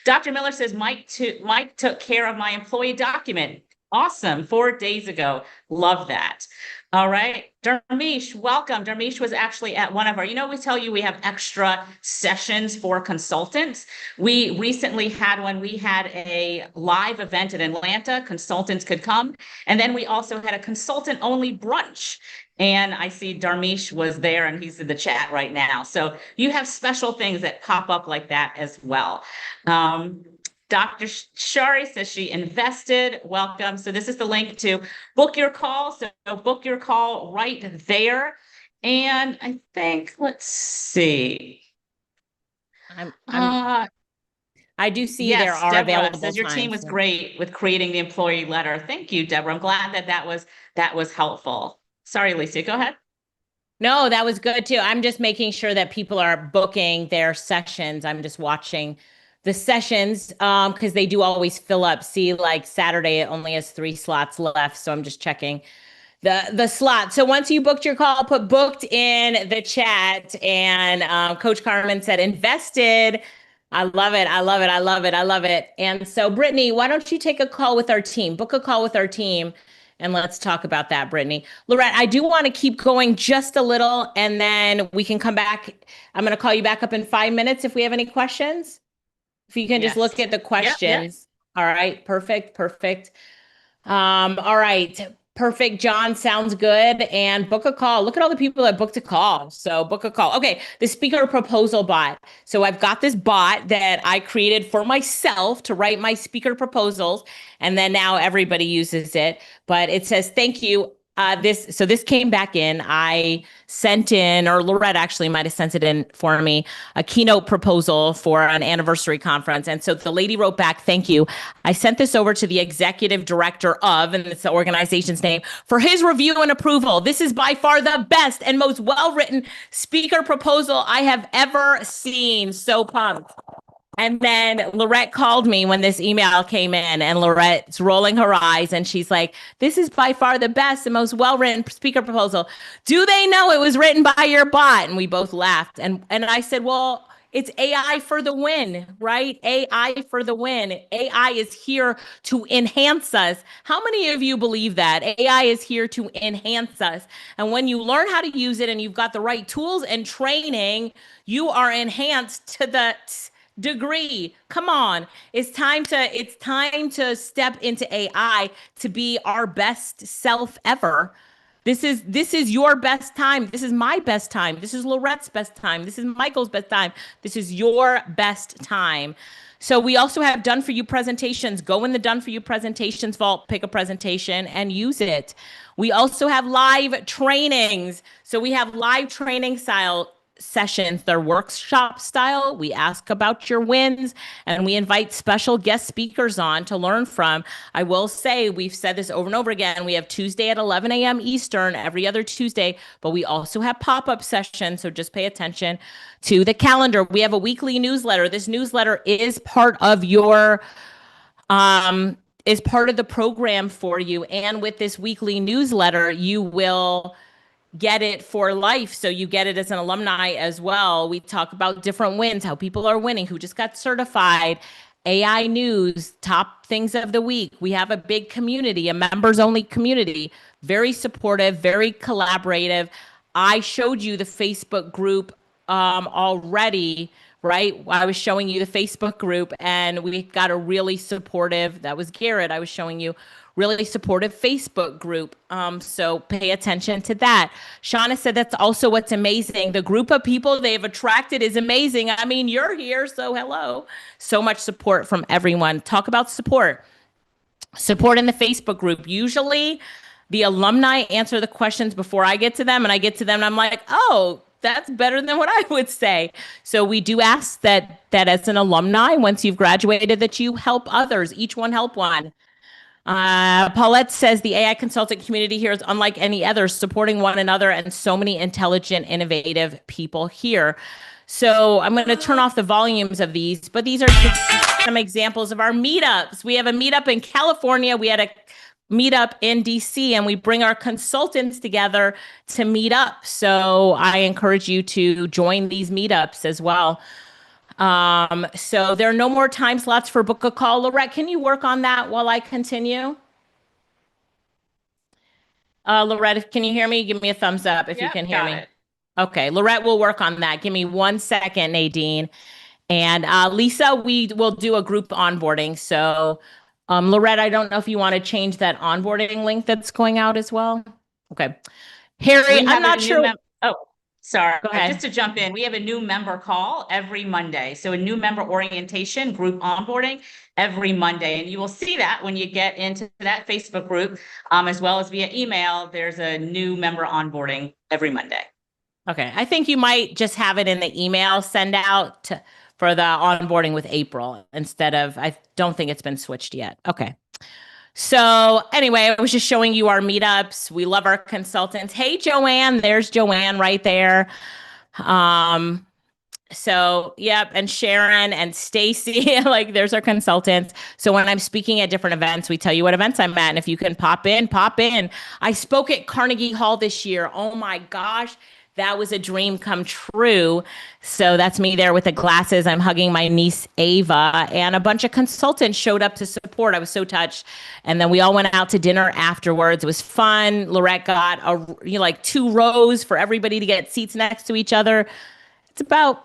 Dr. Miller says Mike took care of my employee document. Awesome. 4 days ago. Love that. All right. Dharmesh, welcome. Dharmesh was actually at one of our, we tell you we have extra sessions for consultants. We recently had one. We had a live event in Atlanta. Consultants could come. And then we also had a consultant only brunch. And I see Dharmesh was there and he's in the chat right now. So you have special things that pop up like that as well. Dr. Shari says she invested. Welcome. So this is the link to book your call. So book your call right there. And I think, let's see. I do see yes, there are Deborah available says your team was times. great with creating the employee letter. Thank you, Deborah. I'm glad that was helpful. Sorry, Lisa, go ahead. No, that was good too. I'm just making sure that people are booking their sessions. I'm just watching the sessions because they do always fill up. See, like Saturday, it only has 3 slots left. So I'm just checking the slot. So once you booked your call, put booked in the chat. And Coach Carmen said invested. I love it. I love it. I love it. I love it. And so Brittany, why don't you take a call with our team? Book a call with our team. And let's talk about that, Brittany. Lorette, I do want to keep going just a little, and then we can come back. I'm going to call you back up in 5 minutes if we have any questions. If you can just look at the questions. Yep. All right. Perfect. All right. Perfect. John, sounds good. And book a call. Look at all the people that booked a call. So book a call. Okay. The speaker proposal bot. So I've got this bot that I created for myself to write my speaker proposals. And then now everybody uses it. But it says, thank you. This came back in. I sent in, or Lorette actually might have sent it in for me, a keynote proposal for an anniversary conference. And so the lady wrote back, thank you. I sent this over to the executive director of, and it's the organization's name, for his review and approval. This is by far the best and most well-written speaker proposal I have ever seen. So pumped. And then Lorette called me when this email came in, and Lorette's rolling her eyes and she's like, this is by far the best and most well-written speaker proposal. Do they know it was written by your bot? And we both laughed. And I said, well, it's AI for the win, right? AI for the win. AI is here to enhance us. How many of you believe that? AI is here to enhance us. And when you learn how to use it and you've got the right tools and training, you are enhanced to the degree. Come on. It's time to step into AI to be our best self ever. This is your best time. This is my best time. This is Lorette's best time. This is Michael's best time. This is your best time. So we also have done for you presentations. Go in the done for you presentations vault, pick a presentation and use it. We also have live trainings. So we have live training style sessions. They're workshop style. We ask about your wins and we invite special guest speakers on to learn from. I will say, we've said this over and over again, we have Tuesday at 11 a.m. Eastern every other Tuesday, but we also have pop-up sessions. So just pay attention to the calendar. We have a weekly newsletter. This newsletter is part of your is part of the program for you. And with this weekly newsletter, you will get it for life. So you get it as an alumni as well. We talk about different wins, how people are winning, who just got certified, AI news, top things of the week. We have a big community, a members only community, very supportive, very collaborative. I showed you the Facebook group already, right? I was showing you the Facebook group and we got a really supportive, that was Garrett, I was showing you, really supportive Facebook group. So pay attention to that. Shauna said that's also what's amazing. The group of people they've attracted is amazing. I mean, you're here, so hello. So much support from everyone. Talk about support. Support in the Facebook group. Usually the alumni answer the questions before I get to them, and I get to them and I'm like, oh, that's better than what I would say. So we do ask that as an alumni, once you've graduated, that you help others, each one help one. Paulette says the AI consultant community here is unlike any other, supporting one another and so many intelligent, innovative people here. So I'm going to turn off the volumes of these, but these are some examples of our meetups. We have a meetup in California. We had a meetup in DC, and we bring our consultants together to meet up. So I encourage you to join these meetups as well. So there are no more time slots for book a call. Lorette, can you work on that while I continue? Lorette, can you hear me? Give me a thumbs up if you can hear me. Okay, Lorette will work on that. Give me 1 second, Nadine. And Lisa, we will do a group onboarding. So Lorette, I don't know if you want to change that onboarding link that's going out as well. Okay. Harry, I'm not sure. Sorry, Go ahead. just to jump in, we have a new member call every Monday. So a new member orientation group onboarding every Monday. And you will see that when you get into that Facebook group, as well as via email, there's a new member onboarding every Monday. Okay. I think you might just have it in the email send out for the onboarding with April instead of, I don't think it's been switched yet. Okay. So anyway, I was just showing you our meetups. We love our consultants. Hey, Joanne, there's Joanne right there. So, yep, and Sharon and Stacy, like there's our consultants. So when I'm speaking at different events, we tell you what events I'm at. And if you can pop in, pop in. I spoke at Carnegie Hall this year. Oh my gosh, that was a dream come true. So that's me there with the glasses. I'm hugging my niece, Ava, and a bunch of consultants showed up to support. I was so touched. And then we all went out to dinner afterwards. It was fun. Lorette got like 2 rows for everybody to get seats next to each other. It's about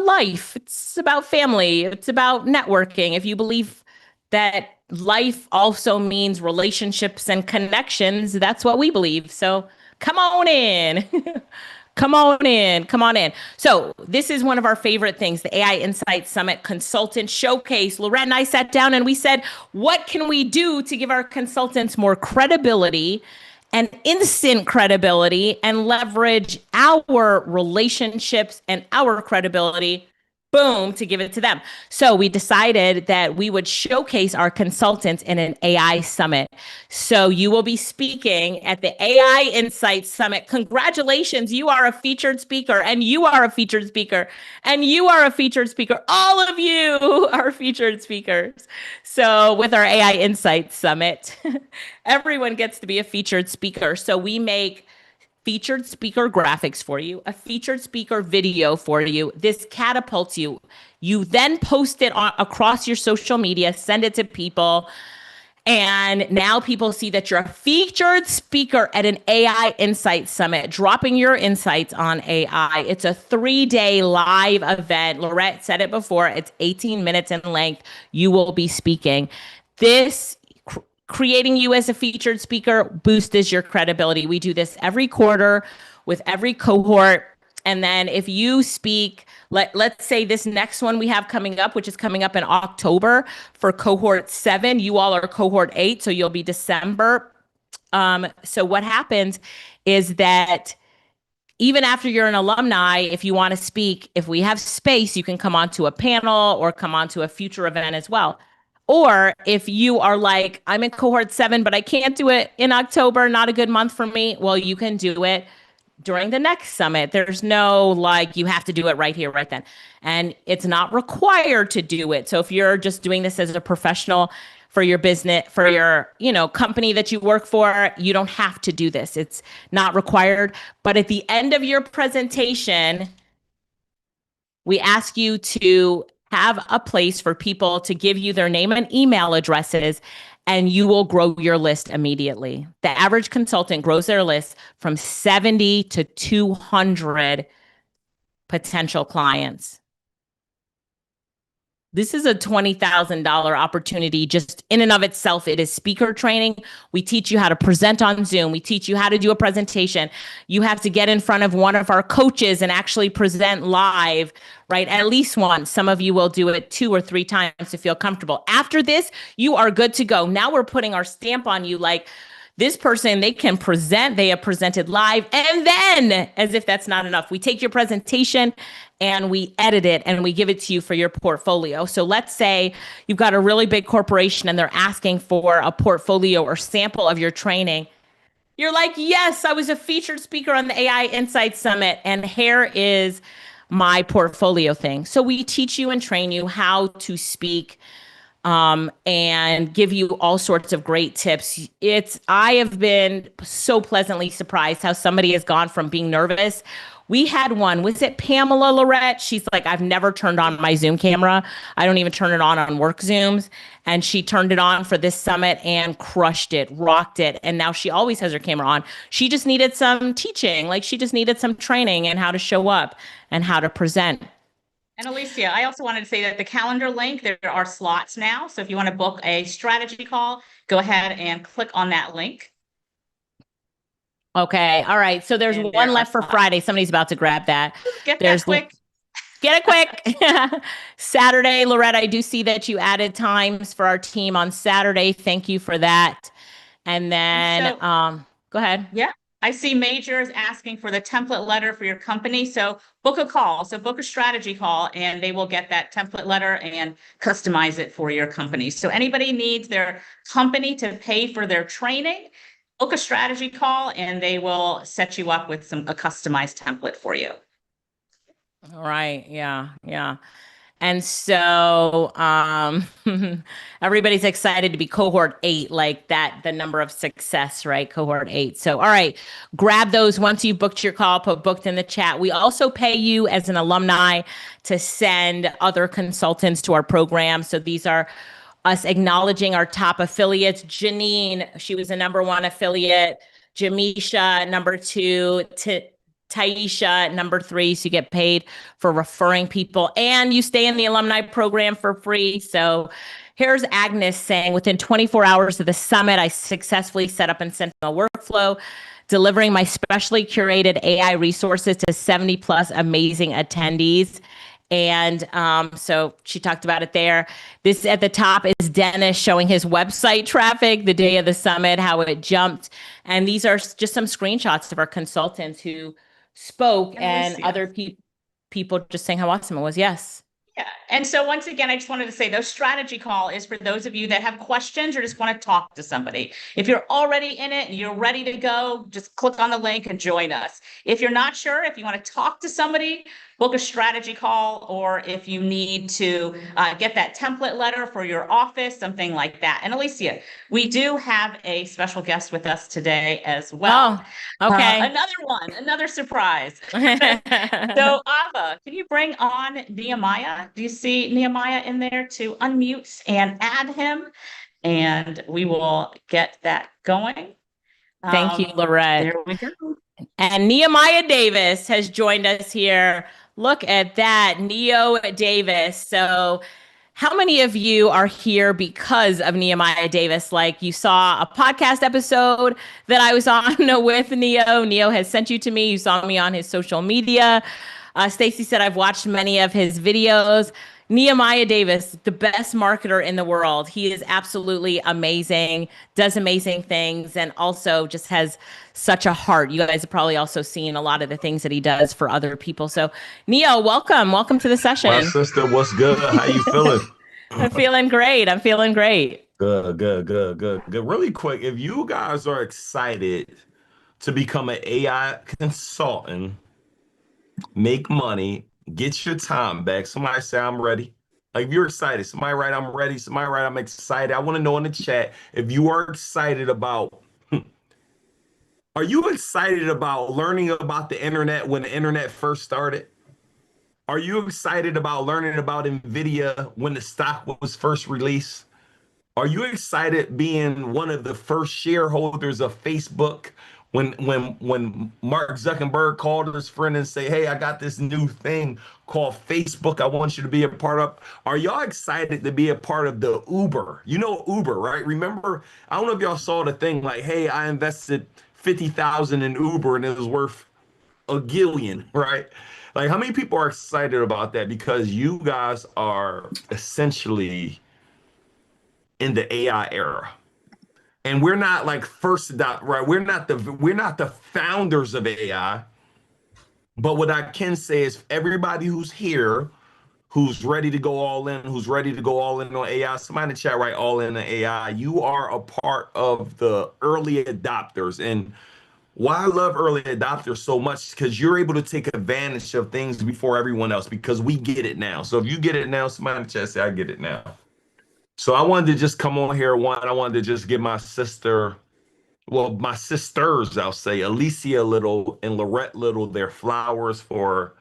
life. It's about family. It's about networking. If you believe that life also means relationships and connections, that's what we believe. So come on in. Come on in. Come on in. So this is one of our favorite things, the AI Insight Summit Consultant Showcase. Lorette and I sat down and we said, what can we do to give our consultants more credibility and instant credibility and leverage our relationships and our credibility, boom, to give it to them. So we decided that we would showcase our consultants in an AI summit. So you will be speaking at the AI Insight Summit. Congratulations, you are a featured speaker, and you are a featured speaker, and you are a featured speaker. All of you are featured speakers. So with our AI Insight Summit, everyone gets to be a featured speaker. So we make featured speaker graphics for you, a featured speaker video for you. This catapults you. You then post it across your social media, send it to people. And now people see that you're a featured speaker at an AI Insight Summit, dropping your insights on AI. It's a 3-day live event. Lorette said it before. It's 18 minutes in length. You will be speaking. This creating you as a featured speaker boosts your credibility. We do this every quarter with every cohort. And then if you speak, let's say this next one we have coming up, which is coming up in October for cohort 7, you all are cohort 8, so you'll be December. So what happens is that even after you're an alumni, if you want to speak, if we have space, you can come onto a panel or come onto a future event as well. Or if you are like, I'm in cohort 7, but I can't do it in October, not a good month for me. Well, you can do it during the next summit. There's no like, you have to do it right here, right then. And it's not required to do it. So if you're just doing this as a professional for your business, for your, company that you work for, you don't have to do this. It's not required. But at the end of your presentation, we ask you to have a place for people to give you their name and email addresses, and you will grow your list immediately. The average consultant grows their list from 70 to 200 potential clients. This is a $20,000 opportunity just in and of itself. It is speaker training. We teach you how to present on Zoom. We teach you how to do a presentation. You have to get in front of one of our coaches and actually present live, right? At least once. Some of you will do it 2 or 3 times to feel comfortable. After this, you are good to go. Now we're putting our stamp on you like, this person, they can present, they have presented live. And then, as if that's not enough, we take your presentation and we edit it and we give it to you for your portfolio. So let's say you've got a really big corporation and they're asking for a portfolio or sample of your training. You're like, yes, I was a featured speaker on the AI Insight Summit. And here is my portfolio thing. So we teach you and train you how to speak, and give you all sorts of great tips. I have been so pleasantly surprised how somebody has gone from being nervous. We had one, was it Pamela Lorette? She's like, I've never turned on my Zoom camera. I don't even turn it on work Zooms. And she turned it on for this summit and crushed it, rocked it. And now she always has her camera on. She just needed some teaching. Like she just needed some training and how to show up and how to present. And Alicia, I also wanted to say that the calendar link, there are slots now. So if you want to book a strategy call, go ahead and click on that link. Okay. All right. So there's one left for Friday. Somebody's about to grab that. Get that quick. Get it quick. Saturday, Loretta, I do see that you added times for our team on Saturday. Thank you for that. And then, go ahead. Yeah. I see majors asking for the template letter for your company. So book a call. So book a strategy call and they will get that template letter and customize it for your company. So anybody needs their company to pay for their training, book a strategy call and they will set you up with a customized template for you. All right. Yeah. Yeah. And so everybody's excited to be cohort 8, like that, the number of success, right? Cohort 8. So, all right, grab those once you've booked your call, put booked in the chat. We also pay you as an alumni to send other consultants to our program. So these are us acknowledging our top affiliates. Janine, she was a #1 affiliate. Jamisha, #2. Taisha, #3. So you get paid for referring people and you stay in the alumni program for free. So here's Agnes saying, within 24 hours of the summit, I successfully set up and sent a workflow, delivering my specially curated AI resources to 70 plus amazing attendees. And so she talked about it there. This at the top is Dennis showing his website traffic the day of the summit, how it jumped. And these are just some screenshots of our consultants who spoke and other people just saying how awesome it was. Yes. Yeah. And so once again, I just wanted to say those strategy call is for those of you that have questions or just want to talk to somebody. If you're already in it and you're ready to go, just click on the link and join us. If you're not sure, if you want to talk to somebody, book a strategy call, or if you need to get that template letter for your office, something like that. And Alicia, we do have a special guest with us today as well. Oh, okay. Another surprise. So Ava, can you bring on Nehemiah? Do you see Nehemiah in there to unmute and add him? And we will get that going. Thank you, Lorette. There we go. And Nehemiah Davis has joined us here. Look at that, Neo Davis. So how many of you are here because of Nehemiah Davis? Like you saw a podcast episode that I was on with Neo. Neo has sent you to me. You saw me on his social media. Stacy said, I've watched many of his videos. Nehemiah Davis, the best marketer in the world. He is absolutely amazing, does amazing things, and also just has such a heart. You guys have probably also seen a lot of the things that he does for other people. So Neo, welcome. Welcome to the session. My sister, what's good? How you feeling? I'm feeling great. Good. Really quick, if you guys are excited to become an AI consultant, make money, get your time back. Somebody say, I'm ready. Like if you're excited, somebody write, I'm ready. Somebody write, I'm excited. I want to know in the chat if you are excited about, are you excited about learning about the internet when the internet first started? Are you excited about learning about NVIDIA when the stock was first released? Are you excited being one of the first shareholders of Facebook when Mark Zuckerberg called his friend and say, hey, I got this new thing called Facebook I want you to be a part of? Are y'all excited to be a part of the Uber? You know Uber, right? Remember, I don't know if y'all saw the thing like, hey, I invested 50,000 in Uber and it was worth a gillion, right? Like how many people are excited about that? Because you guys are essentially in the AI era. And we're not like right? We're not the founders of AI. But what I can say is everybody who's here, who's ready to go all in, who's ready to go all in on AI, somebody in the chat write all in on AI. You are a part of the early adopters. And why I love early adopters so much, because you're able to take advantage of things before everyone else, because we get it now. So if you get it now, somebody in the chat say, I get it now. So I wanted to just come on here. I wanted to just give my sister, well, my sisters, I'll say, Alicia Little and Lorette Little, their flowers for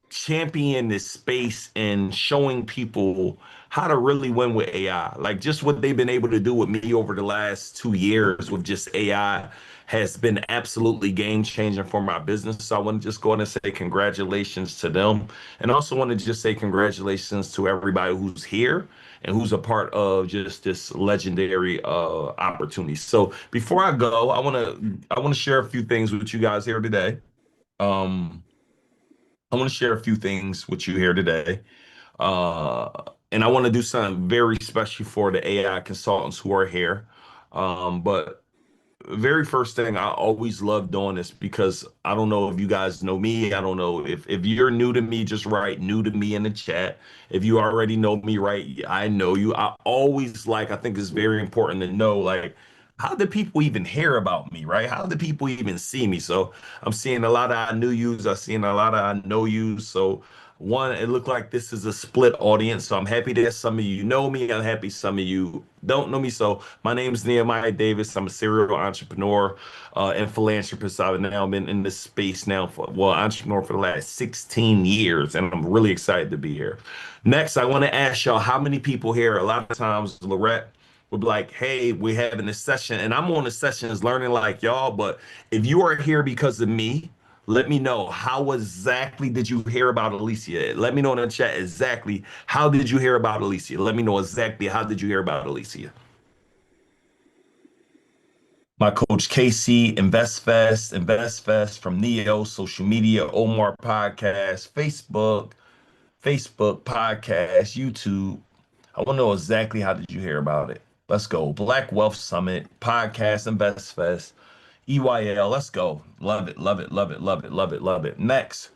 champion this space and showing people how to really win with AI. Like just what they've been able to do with me over the last 2 years with just AI has been absolutely game changing for my business. So I want to just go ahead and say congratulations to them. And also want to just say congratulations to everybody who's here and who's a part of just this legendary opportunity. So before I go, I want to share a few things with you guys here today. I want to share a few things with you here today. Uh, and I want to do something very special for the AI consultants who are here. But very first thing, I always love doing this because I don't know if you guys know me. I don't know if you're new to me, just write new to me in the chat. If you already know me, right, I know you. I think it's very important to know, like, how do people even hear about me, right? How do people even see me? So I'm seeing a lot of I knew yous. I'm seeing a lot of I know yous. So one, it looked like this is a split audience. So I'm happy that some of you know me. I'm happy some of you don't know me. So my name is Nehemiah Davis. I'm a serial entrepreneur and philanthropist. I've now been in this space now entrepreneur for the last 16 years, and I'm really excited to be here. Next, I want to ask y'all how many people here, a lot of times, Lorette would be like, hey, we're having this session, and I'm on the sessions learning like y'all, but if you are here because of me, let me know, how exactly did you hear about Alicia? Let me know in the chat exactly how did you hear about Alicia? Let me know exactly how did you hear about Alicia? My coach Casey, InvestFest from Neo, social media, Omar podcast, Facebook podcast, YouTube. I want to know exactly how did you hear about it. Let's go. Black Wealth Summit, podcast, InvestFest, EYL. Let's go. Love it, love it, love it, love it, love it, love it. Next,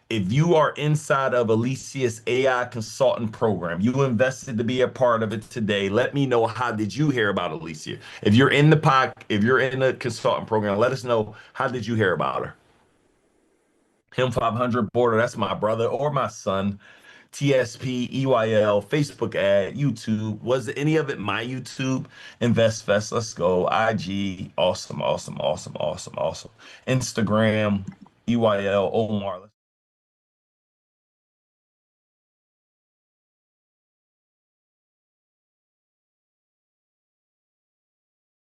if you are inside of Alicia's AI consultant program, you invested to be a part of it today. Let me know, how did you hear about Alicia? If you're in the consultant program, let us know, how did you hear about her? Him 500 Border, that's my brother or my son. TSP, EYL, Facebook ad, YouTube. Was any of it my YouTube? InvestFest, let's go. IG, awesome, awesome, awesome, awesome, awesome. Instagram, EYL, Omar.